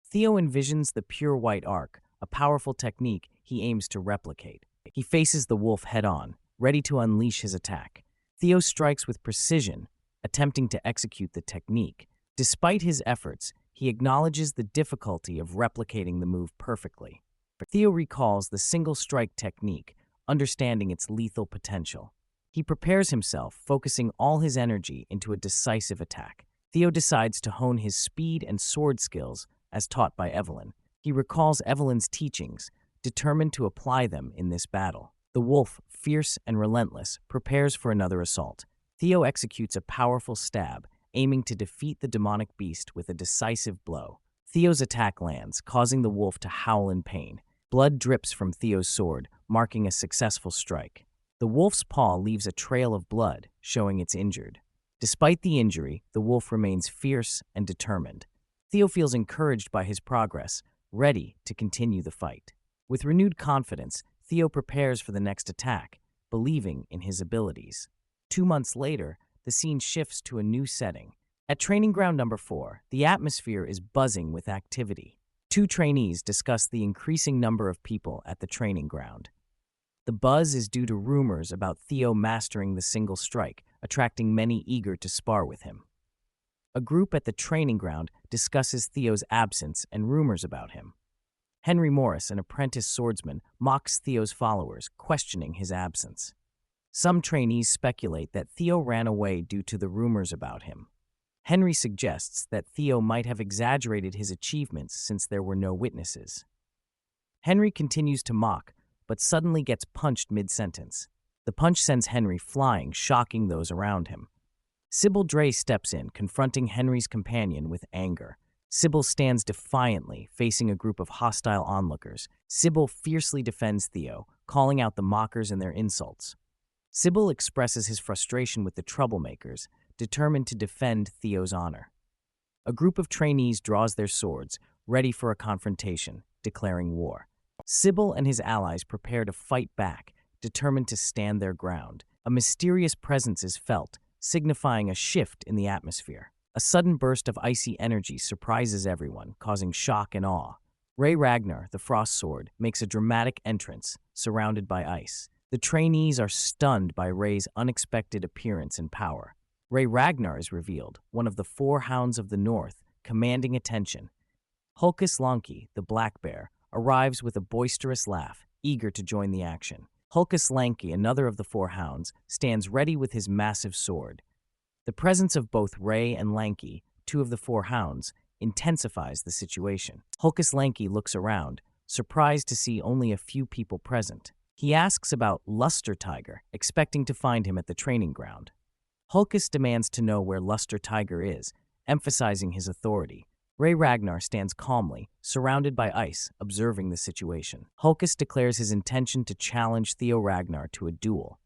Theo envisions the pure white arc, a powerful technique he aims to replicate. He faces the wolf head-on, ready to unleash his attack. Theo strikes with precision, attempting to execute the technique. Despite his efforts, he acknowledges the difficulty of replicating the move perfectly. Theo recalls the single strike technique, understanding its lethal potential. He prepares himself, focusing all his energy into a decisive attack. Theo decides to hone his speed and sword skills as taught by Evelyn. He recalls Evelyn's teachings, determined to apply them in this battle. The wolf, fierce and relentless, prepares for another assault. Theo executes a powerful stab, aiming to defeat the demonic beast with a decisive blow. Theo's attack lands, causing the wolf to howl in pain. Blood drips from Theo's sword, marking a successful strike. The wolf's paw leaves a trail of blood, showing it's injured. Despite the injury, the wolf remains fierce and determined. Theo feels encouraged by his progress, ready to continue the fight. With renewed confidence, Theo prepares for the next attack, believing in his abilities. 2 months later, the scene shifts to a new setting. At training ground number 4, the atmosphere is buzzing with activity. 2 trainees discuss the increasing number of people at the training ground. The buzz is due to rumors about Theo mastering the single strike, attracting many eager to spar with him. A group at the training ground discusses Theo's absence and rumors about him. Henry Morris, an apprentice swordsman, mocks Theo's followers, questioning his absence. Some trainees speculate that Theo ran away due to the rumors about him. Henry suggests that Theo might have exaggerated his achievements since there were no witnesses. Henry continues to mock, but suddenly gets punched mid-sentence. The punch sends Henry flying, shocking those around him. Sybil Dre steps in, confronting Henry's companion with anger. Sybil stands defiantly, facing a group of hostile onlookers. Sybil fiercely defends Theo, calling out the mockers and their insults. Sybil expresses his frustration with the troublemakers, determined to defend Theo's honor. A group of trainees draws their swords, ready for a confrontation, declaring war. Sybil and his allies prepare to fight back, determined to stand their ground. A mysterious presence is felt, signifying a shift in the atmosphere. A sudden burst of icy energy surprises everyone, causing shock and awe. Ray Ragnar, the Frost Sword, makes a dramatic entrance, surrounded by ice. The trainees are stunned by Ray's unexpected appearance and power. Ray Ragnar is revealed, one of the 4 Hounds of the North, commanding attention. Hulkus Lanki, the Black Bear, arrives with a boisterous laugh, eager to join the action. Hulkus Lanki, another of the 4 Hounds, stands ready with his massive sword. The presence of both Ray and Lanki, 2 of the 4 Hounds, intensifies the situation. Hulkus Lanki looks around, surprised to see only a few people present. He asks about Luster Tiger, expecting to find him at the training ground. Hulkus demands to know where Luster Tiger is, emphasizing his authority. Ray Ragnar stands calmly, surrounded by ice, observing the situation. Hulkus declares his intention to challenge Theo Ragnar to a duel.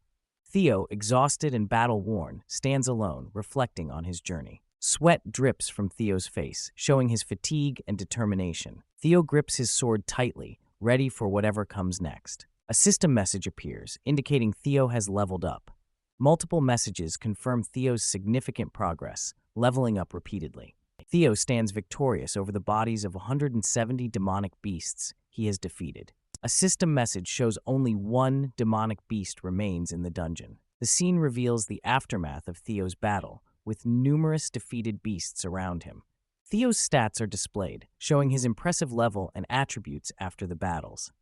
Theo, exhausted and battle-worn, stands alone, reflecting on his journey. Sweat drips from Theo's face, showing his fatigue and determination. Theo grips his sword tightly, ready for whatever comes next. A system message appears, indicating Theo has leveled up. Multiple messages confirm Theo's significant progress, leveling up repeatedly. Theo stands victorious over the bodies of 170 demonic beasts he has defeated. A system message shows only 1 demonic beast remains in the dungeon. The scene reveals the aftermath of Theo's battle, with numerous defeated beasts around him. Theo's stats are displayed, showing his impressive level and attributes after the battles.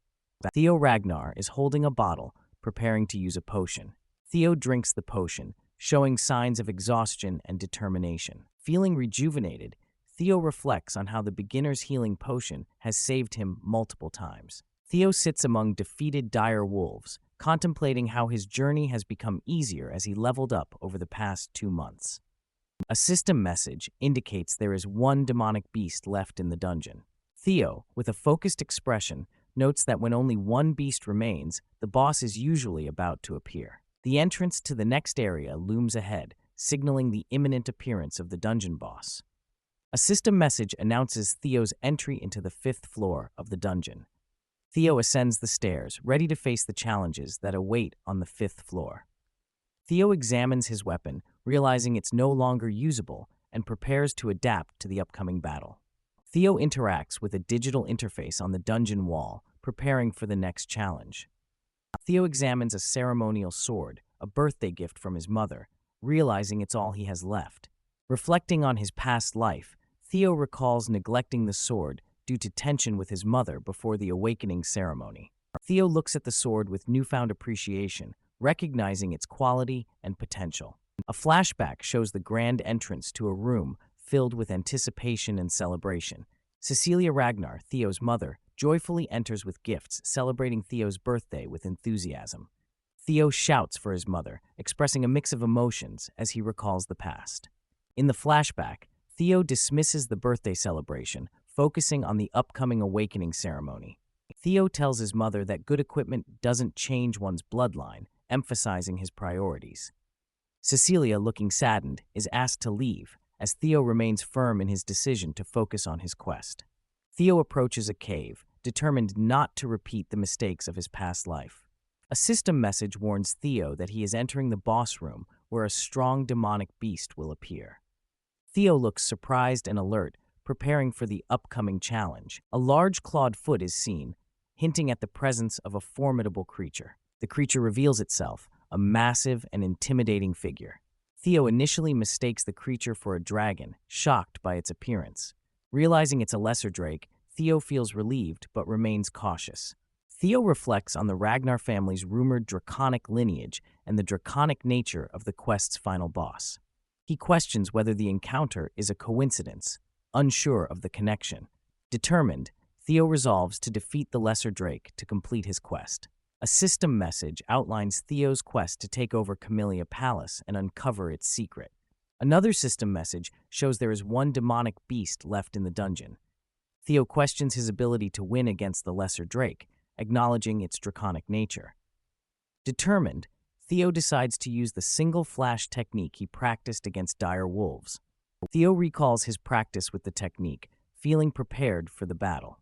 Theo Ragnar is holding a bottle, preparing to use a potion. Theo drinks the potion, showing signs of exhaustion and determination. Feeling rejuvenated, Theo reflects on how the beginner's healing potion has saved him multiple times. Theo sits among defeated dire wolves, contemplating how his journey has become easier as he leveled up over the past 2 months. A system message indicates there is 1 demonic beast left in the dungeon. Theo, with a focused expression, notes that when only 1 beast remains, the boss is usually about to appear. The entrance to the next area looms ahead, signaling the imminent appearance of the dungeon boss. A system message announces Theo's entry into the 5th floor of the dungeon. Theo ascends the stairs, ready to face the challenges that await on the 5th floor. Theo examines his weapon, realizing it's no longer usable, and prepares to adapt to the upcoming battle. Theo interacts with a digital interface on the dungeon wall, preparing for the next challenge. Theo examines a ceremonial sword, a birthday gift from his mother, realizing it's all he has left. Reflecting on his past life, Theo recalls neglecting the sword due to tension with his mother before the awakening ceremony. Theo looks at the sword with newfound appreciation, recognizing its quality and potential. A flashback shows the grand entrance to a room filled with anticipation and celebration. Cecilia Ragnar, Theo's mother, joyfully enters with gifts, celebrating Theo's birthday with enthusiasm. Theo shouts for his mother, expressing a mix of emotions as he recalls the past. In the flashback, Theo dismisses the birthday celebration, focusing on the upcoming awakening ceremony. Theo tells his mother that good equipment doesn't change one's bloodline, emphasizing his priorities. Cecilia, looking saddened, is asked to leave, as Theo remains firm in his decision to focus on his quest. Theo approaches a cave, determined not to repeat the mistakes of his past life. A system message warns Theo that he is entering the boss room, where a strong demonic beast will appear. Theo looks surprised and alert, preparing for the upcoming challenge. A large clawed foot is seen, hinting at the presence of a formidable creature. The creature reveals itself, a massive and intimidating figure. Theo initially mistakes the creature for a dragon, shocked by its appearance. Realizing it's a lesser drake, Theo feels relieved but remains cautious. Theo reflects on the Ragnar family's rumored draconic lineage and the draconic nature of the quest's final boss. He questions whether the encounter is a coincidence, unsure of the connection. Determined, Theo resolves to defeat the lesser drake to complete his quest. A system message outlines Theo's quest to take over Camellia Palace and uncover its secret. Another system message shows there is one demonic beast left in the dungeon. Theo questions his ability to win against the lesser drake, acknowledging its draconic nature. Determined, Theo decides to use the single flash technique he practiced against dire wolves. Theo recalls his practice with the technique, feeling prepared for the battle.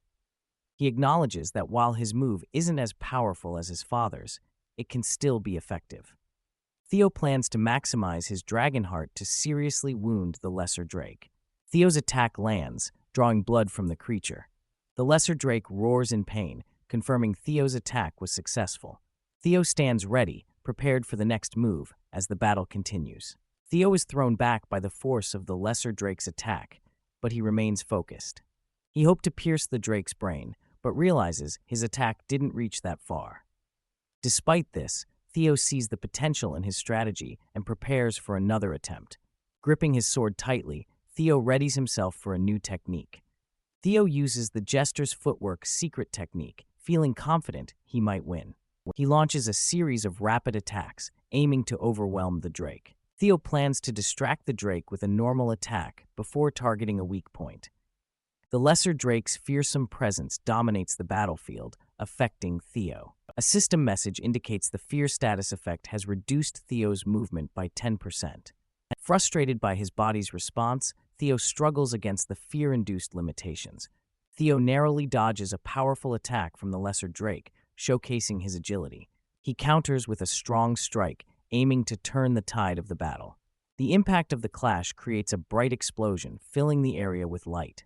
He acknowledges that while his move isn't as powerful as his father's, it can still be effective. Theo plans to maximize his dragon heart to seriously wound the lesser drake. Theo's attack lands, drawing blood from the creature. The lesser drake roars in pain, confirming Theo's attack was successful. Theo stands ready, prepared for the next move as the battle continues. Theo is thrown back by the force of the lesser drake's attack, but he remains focused. He hoped to pierce the drake's brain, but realizes his attack didn't reach that far. Despite this, Theo sees the potential in his strategy and prepares for another attempt. Gripping his sword tightly, Theo readies himself for a new technique. Theo uses the Jester's Footwork secret technique, feeling confident he might win. He launches a series of rapid attacks, aiming to overwhelm the drake. Theo plans to distract the drake with a normal attack before targeting a weak point. The lesser drake's fearsome presence dominates the battlefield, affecting Theo. A system message indicates the fear status effect has reduced Theo's movement by 10%. Frustrated by his body's response, Theo struggles against the fear-induced limitations. Theo narrowly dodges a powerful attack from the lesser drake, showcasing his agility. He counters with a strong strike, aiming to turn the tide of the battle. The impact of the clash creates a bright explosion, filling the area with light.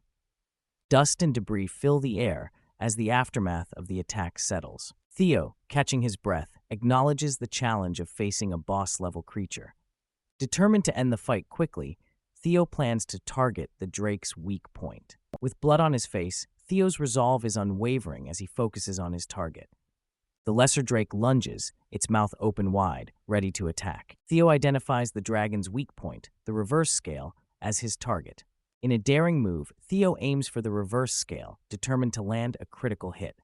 Dust and debris fill the air as the aftermath of the attack settles. Theo, catching his breath, acknowledges the challenge of facing a boss-level creature. Determined to end the fight quickly, Theo plans to target the drake's weak point. With blood on his face, Theo's resolve is unwavering as he focuses on his target. The lesser drake lunges, its mouth open wide, ready to attack. Theo identifies the dragon's weak point, the reverse scale, as his target. In a daring move, Theo aims for the reverse scale, determined to land a critical hit.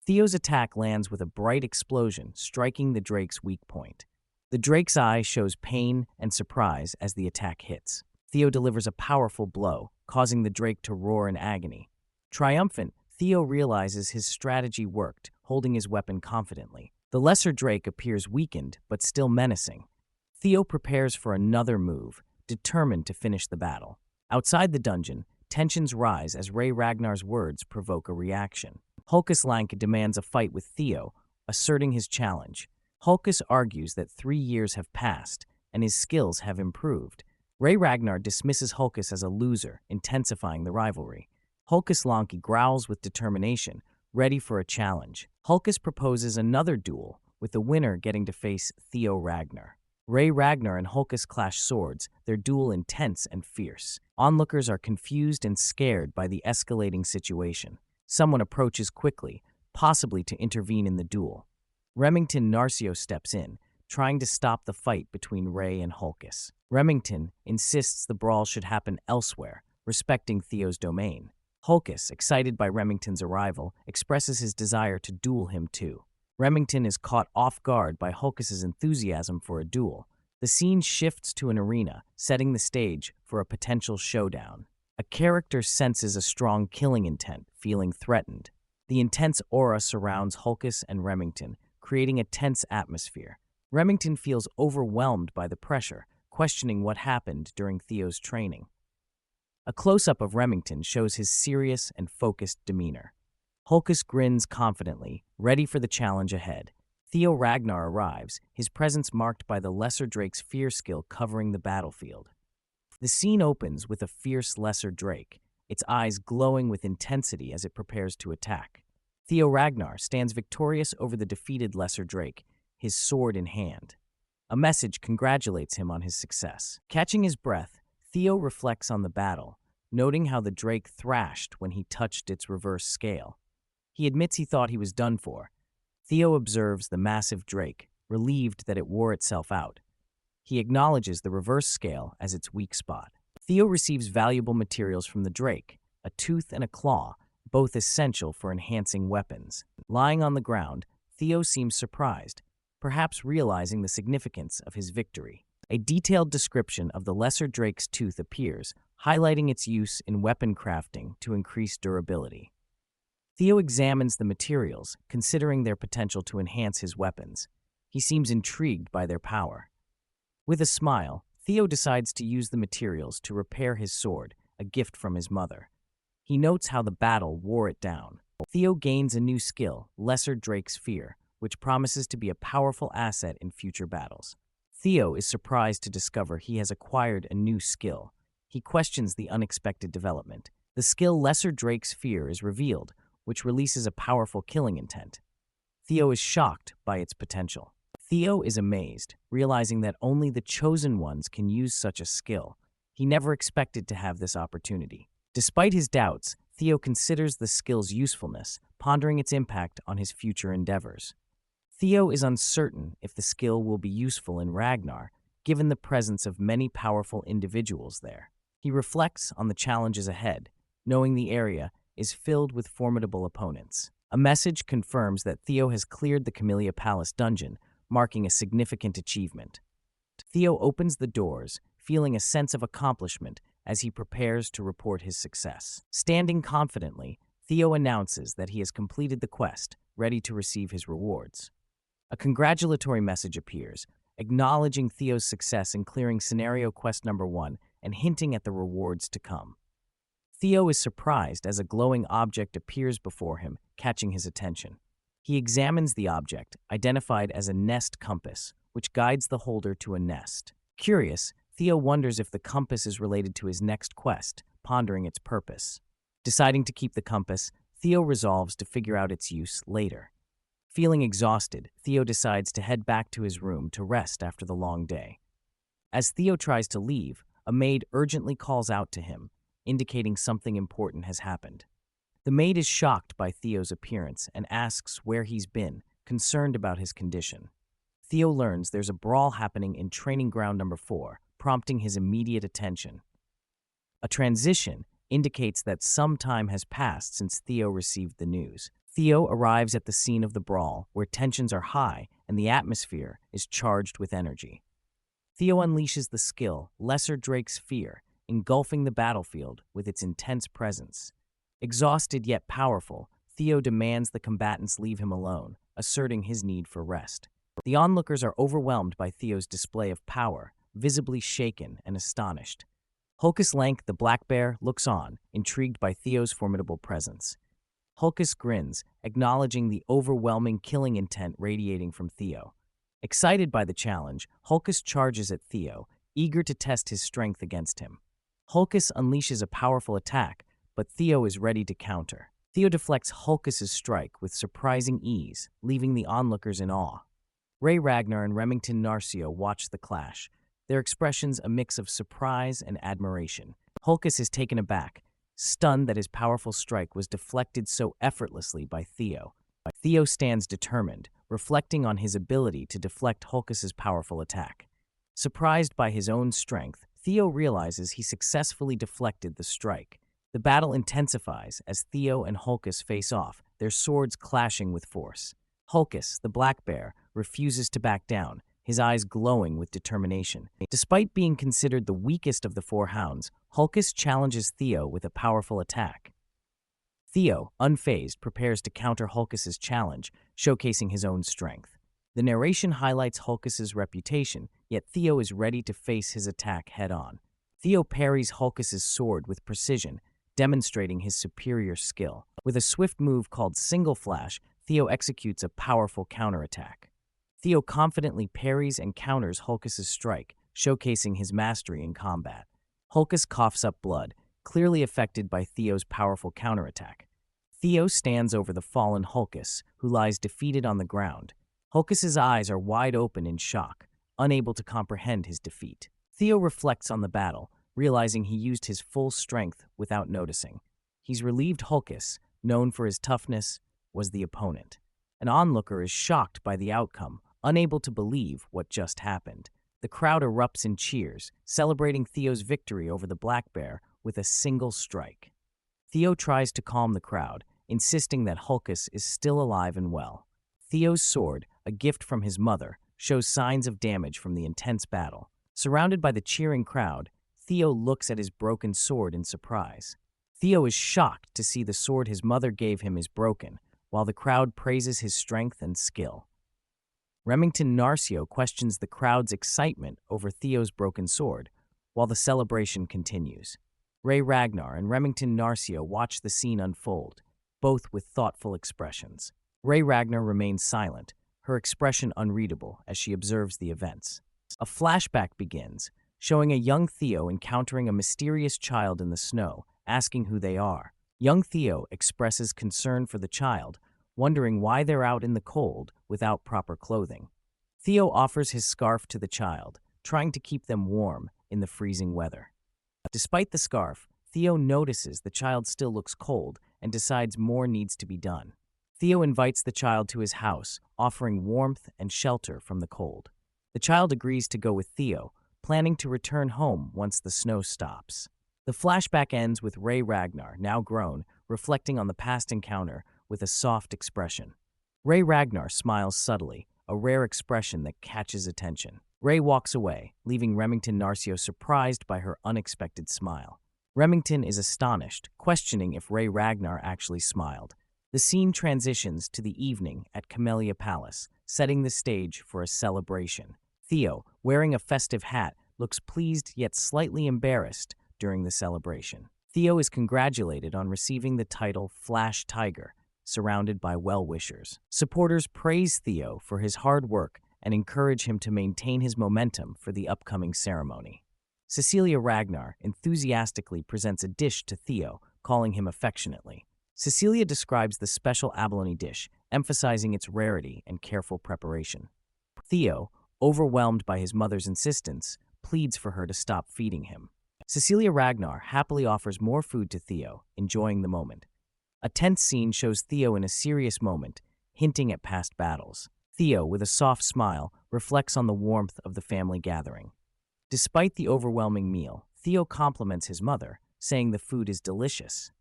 Theo's attack lands with a bright explosion, striking the drake's weak point. The drake's eye shows pain and surprise as the attack hits. Theo delivers a powerful blow, causing the drake to roar in agony. Triumphant, Theo realizes his strategy worked, holding his weapon confidently. The lesser drake appears weakened, but still menacing. Theo prepares for another move, determined to finish the battle. Outside the dungeon, tensions rise as Ray Ragnar's words provoke a reaction. Hulkus Lank demands a fight with Theo, asserting his challenge. Hulkus argues that 3 years have passed, and his skills have improved. Ray Ragnar dismisses Hulkus as a loser, intensifying the rivalry. Hulkus Lank growls with determination, ready for a challenge. Hulkus proposes another duel, with the winner getting to face Theo Ragnar. Ragnar and Hulkus clash swords, their duel intense and fierce. Onlookers are confused and scared by the escalating situation. Someone approaches quickly, possibly to intervene in the duel. Remington Narcio steps in, trying to stop the fight between Ray and Hulkus. Remington insists the brawl should happen elsewhere, respecting Theo's domain. Hulkus, excited by Remington's arrival, expresses his desire to duel him too. Remington is caught off guard by Hulkus's enthusiasm for a duel. The scene shifts to an arena, setting the stage for a potential showdown. A character senses a strong killing intent, feeling threatened. The intense aura surrounds Hulkus and Remington, creating a tense atmosphere. Remington feels overwhelmed by the pressure, questioning what happened during Theo's training. A close-up of Remington shows his serious and focused demeanor. Hulkus grins confidently, ready for the challenge ahead. Theo Ragnar arrives, his presence marked by the Lesser Drake's fear skill covering the battlefield. The scene opens with a fierce Lesser Drake, its eyes glowing with intensity as it prepares to attack. Theo Ragnar stands victorious over the defeated Lesser Drake, his sword in hand. A message congratulates him on his success. Catching his breath, Theo reflects on the battle, noting how the Drake thrashed when he touched its reverse scale. He admits he thought he was done for. Theo observes the massive Drake, relieved that it wore itself out. He acknowledges the reverse scale as its weak spot. Theo receives valuable materials from the Drake, a tooth and a claw, both essential for enhancing weapons. Lying on the ground, Theo seems surprised, perhaps realizing the significance of his victory. A detailed description of the Lesser Drake's tooth appears, highlighting its use in weapon crafting to increase durability. Theo examines the materials, considering their potential to enhance his weapons. He seems intrigued by their power. With a smile, Theo decides to use the materials to repair his sword, a gift from his mother. He notes how the battle wore it down. Theo gains a new skill, Lesser Drake's Fear, which promises to be a powerful asset in future battles. Theo is surprised to discover he has acquired a new skill. He questions the unexpected development. The skill Lesser Drake's Fear is revealed, which releases a powerful killing intent. Theo is shocked by its potential. Theo is amazed, realizing that only the chosen ones can use such a skill. He never expected to have this opportunity. Despite his doubts, Theo considers the skill's usefulness, pondering its impact on his future endeavors. Theo is uncertain if the skill will be useful in Ragnar, given the presence of many powerful individuals there. He reflects on the challenges ahead, knowing the area is filled with formidable opponents. A message confirms that Theo has cleared the Camellia Palace dungeon, marking a significant achievement. Theo opens the doors, feeling a sense of accomplishment as he prepares to report his success. Standing confidently, Theo announces that he has completed the quest, ready to receive his rewards. A congratulatory message appears, acknowledging Theo's success in clearing scenario quest number 1 and hinting at the rewards to come. Theo is surprised as a glowing object appears before him, catching his attention. He examines the object, identified as a nest compass, which guides the holder to a nest. Curious, Theo wonders if the compass is related to his next quest, pondering its purpose. Deciding to keep the compass, Theo resolves to figure out its use later. Feeling exhausted, Theo decides to head back to his room to rest after the long day. As Theo tries to leave, a maid urgently calls out to him, indicating something important has happened. The maid is shocked by Theo's appearance and asks where he's been, concerned about his condition. Theo learns there's a brawl happening in training ground number 4, prompting his immediate attention. A transition indicates that some time has passed since Theo received the news. Theo arrives at the scene of the brawl, where tensions are high and the atmosphere is charged with energy. Theo unleashes the skill, Lesser Drake's Fear, engulfing the battlefield with its intense presence. Exhausted yet powerful, Theo demands the combatants leave him alone, asserting his need for rest. The onlookers are overwhelmed by Theo's display of power, visibly shaken and astonished. Hulkus Lank, the black bear, looks on, intrigued by Theo's formidable presence. Hulkus grins, acknowledging the overwhelming killing intent radiating from Theo. Excited by the challenge, Hulkus charges at Theo, eager to test his strength against him. Hulkus unleashes a powerful attack, but Theo is ready to counter. Theo deflects Hulkus's strike with surprising ease, leaving the onlookers in awe. Ray Ragnar and Remington Narcio watch the clash, their expressions a mix of surprise and admiration. Hulkus is taken aback, stunned that his powerful strike was deflected so effortlessly by Theo. Theo stands determined, reflecting on his ability to deflect Hulkus's powerful attack. Surprised by his own strength, Theo realizes he successfully deflected the strike. The battle intensifies as Theo and Hulkus face off, their swords clashing with force. Hulkus, the black bear, refuses to back down, his eyes glowing with determination. Despite being considered the weakest of the four hounds, Hulkus challenges Theo with a powerful attack. Theo, unfazed, prepares to counter Hulkus's challenge, showcasing his own strength. The narration highlights Hulkus's reputation, yet Theo is ready to face his attack head-on. Theo parries Hulkus's sword with precision, demonstrating his superior skill. With a swift move called Single Flash, Theo executes a powerful counterattack. Theo confidently parries and counters Hulkus's strike, showcasing his mastery in combat. Hulkus coughs up blood, clearly affected by Theo's powerful counterattack. Theo stands over the fallen Hulkus, who lies defeated on the ground. Hulkus's eyes are wide open in shock, unable to comprehend his defeat. Theo reflects on the battle, realizing he used his full strength without noticing. He's relieved Hulkus, known for his toughness, was the opponent. An onlooker is shocked by the outcome, unable to believe what just happened. The crowd erupts in cheers, celebrating Theo's victory over the black bear with a single strike. Theo tries to calm the crowd, insisting that Hulkus is still alive and well. Theo's sword, a gift from his mother, shows signs of damage from the intense battle. Surrounded by the cheering crowd, Theo looks at his broken sword in surprise. Theo is shocked to see the sword his mother gave him is broken, while the crowd praises his strength and skill. Remington Narcio questions the crowd's excitement over Theo's broken sword, while the celebration continues. Ray Ragnar and Remington Narcio watch the scene unfold, both with thoughtful expressions. Ray Ragnar remains silent, her expression unreadable as she observes the events. A flashback begins, showing a young Theo encountering a mysterious child in the snow, asking who they are. Young Theo expresses concern for the child, wondering why they're out in the cold without proper clothing. Theo offers his scarf to the child, trying to keep them warm in the freezing weather. Despite the scarf, Theo notices the child still looks cold and decides more needs to be done. Theo invites the child to his house, offering warmth and shelter from the cold. The child agrees to go with Theo, planning to return home once the snow stops. The flashback ends with Ray Ragnar, now grown, reflecting on the past encounter with a soft expression. Ray Ragnar smiles subtly, a rare expression that catches attention. Ray walks away, leaving Remington Narcio surprised by her unexpected smile. Remington is astonished, questioning if Ray Ragnar actually smiled. The scene transitions to the evening at Camellia Palace, setting the stage for a celebration. Theo, wearing a festive hat, looks pleased yet slightly embarrassed during the celebration. Theo is congratulated on receiving the title Flash Tiger, surrounded by well-wishers. Supporters praise Theo for his hard work and encourage him to maintain his momentum for the upcoming ceremony. Cecilia Ragnar enthusiastically presents a dish to Theo, calling him affectionately. Cecilia describes the special abalone dish, emphasizing its rarity and careful preparation. Theo, overwhelmed by his mother's insistence, pleads for her to stop feeding him. Cecilia Ragnar happily offers more food to Theo, enjoying the moment. A tense scene shows Theo in a serious moment, hinting at past battles. Theo, with a soft smile, reflects on the warmth of the family gathering. Despite the overwhelming meal, Theo compliments his mother, saying the food is delicious.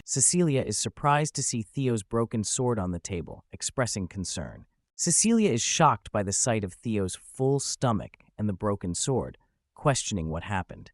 Cecilia is surprised to see Theo's broken sword on the table, expressing concern. Cecilia is shocked by the sight of Theo's full stomach and the broken sword, questioning what happened.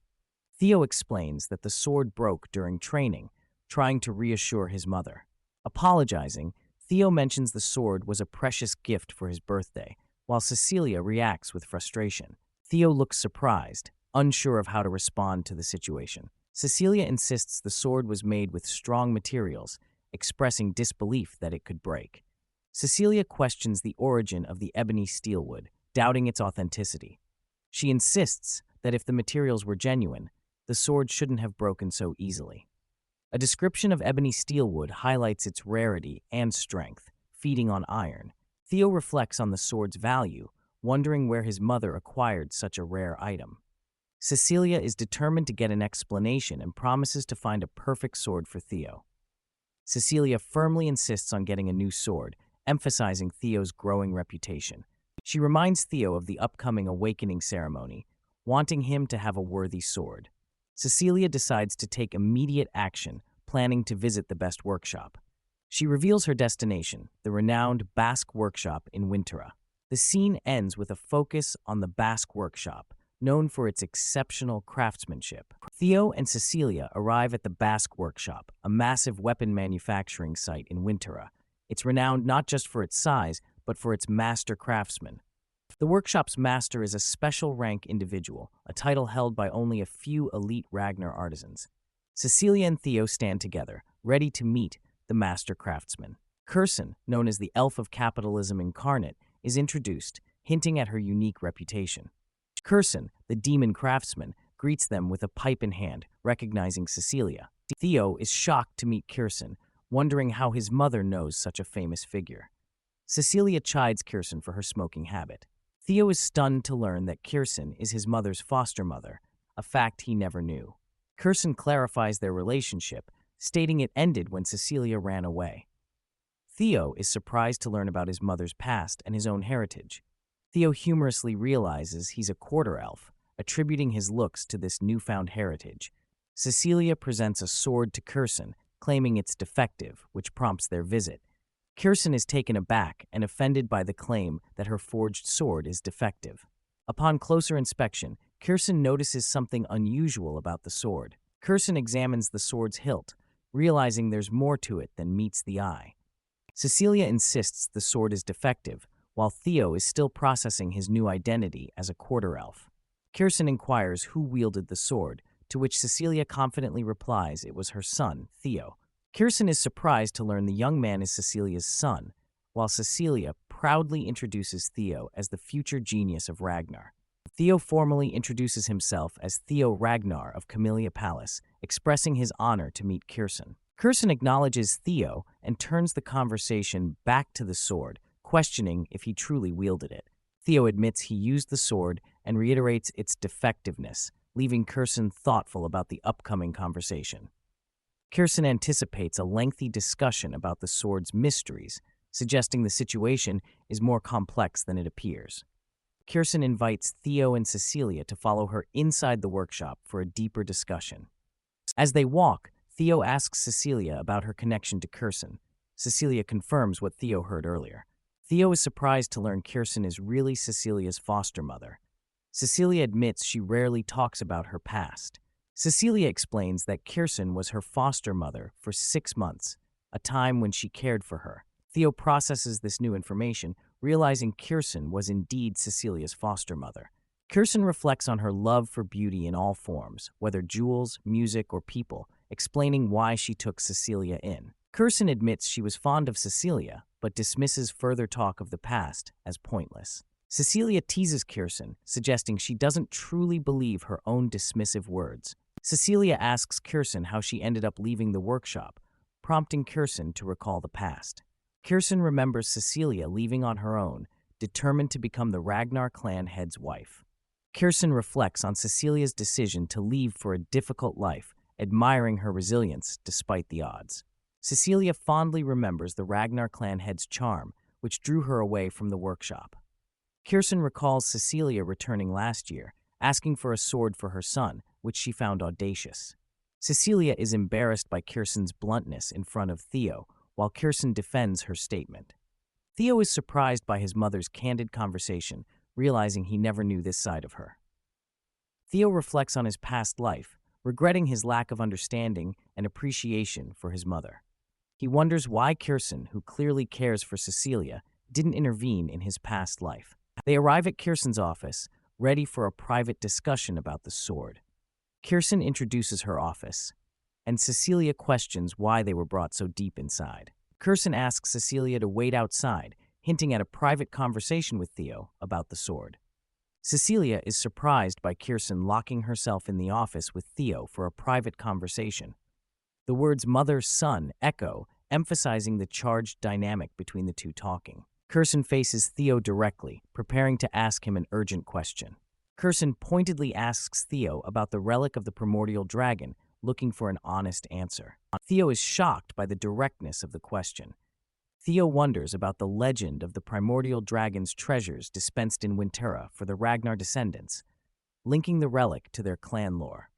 Theo explains that the sword broke during training, trying to reassure his mother. Apologizing, Theo mentions the sword was a precious gift for his birthday, while Cecilia reacts with frustration. Theo looks surprised, unsure of how to respond to the situation. Cecilia insists the sword was made with strong materials, expressing disbelief that it could break. Cecilia questions the origin of the ebony steelwood, doubting its authenticity. She insists that if the materials were genuine, the sword shouldn't have broken so easily. A description of ebony steelwood highlights its rarity and strength, feeding on iron. Theo reflects on the sword's value, wondering where his mother acquired such a rare item. Cecilia is determined to get an explanation and promises to find a perfect sword for Theo. Cecilia firmly insists on getting a new sword, emphasizing Theo's growing reputation. She reminds Theo of the upcoming awakening ceremony, wanting him to have a worthy sword. Cecilia decides to take immediate action, planning to visit the best workshop. She reveals her destination, the renowned Basque workshop in Winterra. The scene ends with a focus on the Basque workshop, known for its exceptional craftsmanship. Theo and Cecilia arrive at the Basque workshop, a massive weapon manufacturing site in Winterra. It's renowned not just for its size, but for its master craftsman. The workshop's master is a special rank individual, a title held by only a few elite Ragnar artisans. Cecilia and Theo stand together, ready to meet the master craftsman. Kirsten, known as the elf of capitalism incarnate, is introduced, hinting at her unique reputation. Kirsten, the demon craftsman, greets them with a pipe in hand, recognizing Cecilia. Theo is shocked to meet Kirsten, wondering how his mother knows such a famous figure. Cecilia chides Kirsten for her smoking habit. Theo is stunned to learn that Kirsten is his mother's foster mother, a fact he never knew. Kirsten clarifies their relationship, stating it ended when Cecilia ran away. Theo is surprised to learn about his mother's past and his own heritage. Theo humorously realizes he's a quarter elf, attributing his looks to this newfound heritage. Cecilia presents a sword to Kirsten, claiming it's defective, which prompts their visit. Kirsten is taken aback and offended by the claim that her forged sword is defective. Upon closer inspection, Kirsten notices something unusual about the sword. Kirsten examines the sword's hilt, realizing there's more to it than meets the eye. Cecilia insists the sword is defective, while Theo is still processing his new identity as a quarter elf. Kirsten inquires who wielded the sword, to which Cecilia confidently replies it was her son, Theo. Kirsten is surprised to learn the young man is Cecilia's son, while Cecilia proudly introduces Theo as the future genius of Ragnar. Theo formally introduces himself as Theo Ragnar of Camellia Palace, expressing his honor to meet Kirsten. Kirsten acknowledges Theo and turns the conversation back to the sword, questioning if he truly wielded it. Theo admits he used the sword and reiterates its defectiveness, leaving Kirsten thoughtful about the upcoming conversation. Kirsten anticipates a lengthy discussion about the sword's mysteries, suggesting the situation is more complex than it appears. Kirsten invites Theo and Cecilia to follow her inside the workshop for a deeper discussion. As they walk, Theo asks Cecilia about her connection to Kirsten. Cecilia confirms what Theo heard earlier. Theo is surprised to learn Kirsten is really Cecilia's foster mother. Cecilia admits she rarely talks about her past. Cecilia explains that Kirsten was her foster mother for 6 months, a time when she cared for her. Theo processes this new information, realizing Kirsten was indeed Cecilia's foster mother. Kirsten reflects on her love for beauty in all forms, whether jewels, music, or people, explaining why she took Cecilia in. Kirsten admits she was fond of Cecilia, but dismisses further talk of the past as pointless. Cecilia teases Kirsten, suggesting she doesn't truly believe her own dismissive words. Cecilia asks Kirsten how she ended up leaving the workshop, prompting Kirsten to recall the past. Kirsten remembers Cecilia leaving on her own, determined to become the Ragnar clan head's wife. Kirsten reflects on Cecilia's decision to leave for a difficult life, admiring her resilience despite the odds. Cecilia fondly remembers the Ragnar clan head's charm, which drew her away from the workshop. Kirsten recalls Cecilia returning last year, asking for a sword for her son, which she found audacious. Cecilia is embarrassed by Kirsten's bluntness in front of Theo, while Kirsten defends her statement. Theo is surprised by his mother's candid conversation, realizing he never knew this side of her. Theo reflects on his past life, regretting his lack of understanding and appreciation for his mother. He wonders why Kirsten, who clearly cares for Cecilia, didn't intervene in his past life. They arrive at Kirsten's office, ready for a private discussion about the sword. Kirsten introduces her office, and Cecilia questions why they were brought so deep inside. Kirsten asks Cecilia to wait outside, hinting at a private conversation with Theo about the sword. Cecilia is surprised by Kirsten locking herself in the office with Theo for a private conversation. The words mother-son echo, emphasizing the charged dynamic between the two talking. Curson faces Theo directly, preparing to ask him an urgent question. Curson pointedly asks Theo about the relic of the primordial dragon, looking for an honest answer. Theo is shocked by the directness of the question. Theo wonders about the legend of the primordial dragon's treasures dispensed in Winterra for the Ragnar descendants, linking the relic to their clan lore.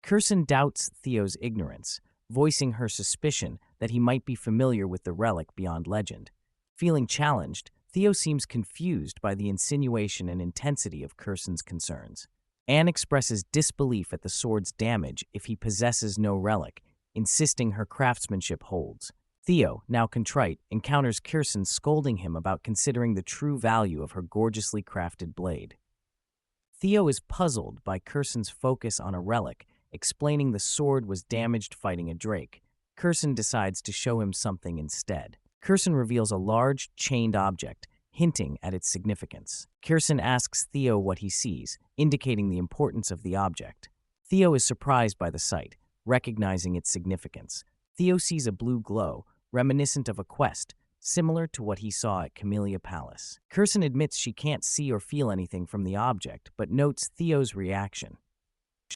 Curson doubts Theo's ignorance, voicing her suspicion that he might be familiar with the relic beyond legend. Feeling challenged, Theo seems confused by the insinuation and intensity of Curson's concerns. Anne expresses disbelief at the sword's damage if he possesses no relic, insisting her craftsmanship holds. Theo, now contrite, encounters Curson scolding him about considering the true value of her gorgeously crafted blade. Theo is puzzled by Curson's focus on a relic, explaining the sword was damaged fighting a drake. Curson decides to show him something instead. Curson reveals a large, chained object, hinting at its significance. Curson asks Theo what he sees, indicating the importance of the object. Theo is surprised by the sight, recognizing its significance. Theo sees a blue glow, reminiscent of a quest, similar to what he saw at Camellia Palace. Curson admits she can't see or feel anything from the object, but notes Theo's reaction.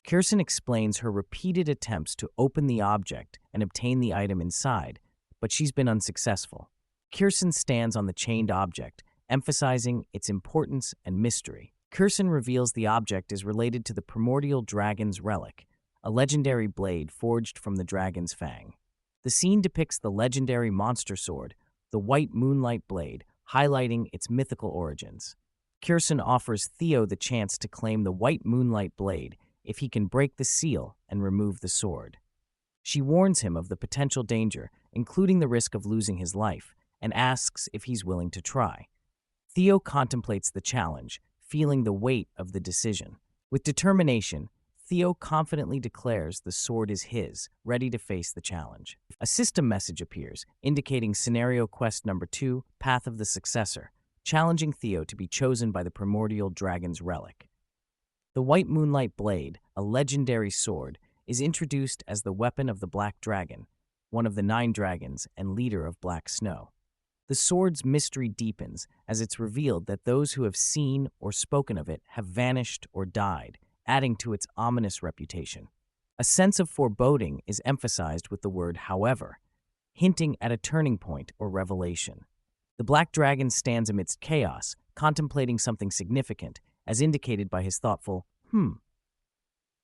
Curson explains her repeated attempts to open the object and obtain the item inside, but she's been unsuccessful. Curson stands on the chained object, emphasizing its importance and mystery. Curson reveals the object is related to the primordial dragon's relic, a legendary blade forged from the dragon's fang. The scene depicts the legendary monster sword, the White Moonlight Blade, highlighting its mythical origins. Curson offers Theo the chance to claim the White Moonlight Blade if he can break the seal and remove the sword. She warns him of the potential danger, including the risk of losing his life, and asks if he's willing to try. Theo contemplates the challenge, feeling the weight of the decision. With determination, Theo confidently declares the sword is his, ready to face the challenge. A system message appears, indicating Scenario Quest Number 2, Path of the Successor, challenging Theo to be chosen by the primordial dragon's relic. The White Moonlight Blade, a legendary sword, is introduced as the weapon of the Black Dragon, one of the 9 dragons and leader of Black Snow. The sword's mystery deepens as it's revealed that those who have seen or spoken of it have vanished or died, adding to its ominous reputation. A sense of foreboding is emphasized with the word however, hinting at a turning point or revelation. The Black Dragon stands amidst chaos, contemplating something significant, as indicated by his thoughtful,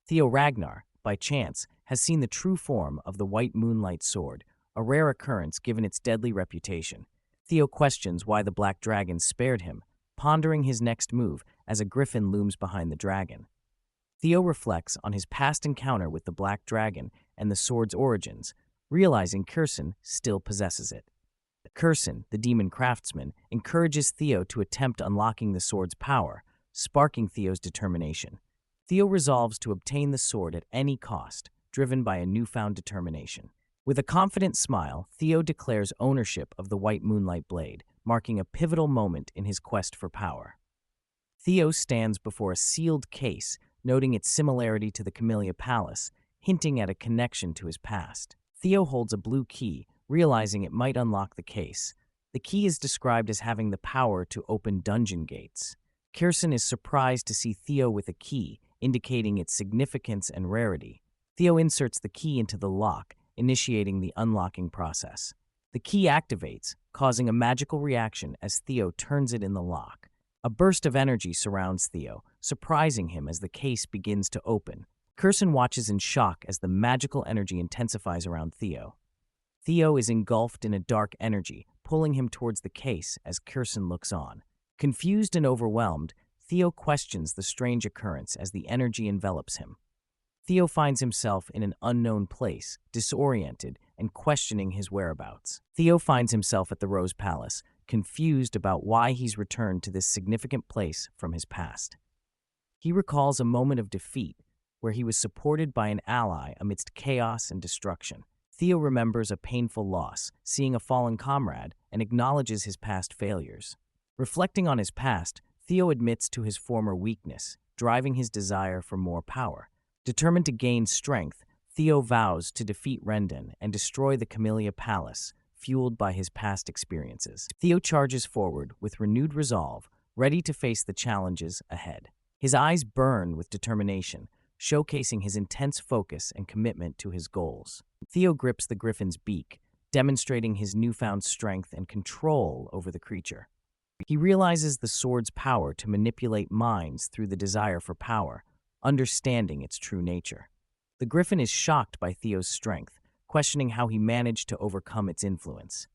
Theo Ragnar, by chance, has seen the true form of the White Moonlight Sword, a rare occurrence given its deadly reputation. Theo questions why the Black Dragon spared him, pondering his next move as a griffin looms behind the dragon. Theo reflects on his past encounter with the Black Dragon and the sword's origins, realizing Curson still possesses it. Curson, the demon craftsman, encourages Theo to attempt unlocking the sword's power, sparking Theo's determination. Theo resolves to obtain the sword at any cost, driven by a newfound determination. With a confident smile, Theo declares ownership of the White Moonlight Blade, marking a pivotal moment in his quest for power. Theo stands before a sealed case, noting its similarity to the Camellia Palace, hinting at a connection to his past. Theo holds a blue key, realizing it might unlock the case. The key is described as having the power to open dungeon gates. Curson is surprised to see Theo with a key, indicating its significance and rarity. Theo inserts the key into the lock, initiating the unlocking process. The key activates, causing a magical reaction as Theo turns it in the lock. A burst of energy surrounds Theo, surprising him as the case begins to open. Curson watches in shock as the magical energy intensifies around Theo. Theo is engulfed in a dark energy, pulling him towards the case as Curson looks on. Confused and overwhelmed, Theo questions the strange occurrence as the energy envelops him. Theo finds himself in an unknown place, disoriented and questioning his whereabouts. Theo finds himself at the Rose Palace, confused about why he's returned to this significant place from his past. He recalls a moment of defeat where he was supported by an ally amidst chaos and destruction. Theo remembers a painful loss, seeing a fallen comrade, and acknowledges his past failures. Reflecting on his past, Theo admits to his former weakness, driving his desire for more power. Determined to gain strength, Theo vows to defeat Rendon and destroy the Camellia Palace, fueled by his past experiences. Theo charges forward with renewed resolve, ready to face the challenges ahead. His eyes burn with determination, showcasing his intense focus and commitment to his goals. Theo grips the griffin's beak, demonstrating his newfound strength and control over the creature. He realizes the sword's power to manipulate minds through the desire for power, understanding its true nature. The griffin is shocked by Theo's strength, questioning how he managed to overcome its influence.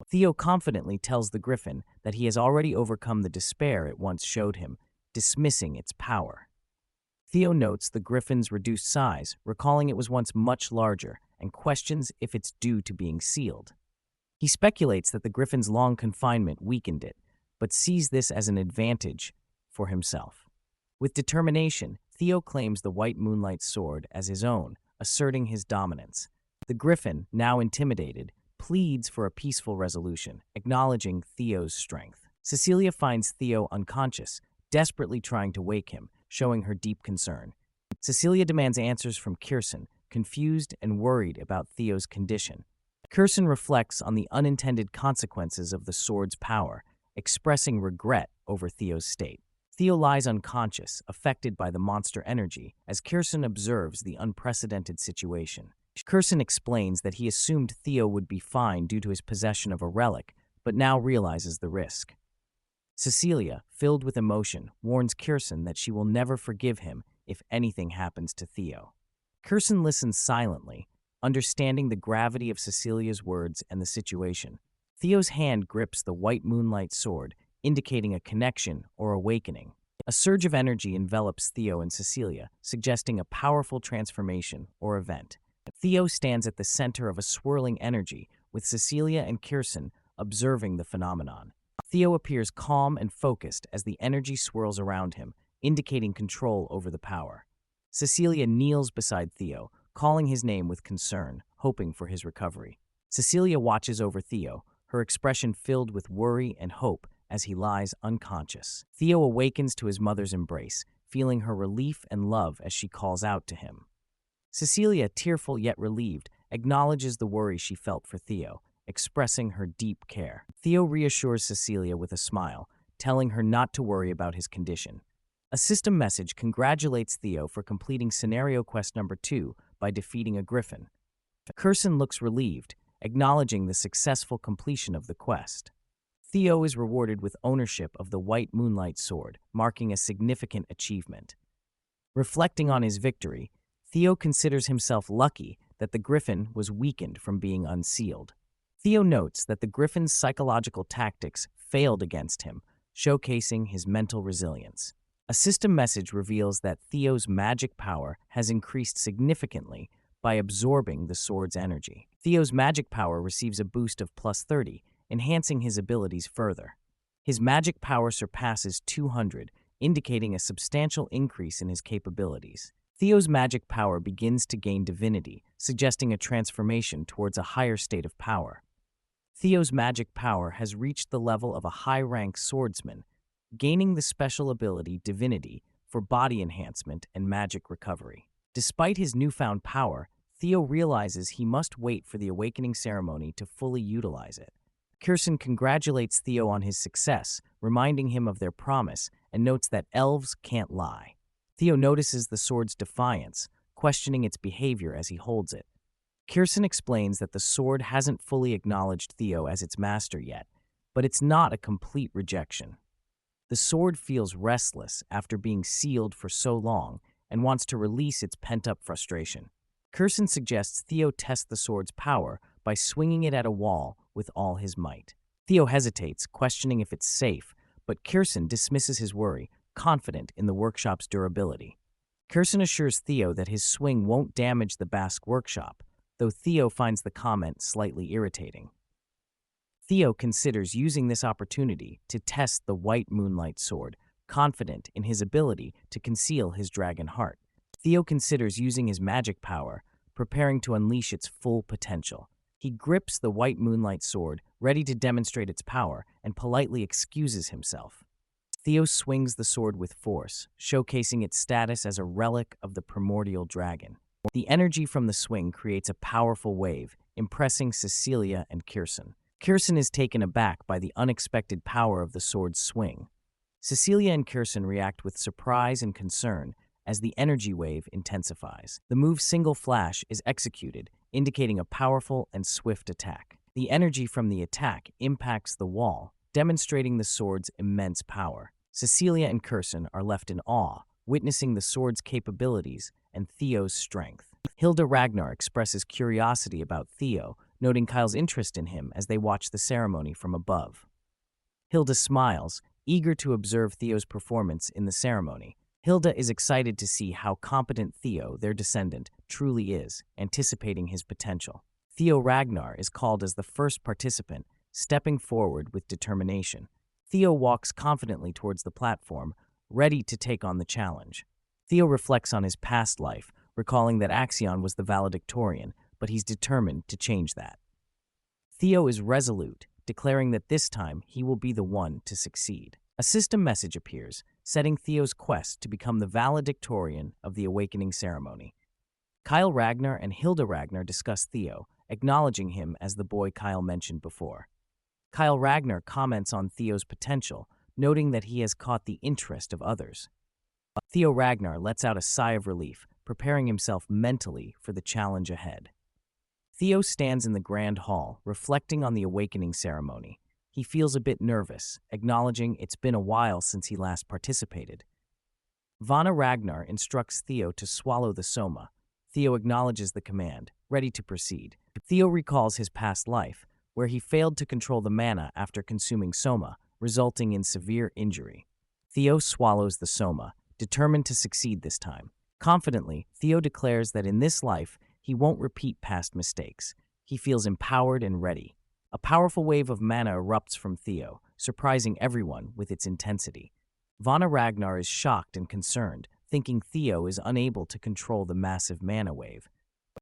Theo confidently tells the griffin that he has already overcome the despair it once showed him, dismissing its power. Theo notes the griffin's reduced size, recalling it was once much larger, and questions if it's due to being sealed. He speculates that the griffin's long confinement weakened it, but sees this as an advantage for himself. With determination, Theo claims the white moonlight sword as his own, asserting his dominance. The griffin, now intimidated, pleads for a peaceful resolution, acknowledging Theo's strength. Cecilia finds Theo unconscious, desperately trying to wake him, showing her deep concern. Cecilia demands answers from Kirsten, confused and worried about Theo's condition. Kirsten reflects on the unintended consequences of the sword's power, expressing regret over Theo's state. Theo lies unconscious, affected by the monster energy, as Kirsten observes the unprecedented situation. Kirsten explains that he assumed Theo would be fine due to his possession of a relic, but now realizes the risk. Cecilia, filled with emotion, warns Kirsten that she will never forgive him if anything happens to Theo. Kirsten listens silently, understanding the gravity of Cecilia's words and the situation. Theo's hand grips the white moonlight sword, indicating a connection or awakening. A surge of energy envelops Theo and Cecilia, suggesting a powerful transformation or event. Theo stands at the center of a swirling energy, with Cecilia and Kirsten observing the phenomenon. Theo appears calm and focused as the energy swirls around him, indicating control over the power. Cecilia kneels beside Theo, calling his name with concern, hoping for his recovery. Cecilia watches over Theo, her expression filled with worry and hope as he lies unconscious. Theo awakens to his mother's embrace, feeling her relief and love as she calls out to him. Cecilia, tearful yet relieved, acknowledges the worry she felt for Theo, expressing her deep care. Theo reassures Cecilia with a smile, telling her not to worry about his condition. A system message congratulates Theo for completing scenario quest number 2 by defeating a griffin. Kirsten looks relieved, acknowledging the successful completion of the quest. Theo is rewarded with ownership of the white moonlight sword, marking a significant achievement. Reflecting on his victory, Theo considers himself lucky that the griffin was weakened from being unsealed. Theo notes that the griffin's psychological tactics failed against him, showcasing his mental resilience. A system message reveals that Theo's magic power has increased significantly by absorbing the sword's energy. Theo's magic power receives a boost of +30, enhancing his abilities further. His magic power surpasses 200, indicating a substantial increase in his capabilities. Theo's magic power begins to gain divinity, suggesting a transformation towards a higher state of power. Theo's magic power has reached the level of a high-rank swordsman, gaining the special ability Divinity for body enhancement and magic recovery. Despite his newfound power, Theo realizes he must wait for the awakening ceremony to fully utilize it. Kirsten congratulates Theo on his success, reminding him of their promise, and notes that elves can't lie. Theo notices the sword's defiance, questioning its behavior as he holds it. Kirsten explains that the sword hasn't fully acknowledged Theo as its master yet, but it's not a complete rejection. The sword feels restless after being sealed for so long and wants to release its pent-up frustration. Kirsten suggests Theo test the sword's power by swinging it at a wall with all his might. Theo hesitates, questioning if it's safe, but Kirsten dismisses his worry, confident in the workshop's durability. Kirsten assures Theo that his swing won't damage the Basque workshop, though Theo finds the comment slightly irritating. Theo considers using this opportunity to test the white moonlight sword, confident in his ability to conceal his dragon heart. Theo considers using his magic power, preparing to unleash its full potential. He grips the white moonlight sword, ready to demonstrate its power, and politely excuses himself. Theo swings the sword with force, showcasing its status as a relic of the primordial dragon. The energy from the swing creates a powerful wave, impressing Cecilia and Kirsten. Kirsten is taken aback by the unexpected power of the sword's swing. Cecilia and Kirsten react with surprise and concern as the energy wave intensifies. The move's single flash is executed, indicating a powerful and swift attack. The energy from the attack impacts the wall, demonstrating the sword's immense power. Cecilia and Kirsten are left in awe, witnessing the sword's capabilities and Theo's strength. Hilda Ragnar expresses curiosity about Theo, noting Kyle's interest in him as they watch the ceremony from above. Hilda smiles, eager to observe Theo's performance in the ceremony. Hilda is excited to see how competent Theo, their descendant, truly is, anticipating his potential. Theo Ragnar is called as the first participant, stepping forward with determination. Theo walks confidently towards the platform, ready to take on the challenge. Theo reflects on his past life, recalling that Axion was the valedictorian, but he's determined to change that. Theo is resolute, declaring that this time he will be the one to succeed. A system message appears, setting Theo's quest to become the valedictorian of the awakening ceremony. Kyle Ragnar and Hilda Ragnar discuss Theo, acknowledging him as the boy Kyle mentioned before. Kyle Ragnar comments on Theo's potential, noting that he has caught the interest of others. Theo Ragnar lets out a sigh of relief, preparing himself mentally for the challenge ahead. Theo stands in the grand hall, reflecting on the awakening ceremony. He feels a bit nervous, acknowledging it's been a while since he last participated. Vana Ragnar instructs Theo to swallow the soma. Theo acknowledges the command, ready to proceed. Theo recalls his past life, where he failed to control the mana after consuming soma, resulting in severe injury. Theo swallows the soma, determined to succeed this time. Confidently, Theo declares that in this life, he won't repeat past mistakes. He feels empowered and ready. A powerful wave of mana erupts from Theo, surprising everyone with its intensity. Vana Ragnar is shocked and concerned, thinking Theo is unable to control the massive mana wave.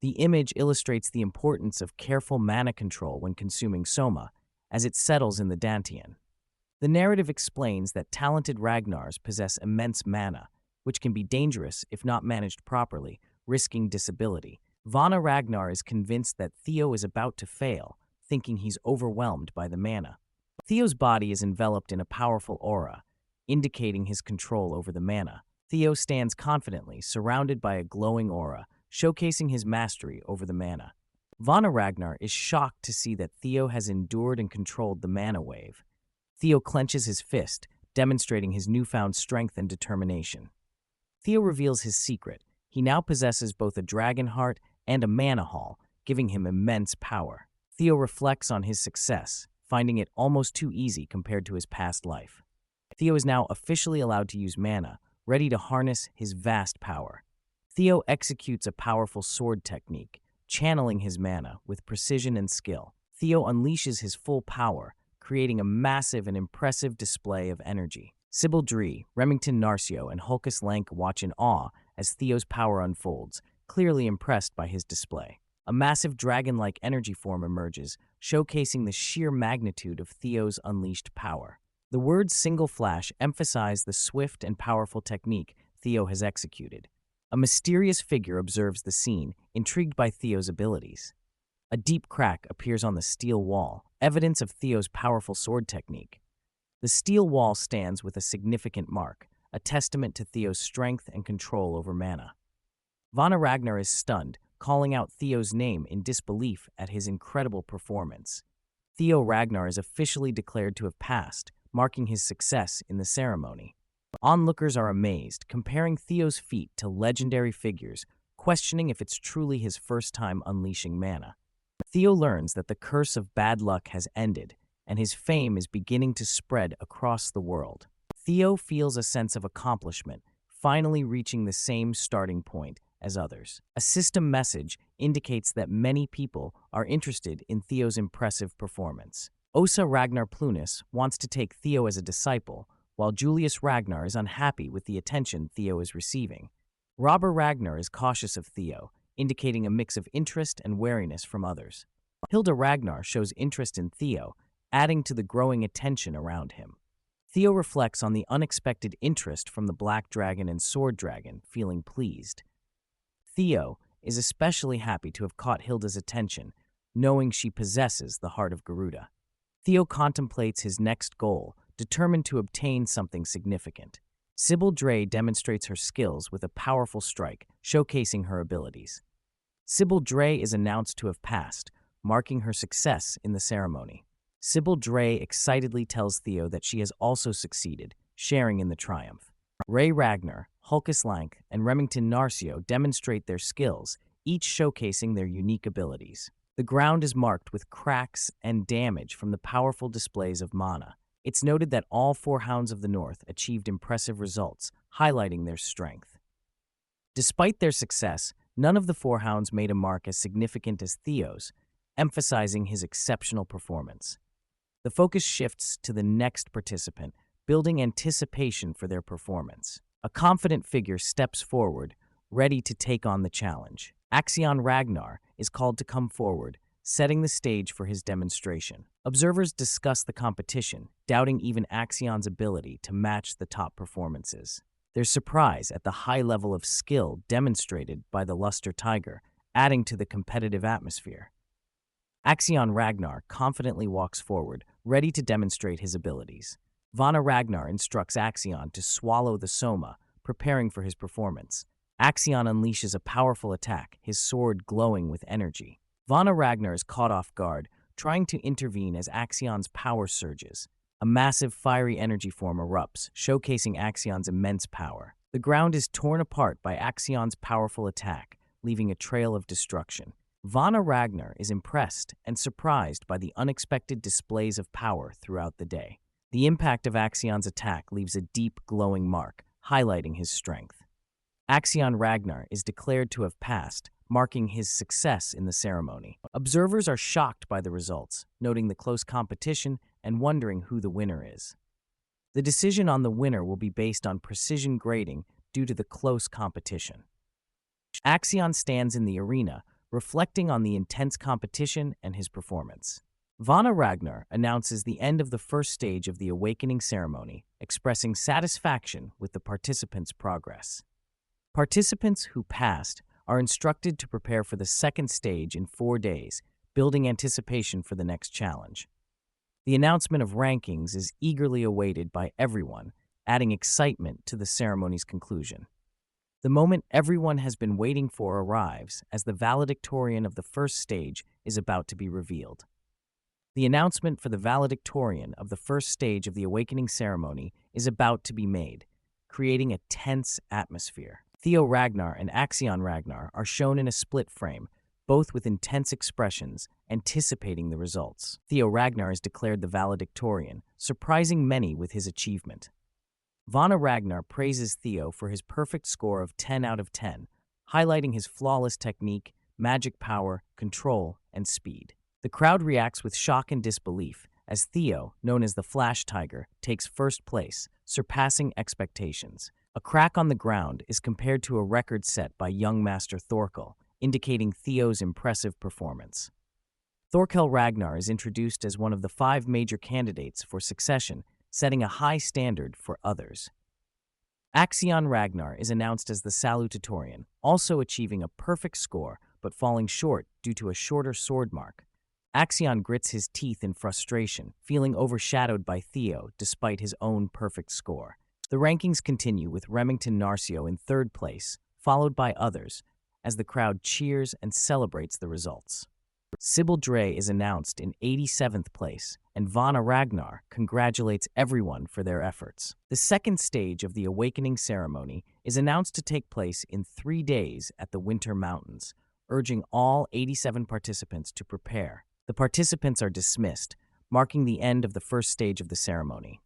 The image illustrates the importance of careful mana control when consuming soma, as it settles in the Dantian. The narrative explains that talented Ragnars possess immense mana, which can be dangerous if not managed properly, risking disability. Vana Ragnar is convinced that Theo is about to fail, thinking he's overwhelmed by the mana. Theo's body is enveloped in a powerful aura, indicating his control over the mana. Theo stands confidently, surrounded by a glowing aura, showcasing his mastery over the mana. Vana Ragnar is shocked to see that Theo has endured and controlled the mana wave. Theo clenches his fist, demonstrating his newfound strength and determination. Theo reveals his secret. He now possesses both a dragon heart and a mana hall, giving him immense power. Theo reflects on his success, finding it almost too easy compared to his past life. Theo is now officially allowed to use mana, ready to harness his vast power. Theo executes a powerful sword technique, channeling his mana with precision and skill. Theo unleashes his full power, creating a massive and impressive display of energy. Sybil Dree, Remington Narcio, and Hulkus Lank watch in awe as Theo's power unfolds, clearly impressed by his display. A massive dragon-like energy form emerges, showcasing the sheer magnitude of Theo's unleashed power. The words single flash emphasize the swift and powerful technique Theo has executed. A mysterious figure observes the scene, intrigued by Theo's abilities. A deep crack appears on the steel wall, evidence of Theo's powerful sword technique. The steel wall stands with a significant mark, a testament to Theo's strength and control over mana. Vana Ragnar is stunned, calling out Theo's name in disbelief at his incredible performance. Theo Ragnar is officially declared to have passed, marking his success in the ceremony. Onlookers are amazed, comparing Theo's feat to legendary figures, questioning if it's truly his first time unleashing mana. Theo learns that the curse of bad luck has ended, and his fame is beginning to spread across the world. Theo feels a sense of accomplishment, finally reaching the same starting point as others. A system message indicates that many people are interested in Theo's impressive performance. Osa Ragnar Plunis wants to take Theo as a disciple, while Julius Ragnar is unhappy with the attention Theo is receiving. Robber Ragnar is cautious of Theo, indicating a mix of interest and wariness from others. Hilda Ragnar shows interest in Theo, adding to the growing attention around him. Theo reflects on the unexpected interest from the Black Dragon and Sword Dragon, feeling pleased. Theo is especially happy to have caught Hilda's attention, knowing she possesses the heart of Garuda. Theo contemplates his next goal, determined to obtain something significant. Sybil Dre demonstrates her skills with a powerful strike, showcasing her abilities. Sybil Dre is announced to have passed, marking her success in the ceremony. Sybil Dre excitedly tells Theo that she has also succeeded, sharing in the triumph. Ray Ragnar, Hulkus Lank, and Remington Narcio demonstrate their skills, each showcasing their unique abilities. The ground is marked with cracks and damage from the powerful displays of mana. It's noted that all four Hounds of the North achieved impressive results, highlighting their strength. Despite their success, none of the four Hounds made a mark as significant as Theo's, emphasizing his exceptional performance. The focus shifts to the next participant, building anticipation for their performance. A confident figure steps forward, ready to take on the challenge. Axion Ragnar is called to come forward, setting the stage for his demonstration. Observers discuss the competition, doubting even Axion's ability to match the top performances. There's surprise at the high level of skill demonstrated by the Luster Tiger, adding to the competitive atmosphere. Axion Ragnar confidently walks forward, ready to demonstrate his abilities. Vana Ragnar instructs Axion to swallow the Soma, preparing for his performance. Axion unleashes a powerful attack, his sword glowing with energy. Vana Ragnar is caught off guard, trying to intervene as Axion's power surges. A massive fiery energy form erupts, showcasing Axion's immense power. The ground is torn apart by Axion's powerful attack, leaving a trail of destruction. Vana Ragnar is impressed and surprised by the unexpected displays of power throughout the day. The impact of Axion's attack leaves a deep, glowing mark, highlighting his strength. Axion Ragnar is declared to have passed, marking his success in the ceremony. Observers are shocked by the results, noting the close competition and wondering who the winner is. The decision on the winner will be based on precision grading due to the close competition. Axion stands in the arena, reflecting on the intense competition and his performance. Vana Ragnar announces the end of the first stage of the awakening ceremony, expressing satisfaction with the participants' progress. Participants who passed are instructed to prepare for the second stage in 4 days, building anticipation for the next challenge. The announcement of rankings is eagerly awaited by everyone, adding excitement to the ceremony's conclusion. The moment everyone has been waiting for arrives as the valedictorian of the first stage is about to be revealed. The announcement for the valedictorian of the first stage of the awakening ceremony is about to be made, creating a tense atmosphere. Theo Ragnar and Axion Ragnar are shown in a split frame, both with intense expressions, anticipating the results. Theo Ragnar is declared the valedictorian, surprising many with his achievement. Vana Ragnar praises Theo for his perfect score of 10 out of 10, highlighting his flawless technique, magic power, control, and speed. The crowd reacts with shock and disbelief as Theo, known as the Flash Tiger, takes first place, surpassing expectations. A crack on the ground is compared to a record set by young master Thorkel, indicating Theo's impressive performance. Thorkel Ragnar is introduced as one of the 5 major candidates for succession, setting a high standard for others. Axion Ragnar is announced as the salutatorian, also achieving a perfect score but falling short due to a shorter sword mark. Axion grits his teeth in frustration, feeling overshadowed by Theo despite his own perfect score. The rankings continue with Remington Narcio in 3rd place, followed by others, as the crowd cheers and celebrates the results. Sybil Dre is announced in 87th place, and Vana Ragnar congratulates everyone for their efforts. The second stage of the awakening ceremony is announced to take place in 3 days at the Winter Mountains, urging all 87 participants to prepare. The participants are dismissed, marking the end of the first stage of the ceremony.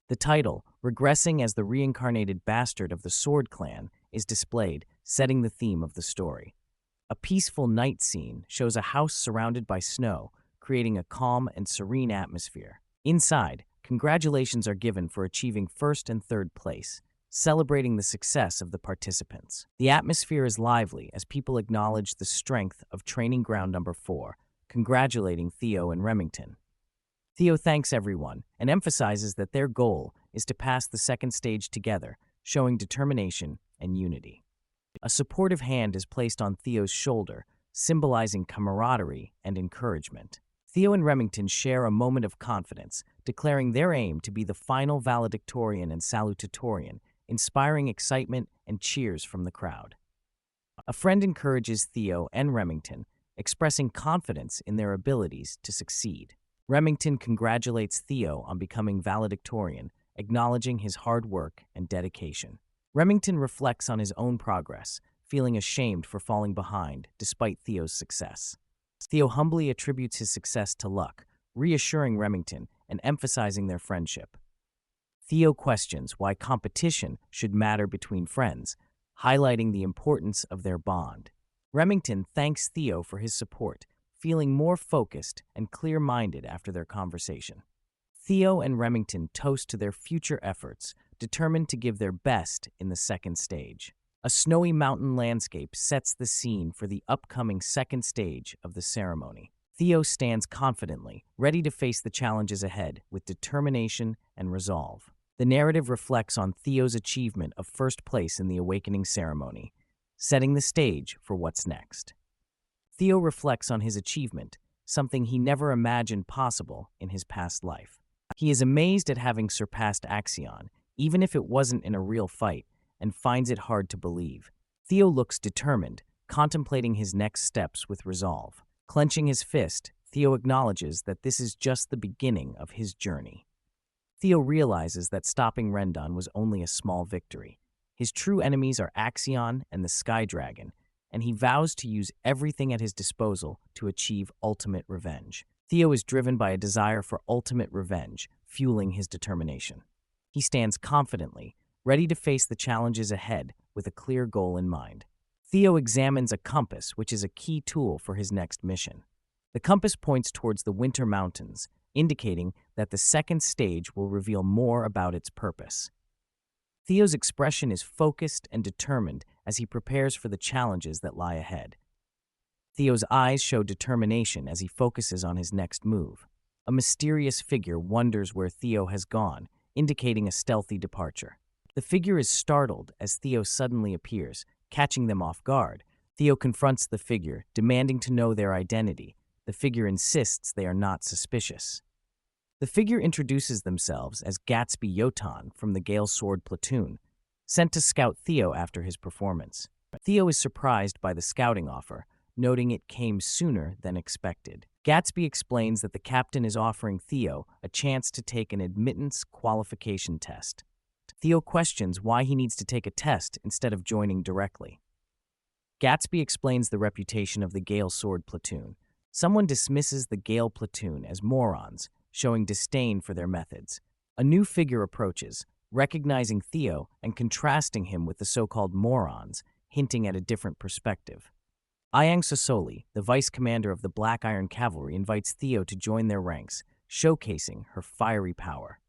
The title, Regressing as the Reincarnated Bastard of the Sword Clan, is displayed, setting the theme of the story. A peaceful night scene shows a house surrounded by snow, creating a calm and serene atmosphere. Inside, congratulations are given for achieving 1st and 3rd place, celebrating the success of the participants. The atmosphere is lively as people acknowledge the strength of Training Ground Number 4, congratulating Theo and Remington. Theo thanks everyone and emphasizes that their goal is to pass the second stage together, showing determination and unity. A supportive hand is placed on Theo's shoulder, symbolizing camaraderie and encouragement. Theo and Remington share a moment of confidence, declaring their aim to be the final valedictorian and salutatorian, inspiring excitement and cheers from the crowd. A friend encourages Theo and Remington, expressing confidence in their abilities to succeed. Remington congratulates Theo on becoming valedictorian, acknowledging his hard work and dedication. Remington reflects on his own progress, feeling ashamed for falling behind despite Theo's success. Theo humbly attributes his success to luck, reassuring Remington and emphasizing their friendship. Theo questions why competition should matter between friends, highlighting the importance of their bond. Remington thanks Theo for his support, feeling more focused and clear-minded after their conversation. Theo and Remington toast to their future efforts, determined to give their best in the second stage. A snowy mountain landscape sets the scene for the upcoming second stage of the ceremony. Theo stands confidently, ready to face the challenges ahead with determination and resolve. The narrative reflects on Theo's achievement of first place in the awakening ceremony, setting the stage for what's next. Theo reflects on his achievement, something he never imagined possible in his past life. He is amazed at having surpassed Axion, even if it wasn't in a real fight, and finds it hard to believe. Theo looks determined, contemplating his next steps with resolve. Clenching his fist, Theo acknowledges that this is just the beginning of his journey. Theo realizes that stopping Rendon was only a small victory. His true enemies are Axion and the Sky Dragon, and he vows to use everything at his disposal to achieve ultimate revenge. Theo is driven by a desire for ultimate revenge, fueling his determination. He stands confidently, ready to face the challenges ahead with a clear goal in mind. Theo examines a compass, which is a key tool for his next mission. The compass points towards the Winter Mountains, indicating that the second stage will reveal more about its purpose. Theo's expression is focused and determined as he prepares for the challenges that lie ahead. Theo's eyes show determination as he focuses on his next move. A mysterious figure wonders where Theo has gone, indicating a stealthy departure. The figure is startled as Theo suddenly appears, catching them off guard. Theo confronts the figure, demanding to know their identity. The figure insists they are not suspicious. The figure introduces themselves as Gatsby Yotan from the Gale Sword Platoon, sent to scout Theo after his performance. Theo is surprised by the scouting offer, noting it came sooner than expected. Gatsby explains that the captain is offering Theo a chance to take an admittance qualification test. Theo questions why he needs to take a test instead of joining directly. Gatsby explains the reputation of the Gale Sword Platoon. Someone dismisses the Gale Platoon as morons, showing disdain for their methods. A new figure approaches, recognizing Theo and contrasting him with the so-called morons, hinting at a different perspective. Ayang Sosoli, the vice commander of the Black Iron Cavalry, invites Theo to join their ranks, showcasing her fiery power.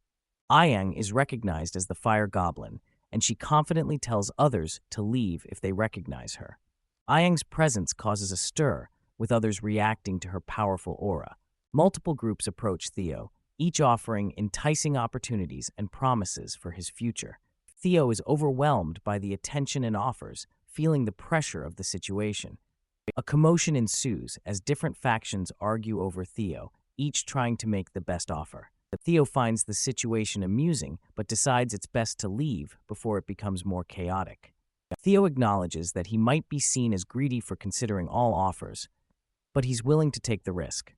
Ayang is recognized as the Fire Goblin, and she confidently tells others to leave if they recognize her. Ayang's presence causes a stir, with others reacting to her powerful aura. Multiple groups approach Theo, each offering enticing opportunities and promises for his future. Theo is overwhelmed by the attention and offers, feeling the pressure of the situation. A commotion ensues as different factions argue over Theo, each trying to make the best offer. Theo finds the situation amusing, but decides it's best to leave before it becomes more chaotic. Theo acknowledges that he might be seen as greedy for considering all offers, but he's willing to take the risk.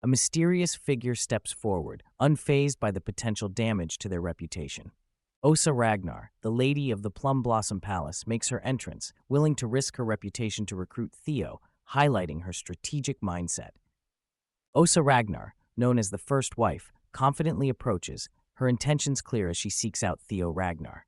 A mysterious figure steps forward, unfazed by the potential damage to their reputation. Osa Ragnar, the lady of the Plum Blossom Palace, makes her entrance, willing to risk her reputation to recruit Theo, highlighting her strategic mindset. Osa Ragnar, known as the First Wife, confidently approaches, her intentions clear as she seeks out Theo Ragnar.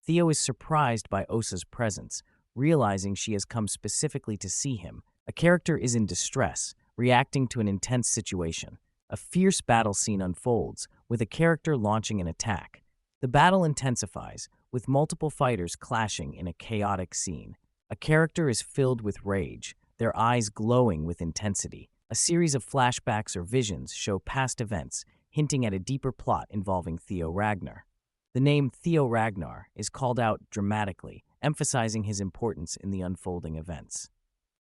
Theo is surprised by Osa's presence, realizing she has come specifically to see him. A character is in distress, reacting to an intense situation. A fierce battle scene unfolds, with a character launching an attack. The battle intensifies, with multiple fighters clashing in a chaotic scene. A character is filled with rage, their eyes glowing with intensity. A series of flashbacks or visions show past events, hinting at a deeper plot involving Theo Ragnar. The name Theo Ragnar is called out dramatically, emphasizing his importance in the unfolding events.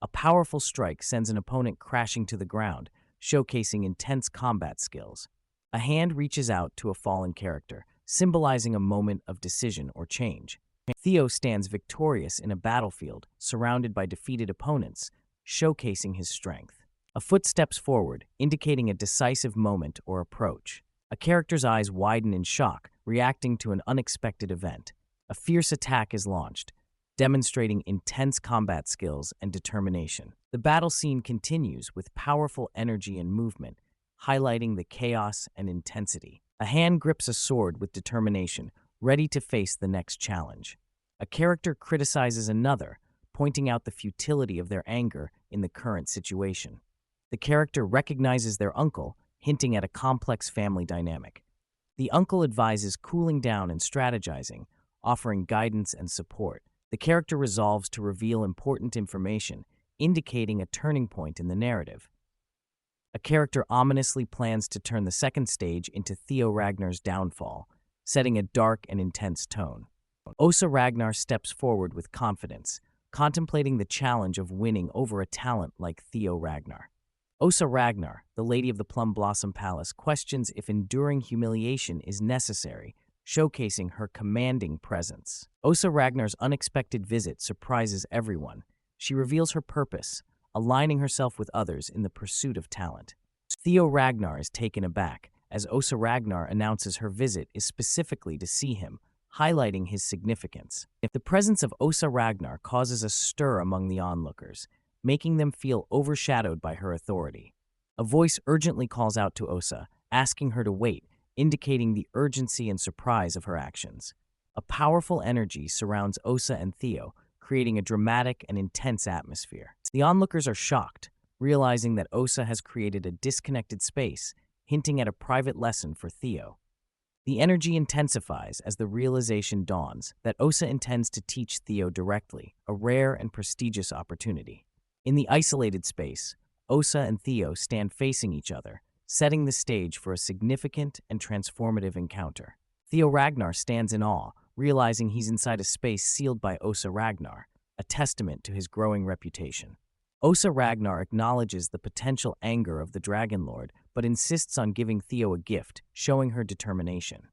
A powerful strike sends an opponent crashing to the ground, showcasing intense combat skills. A hand reaches out to a fallen character, symbolizing a moment of decision or change. Theo stands victorious in a battlefield, surrounded by defeated opponents, showcasing his strength. A foot steps forward, indicating a decisive moment or approach. A character's eyes widen in shock, reacting to an unexpected event. A fierce attack is launched, demonstrating intense combat skills and determination. The battle scene continues with powerful energy and movement, highlighting the chaos and intensity. A hand grips a sword with determination, ready to face the next challenge. A character criticizes another, pointing out the futility of their anger in the current situation. The character recognizes their uncle, hinting at a complex family dynamic. The uncle advises cooling down and strategizing, offering guidance and support. The character resolves to reveal important information, indicating a turning point in the narrative. A character ominously plans to turn the second stage into Theo Ragnar's downfall, setting a dark and intense tone. Osa Ragnar steps forward with confidence, contemplating the challenge of winning over a talent like Theo Ragnar. Osa Ragnar, the Lady of the Plum Blossom Palace, questions if enduring humiliation is necessary, showcasing her commanding presence. Osa Ragnar's unexpected visit surprises everyone. She reveals her purpose, aligning herself with others in the pursuit of talent. Theo Ragnar is taken aback, as Osa Ragnar announces her visit is specifically to see him, highlighting his significance. The presence of Osa Ragnar causes a stir among the onlookers, making them feel overshadowed by her authority. A voice urgently calls out to Osa, asking her to wait, indicating the urgency and surprise of her actions. A powerful energy surrounds Osa and Theo, creating a dramatic and intense atmosphere. The onlookers are shocked, realizing that Osa has created a disconnected space, hinting at a private lesson for Theo. The energy intensifies as the realization dawns that Osa intends to teach Theo directly, a rare and prestigious opportunity. In the isolated space, Osa and Theo stand facing each other, setting the stage for a significant and transformative encounter. Theo Ragnar stands in awe, realizing he's inside a space sealed by Osa Ragnar, a testament to his growing reputation. Osa Ragnar acknowledges the potential anger of the Dragon Lord, but insists on giving Theo a gift, showing her determination.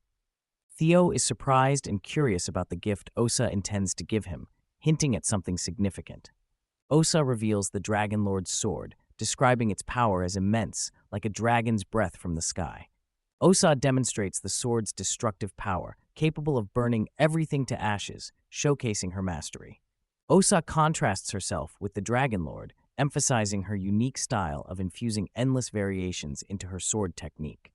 Theo is surprised and curious about the gift Osa intends to give him, hinting at something significant. Osa reveals the Dragon Lord's sword, describing its power as immense, like a dragon's breath from the sky. Osa demonstrates the sword's destructive power, capable of burning everything to ashes, showcasing her mastery. Osa contrasts herself with the Dragon Lord, emphasizing her unique style of infusing endless variations into her sword technique.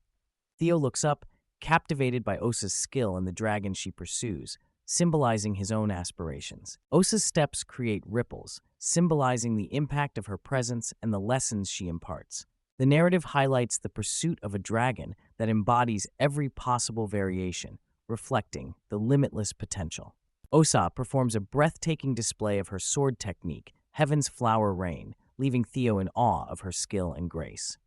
Theo looks up, captivated by Osa's skill in the dragon she pursues, symbolizing his own aspirations. Osa's steps create ripples, symbolizing the impact of her presence and the lessons she imparts. The narrative highlights the pursuit of a dragon that embodies every possible variation, reflecting the limitless potential. Osa performs a breathtaking display of her sword technique, Heaven's Flower Rain, leaving Theo in awe of her skill and grace.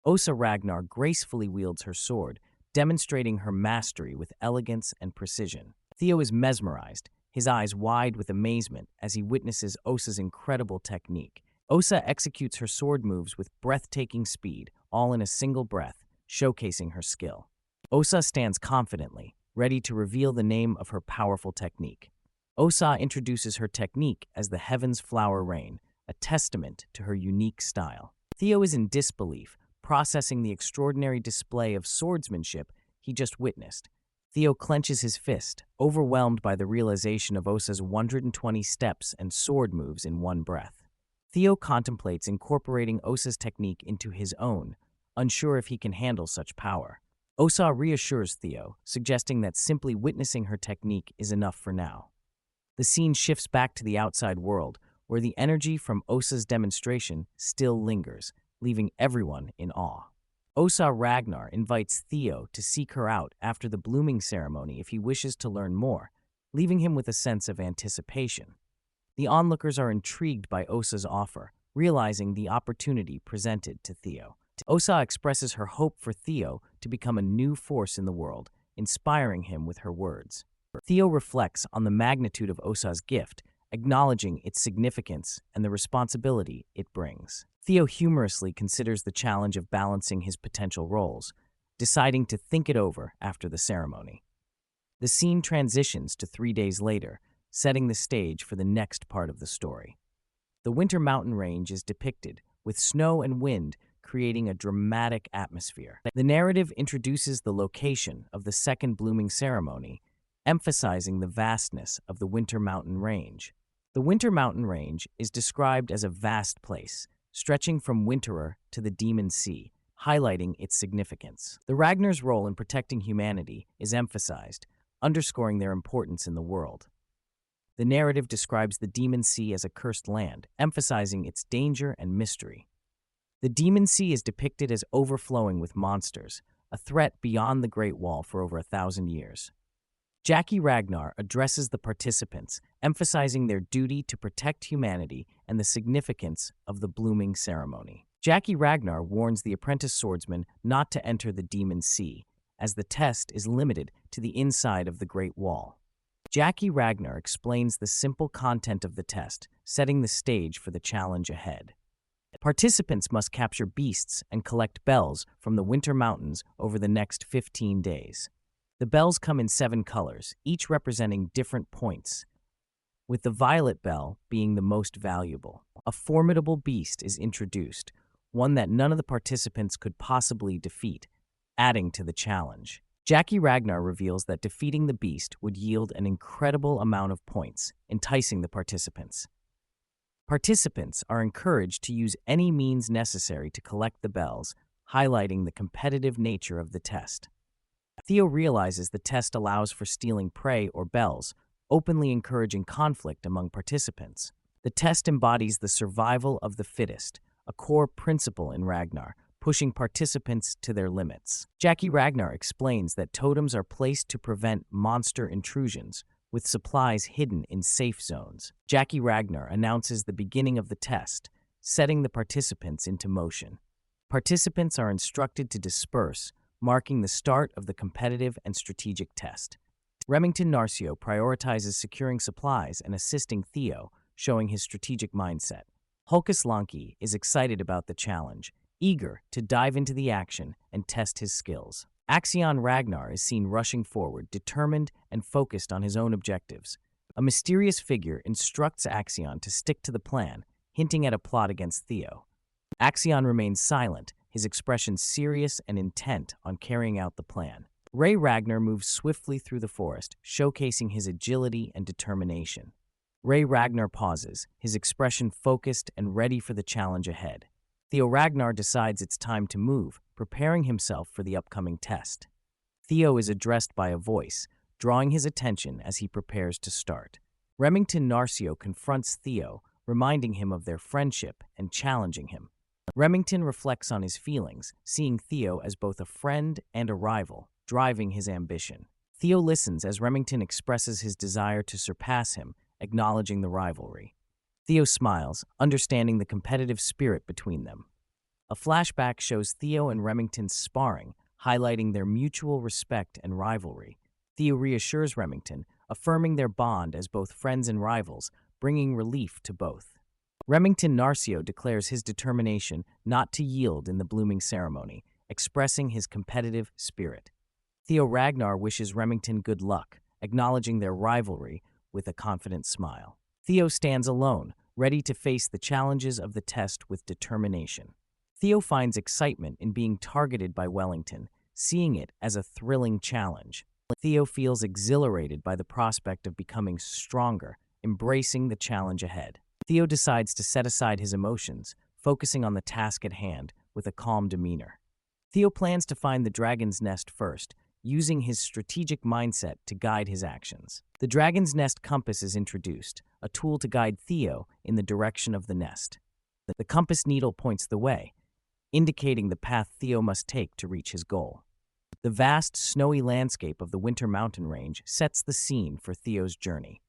Osa Ragnar gracefully wields her sword, demonstrating her mastery with elegance and precision. Theo is mesmerized, his eyes wide with amazement as he witnesses Osa's incredible technique. Osa executes her sword moves with breathtaking speed, all in a single breath, showcasing her skill. Osa stands confidently, ready to reveal the name of her powerful technique. Osa introduces her technique as the Heaven's Flower Rain, a testament to her unique style. Theo is in disbelief, processing the extraordinary display of swordsmanship he just witnessed. Theo clenches his fist, overwhelmed by the realization of Osa's 120 steps and sword moves in one breath. Theo contemplates incorporating Osa's technique into his own, unsure if he can handle such power. Osa reassures Theo, suggesting that simply witnessing her technique is enough for now. The scene shifts back to the outside world, where the energy from Osa's demonstration still lingers, leaving everyone in awe. Osa Ragnar invites Theo to seek her out after the blooming ceremony if he wishes to learn more, leaving him with a sense of anticipation. The onlookers are intrigued by Osa's offer, realizing the opportunity presented to Theo. Osa expresses her hope for Theo to become a new force in the world, inspiring him with her words. Theo reflects on the magnitude of Osa's gift, acknowledging its significance and the responsibility it brings. Theo humorously considers the challenge of balancing his potential roles, deciding to think it over after the ceremony. The scene transitions to 3 days later, setting the stage for the next part of the story. The winter mountain range is depicted, with snow and wind creating a dramatic atmosphere. The narrative introduces the location of the second blooming ceremony, emphasizing the vastness of the winter mountain range. The winter mountain range is described as a vast place, stretching from Winterer to the Demon Sea, highlighting its significance. The Ragnar's role in protecting humanity is emphasized, underscoring their importance in the world. The narrative describes the Demon Sea as a cursed land, emphasizing its danger and mystery. The Demon Sea is depicted as overflowing with monsters, a threat beyond the Great Wall for over 1,000 years. Jackie Ragnar addresses the participants, emphasizing their duty to protect humanity and the significance of the blooming ceremony. Jackie Ragnar warns the apprentice swordsman not to enter the Demon Sea, as the test is limited to the inside of the Great Wall. Jackie Ragnar explains the simple content of the test, setting the stage for the challenge ahead. Participants must capture beasts and collect bells from the Winter Mountains over the next 15 days. The bells come in 7 colors, each representing different points, with the violet bell being the most valuable. A formidable beast is introduced, one that none of the participants could possibly defeat, adding to the challenge. Jackie Ragnar reveals that defeating the beast would yield an incredible amount of points, enticing the participants. Participants are encouraged to use any means necessary to collect the bells, highlighting the competitive nature of the test. Theo realizes the test allows for stealing prey or bells, openly encouraging conflict among participants. The test embodies the survival of the fittest, a core principle in Ragnar, pushing participants to their limits. Jackie Ragnar explains that totems are placed to prevent monster intrusions, with supplies hidden in safe zones. Jackie Ragnar announces the beginning of the test, setting the participants into motion. Participants are instructed to disperse, marking the start of the competitive and strategic test. Remington Narcio prioritizes securing supplies and assisting Theo, showing his strategic mindset. Hulkus Lanki is excited about the challenge, eager to dive into the action and test his skills. Axion Ragnar is seen rushing forward, determined and focused on his own objectives. A mysterious figure instructs Axion to stick to the plan, hinting at a plot against Theo. Axion remains silent, his expression serious and intent on carrying out the plan. Ray Ragnar moves swiftly through the forest, showcasing his agility and determination. Ray Ragnar pauses, his expression focused and ready for the challenge ahead. Theo Ragnar decides it's time to move, preparing himself for the upcoming test. Theo is addressed by a voice, drawing his attention as he prepares to start. Remington Narcio confronts Theo, reminding him of their friendship and challenging him. Remington reflects on his feelings, seeing Theo as both a friend and a rival, driving his ambition. Theo listens as Remington expresses his desire to surpass him, acknowledging the rivalry. Theo smiles, understanding the competitive spirit between them. A flashback shows Theo and Remington sparring, highlighting their mutual respect and rivalry. Theo reassures Remington, affirming their bond as both friends and rivals, bringing relief to both. Remington Narcio declares his determination not to yield in the blooming ceremony, expressing his competitive spirit. Theo Ragnar wishes Remington good luck, acknowledging their rivalry with a confident smile. Theo stands alone, ready to face the challenges of the test with determination. Theo finds excitement in being targeted by Wellington, seeing it as a thrilling challenge. Theo feels exhilarated by the prospect of becoming stronger, embracing the challenge ahead. Theo decides to set aside his emotions, focusing on the task at hand with a calm demeanor. Theo plans to find the dragon's nest first, using his strategic mindset to guide his actions. The dragon's nest compass is introduced, a tool to guide Theo in the direction of the nest. The compass needle points the way, indicating the path Theo must take to reach his goal. The vast, snowy landscape of the Winter Mountain Range sets the scene for Theo's journey.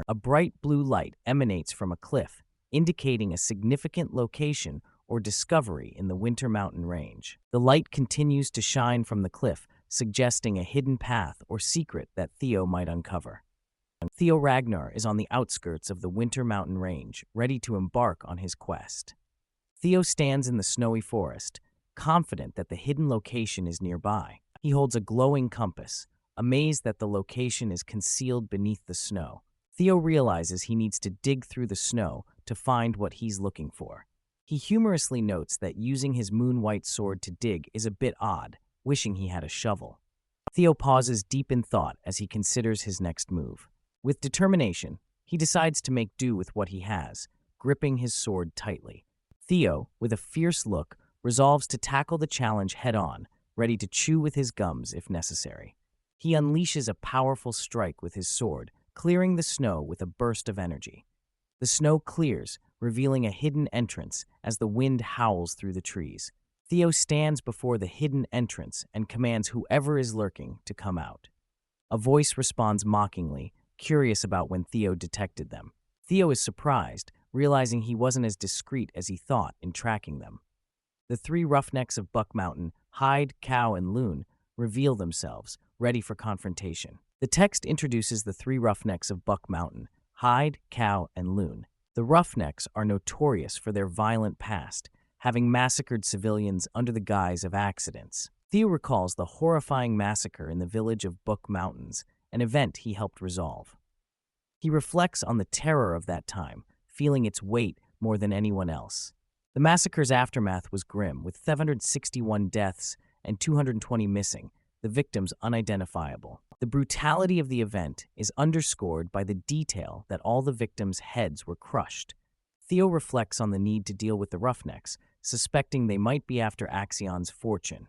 A bright blue light emanates from a cliff, indicating a significant location or discovery in the Winter Mountain Range. The light continues to shine from the cliff, suggesting a hidden path or secret that Theo might uncover. Theo Ragnar is on the outskirts of the Winter Mountain Range, ready to embark on his quest. Theo stands in the snowy forest, confident that the hidden location is nearby. He holds a glowing compass, amazed that the location is concealed beneath the snow. Theo realizes he needs to dig through the snow to find what he's looking for. He humorously notes that using his moon-white sword to dig is a bit odd, wishing he had a shovel. Theo pauses deep in thought as he considers his next move. With determination, he decides to make do with what he has, gripping his sword tightly. Theo, with a fierce look, resolves to tackle the challenge head-on, ready to chew with his gums if necessary. He unleashes a powerful strike with his sword, clearing the snow with a burst of energy. The snow clears, revealing a hidden entrance as the wind howls through the trees. Theo stands before the hidden entrance and commands whoever is lurking to come out. A voice responds mockingly, curious about when Theo detected them. Theo is surprised, realizing he wasn't as discreet as he thought in tracking them. The three roughnecks of Buck Mountain, Hyde, Cow, and Loon, reveal themselves, ready for confrontation. The text introduces the three roughnecks of Buck Mountain, Hyde, Cow, and Loon. The roughnecks are notorious for their violent past, having massacred civilians under the guise of accidents. Theo recalls the horrifying massacre in the village of Buck Mountains, an event he helped resolve. He reflects on the terror of that time, feeling its weight more than anyone else. The massacre's aftermath was grim, with 761 deaths and 220 missing, the victims unidentifiable. The brutality of the event is underscored by the detail that all the victims' heads were crushed. Theo reflects on the need to deal with the roughnecks, suspecting they might be after Axion's fortune.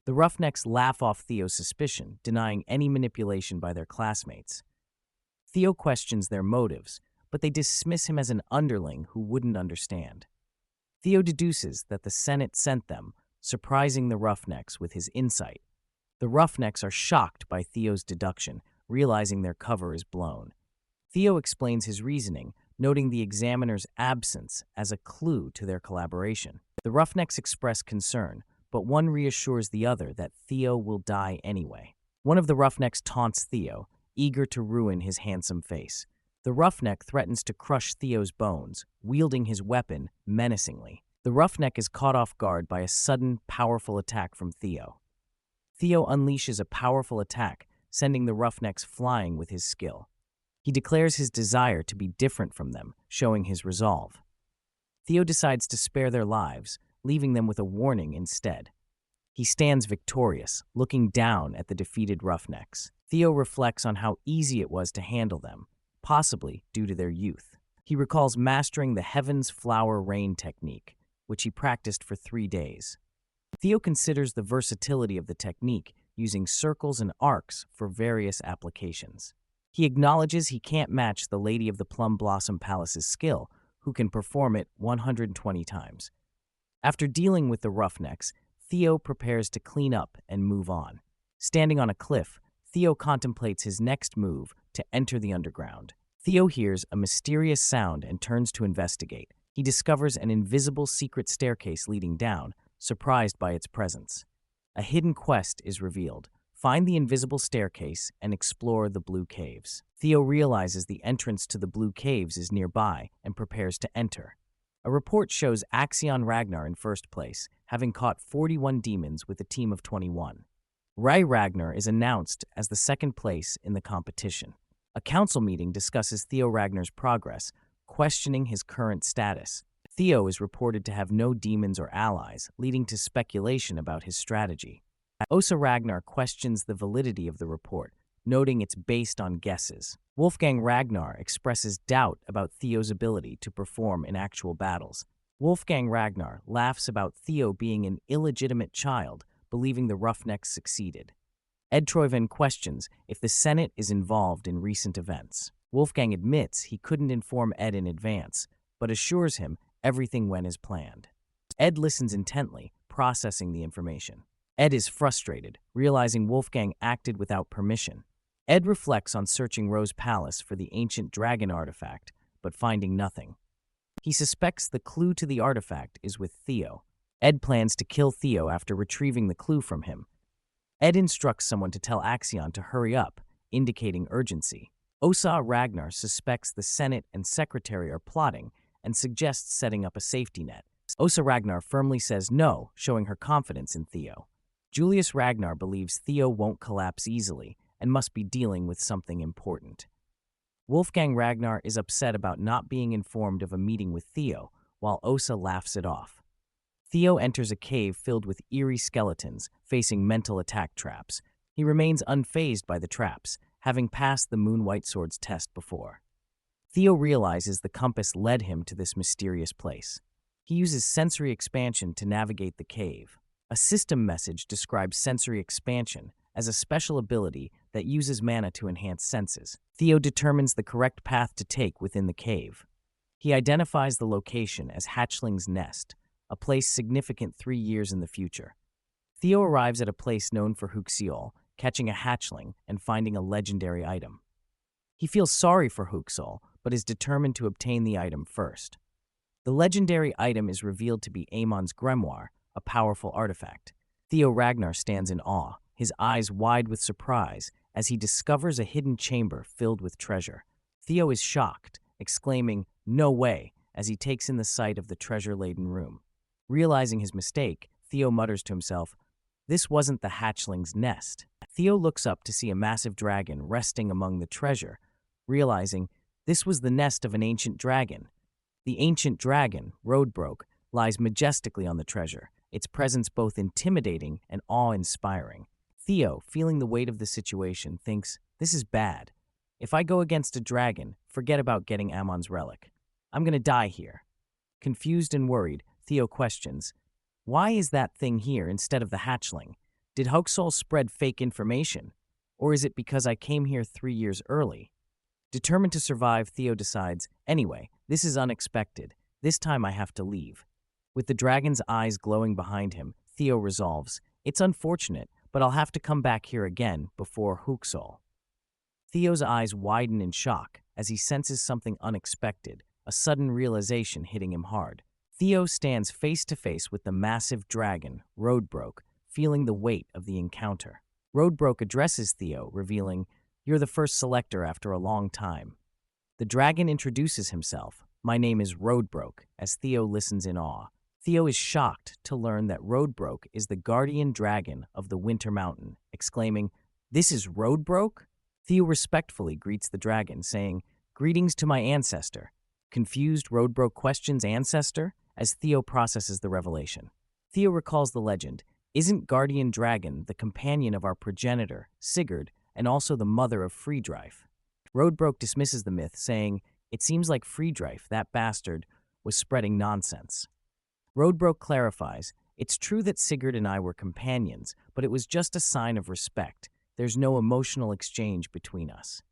The roughnecks laugh off Theo's suspicion, denying any manipulation by their classmates. Theo questions their motives, but they dismiss him as an underling who wouldn't understand. Theo deduces that the Senate sent them, surprising the roughnecks with his insight. The roughnecks are shocked by Theo's deduction, realizing their cover is blown. Theo explains his reasoning, noting the examiner's absence as a clue to their collaboration. The roughnecks express concern, but one reassures the other that Theo will die anyway. One of the roughnecks taunts Theo, eager to ruin his handsome face. The roughneck threatens to crush Theo's bones, wielding his weapon menacingly. The roughneck is caught off guard by a sudden, powerful attack from Theo. Theo unleashes a powerful attack, sending the roughnecks flying with his skill. He declares his desire to be different from them, showing his resolve. Theo decides to spare their lives, leaving them with a warning instead. He stands victorious, looking down at the defeated roughnecks. Theo reflects on how easy it was to handle them, possibly due to their youth. He recalls mastering the Heaven's Flower Rain technique, which he practiced for 3 days. Theo considers the versatility of the technique, using circles and arcs for various applications. He acknowledges he can't match the Lady of the Plum Blossom Palace's skill, who can perform it 120 times. After dealing with the roughnecks, Theo prepares to clean up and move on. Standing on a cliff, Theo contemplates his next move to enter the underground. Theo hears a mysterious sound and turns to investigate. He discovers an invisible secret staircase leading down, surprised by its presence. A hidden quest is revealed. Find the invisible staircase and explore the Blue Caves. Theo realizes the entrance to the Blue Caves is nearby and prepares to enter. A report shows Axion Ragnar in first place, having caught 41 demons with a team of 21. Rai Ragnar is announced as the second place in the competition. A council meeting discusses Theo Ragnar's progress, questioning his current status. Theo is reported to have no demons or allies, leading to speculation about his strategy. Osa Ragnar questions the validity of the report, noting it's based on guesses. Wolfgang Ragnar expresses doubt about Theo's ability to perform in actual battles. Wolfgang Ragnar laughs about Theo being an illegitimate child, believing the roughnecks succeeded. Ed Troyven questions if the Senate is involved in recent events. Wolfgang admits he couldn't inform Ed in advance, but assures him everything went as planned. Ed listens intently, processing the information. Ed is frustrated, realizing Wolfgang acted without permission. Ed reflects on searching Rose Palace for the ancient dragon artifact, but finding nothing. He suspects the clue to the artifact is with Theo. Ed plans to kill Theo after retrieving the clue from him. Ed instructs someone to tell Axion to hurry up, indicating urgency. Osa Ragnar suspects the Senate and Secretary are plotting and suggests setting up a safety net. Osa Ragnar firmly says no, showing her confidence in Theo. Julius Ragnar believes Theo won't collapse easily and must be dealing with something important. Wolfgang Ragnar is upset about not being informed of a meeting with Theo, while Osa laughs it off. Theo enters a cave filled with eerie skeletons, facing mental attack traps. He remains unfazed by the traps, having passed the Moon White Sword's test before. Theo realizes the compass led him to this mysterious place. He uses sensory expansion to navigate the cave. A system message describes sensory expansion as a special ability that uses mana to enhance senses. Theo determines the correct path to take within the cave. He identifies the location as Hatchling's Nest, a place significant 3 years in the future. Theo arrives at a place known for Huxiol, catching a hatchling and finding a legendary item. He feels sorry for Huxiol, but is determined to obtain the item first. The legendary item is revealed to be Amon's grimoire, a powerful artifact. Theo Ragnar stands in awe, his eyes wide with surprise as he discovers a hidden chamber filled with treasure. Theo is shocked, exclaiming, "No way," as he takes in the sight of the treasure-laden room. Realizing his mistake, Theo mutters to himself, "This wasn't the hatchling's nest." Theo looks up to see a massive dragon resting among the treasure, realizing this was the nest of an ancient dragon. The ancient dragon, Roadbroke, lies majestically on the treasure, its presence both intimidating and awe-inspiring. Theo, feeling the weight of the situation, thinks, "This is bad. If I go against a dragon, forget about getting Amon's relic. I'm gonna die here." Confused and worried, Theo questions, "Why is that thing here instead of the hatchling? Did Huxol spread fake information? Or is it because I came here 3 years early?" Determined to survive, Theo decides, "Anyway, this is unexpected. This time I have to leave." With the dragon's eyes glowing behind him, Theo resolves, "It's unfortunate, but I'll have to come back here again before Huxol." Theo's eyes widen in shock as he senses something unexpected, a sudden realization hitting him hard. Theo stands face to face with the massive dragon, Roadbroke, feeling the weight of the encounter. Roadbroke addresses Theo, revealing, "You're the first selector after a long time." The dragon introduces himself, "My name is Roadbroke," as Theo listens in awe. Theo is shocked to learn that Roadbroke is the guardian dragon of the Winter Mountain, exclaiming, "This is Roadbroke?" Theo respectfully greets the dragon, saying, "Greetings to my ancestor." Confused, Roadbroke questions ancestor as Theo processes the revelation. Theo recalls the legend, "Isn't Guardian Dragon the companion of our progenitor, Sigurd, and also the mother of Friedreich?" Roadbroke dismisses the myth, saying, "It seems like Friedreich, that bastard, was spreading nonsense." Roadbroke clarifies, "It's true that Sigurd and I were companions, but it was just a sign of respect. There's no emotional exchange between us."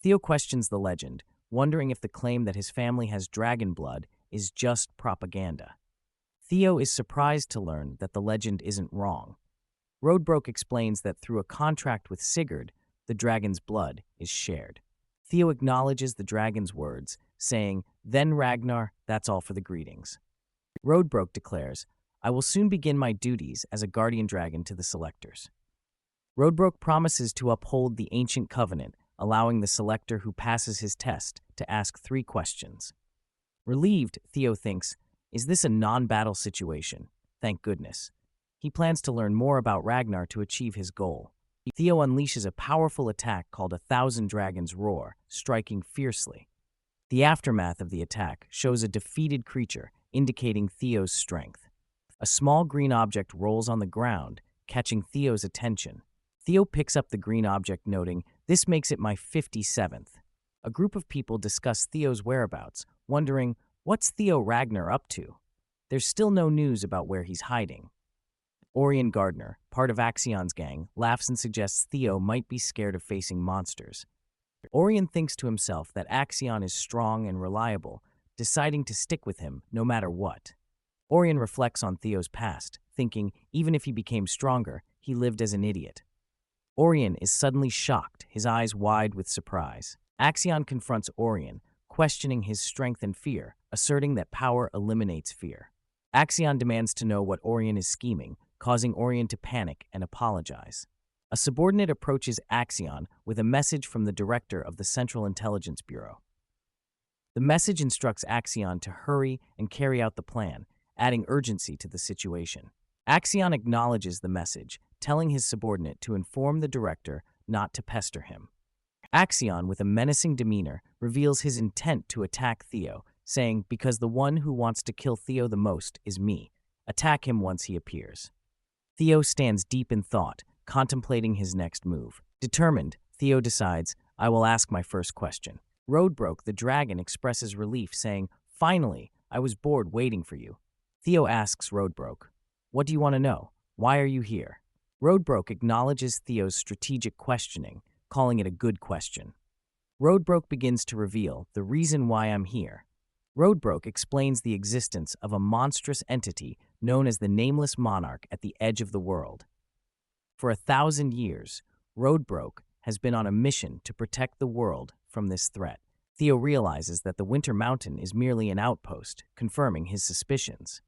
Theo questions the legend, wondering if the claim that his family has dragon blood is just propaganda. Theo is surprised to learn that the legend isn't wrong. Roadbroke explains that through a contract with Sigurd, the dragon's blood is shared. Theo acknowledges the dragon's words, saying, "Then Ragnar, that's all for the greetings." Roadbroke declares, "I will soon begin my duties as a guardian dragon to the selectors." Roadbroke promises to uphold the ancient covenant, allowing the selector who passes his test to ask 3 questions. Relieved, Theo thinks, "Is this a non-battle situation? Thank goodness." He plans to learn more about Ragnar to achieve his goal. Theo unleashes a powerful attack called 1,000 Dragons' Roar, striking fiercely. The aftermath of the attack shows a defeated creature, indicating Theo's strength. A small green object rolls on the ground, catching Theo's attention. Theo picks up the green object, noting, "This makes it my 57th. A group of people discuss Theo's whereabouts, wondering, what's Theo Ragnar up to? There's still no news about where he's hiding. Orion Gardner, part of Axion's gang, laughs and suggests Theo might be scared of facing monsters. Orion thinks to himself that Axion is strong and reliable, deciding to stick with him no matter what. Orion reflects on Theo's past, thinking even if he became stronger, he lived as an idiot. Orion is suddenly shocked, his eyes wide with surprise. Axion confronts Orion, questioning his strength and fear, asserting that power eliminates fear. Axion demands to know what Orion is scheming, causing Orion to panic and apologize. A subordinate approaches Axion with a message from the director of the Central Intelligence Bureau. The message instructs Axion to hurry and carry out the plan, adding urgency to the situation. Axion acknowledges the message, telling his subordinate to inform the director not to pester him. Axion, with a menacing demeanor, reveals his intent to attack Theo, saying, "Because the one who wants to kill Theo the most is me. Attack him once he appears." Theo stands deep in thought, contemplating his next move. Determined, Theo decides, "I will ask my first question." Roadbroke, the dragon, expresses relief, saying, "Finally, I was bored waiting for you." Theo asks Roadbroke, "What do you want to know? Why are you here?" Roadbroke acknowledges Theo's strategic questioning, calling it a good question. Roadbroke begins to reveal the reason why I'm here. Roadbroke explains the existence of a monstrous entity known as the Nameless Monarch at the edge of the world. For 1,000 years, Roadbroke has been on a mission to protect the world from this threat. Theo realizes that the Winter Mountain is merely an outpost, confirming his suspicions.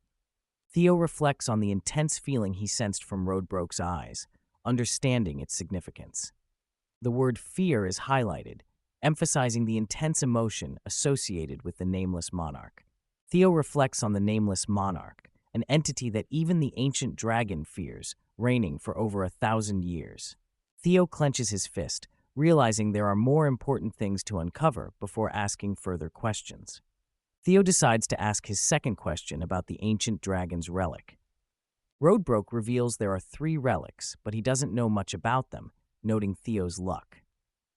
Theo reflects on the intense feeling he sensed from Roadbroke's eyes, understanding its significance. The word fear is highlighted, emphasizing the intense emotion associated with the Nameless Monarch. Theo reflects on the Nameless Monarch, an entity that even the ancient dragon fears, reigning for over 1,000 years. Theo clenches his fist, realizing there are more important things to uncover before asking further questions. Theo decides to ask his second question about the ancient dragon's relic. Roadbroke reveals there are 3 relics, but he doesn't know much about them, noting Theo's luck.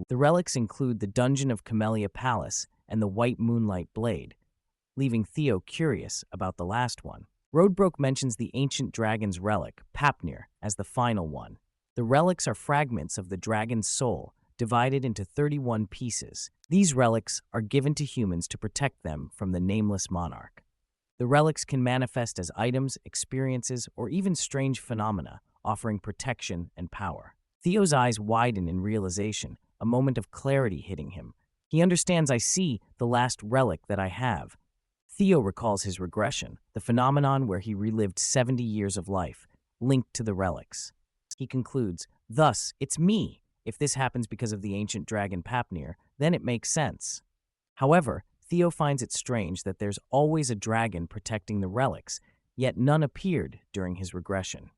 The relics include the Dungeon of Camellia Palace and the White Moonlight Blade, leaving Theo curious about the last one. Roadbroke mentions the ancient dragon's relic, Papnir, as the final one. The relics are fragments of the dragon's soul, divided into 31 pieces. These relics are given to humans to protect them from the Nameless Monarch. The relics can manifest as items, experiences, or even strange phenomena, offering protection and power. Theo's eyes widen in realization, a moment of clarity hitting him. He understands, "I see the last relic that I have." Theo recalls his regression, the phenomenon where he relived 70 years of life, linked to the relics. He concludes, "Thus, it's me. If this happens because of the ancient dragon Papnir, then it makes sense." However, Theo finds it strange that there's always a dragon protecting the relics, yet none appeared during his regression.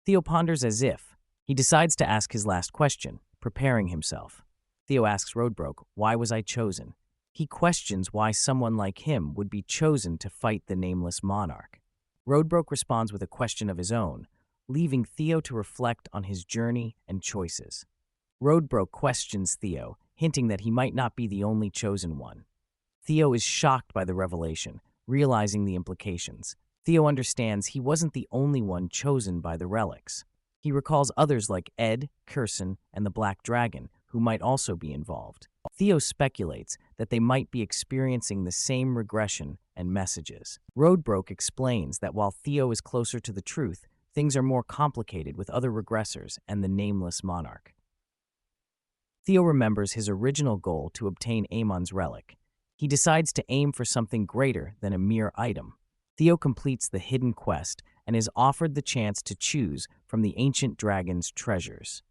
Theo ponders as if. He decides to ask his last question, preparing himself. Theo asks Roadbroke, "Why was I chosen?" He questions why someone like him would be chosen to fight the Nameless Monarch. Roadbroke responds with a question of his own, leaving Theo to reflect on his journey and choices. Roadbroke questions Theo, hinting that he might not be the only chosen one. Theo is shocked by the revelation, realizing the implications. Theo understands he wasn't the only one chosen by the relics. He recalls others like Ed, Curson, and the Black Dragon, who might also be involved. Theo speculates that they might be experiencing the same regression and messages. Roadbroke explains that while Theo is closer to the truth, things are more complicated with other regressors and the Nameless Monarch. Theo remembers his original goal to obtain Amon's relic. He decides to aim for something greater than a mere item. Theo completes the hidden quest and is offered the chance to choose from the ancient dragon's treasures.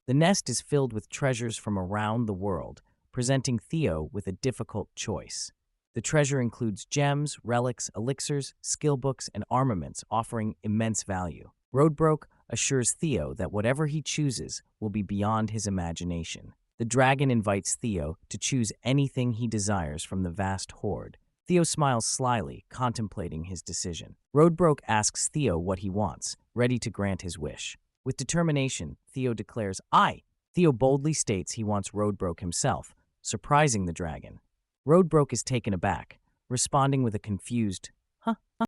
The nest is filled with treasures from around the world, presenting Theo with a difficult choice. The treasure includes gems, relics, elixirs, skill books, and armaments, offering immense value. Roadbroke assures Theo that whatever he chooses will be beyond his imagination. The dragon invites Theo to choose anything he desires from the vast hoard. Theo smiles slyly, contemplating his decision. Roadbroke asks Theo what he wants, ready to grant his wish. With determination, Theo declares, "I." Theo boldly states he wants Roadbroke himself, surprising the dragon. Roadbroke is taken aback, responding with a confused, "Huh?"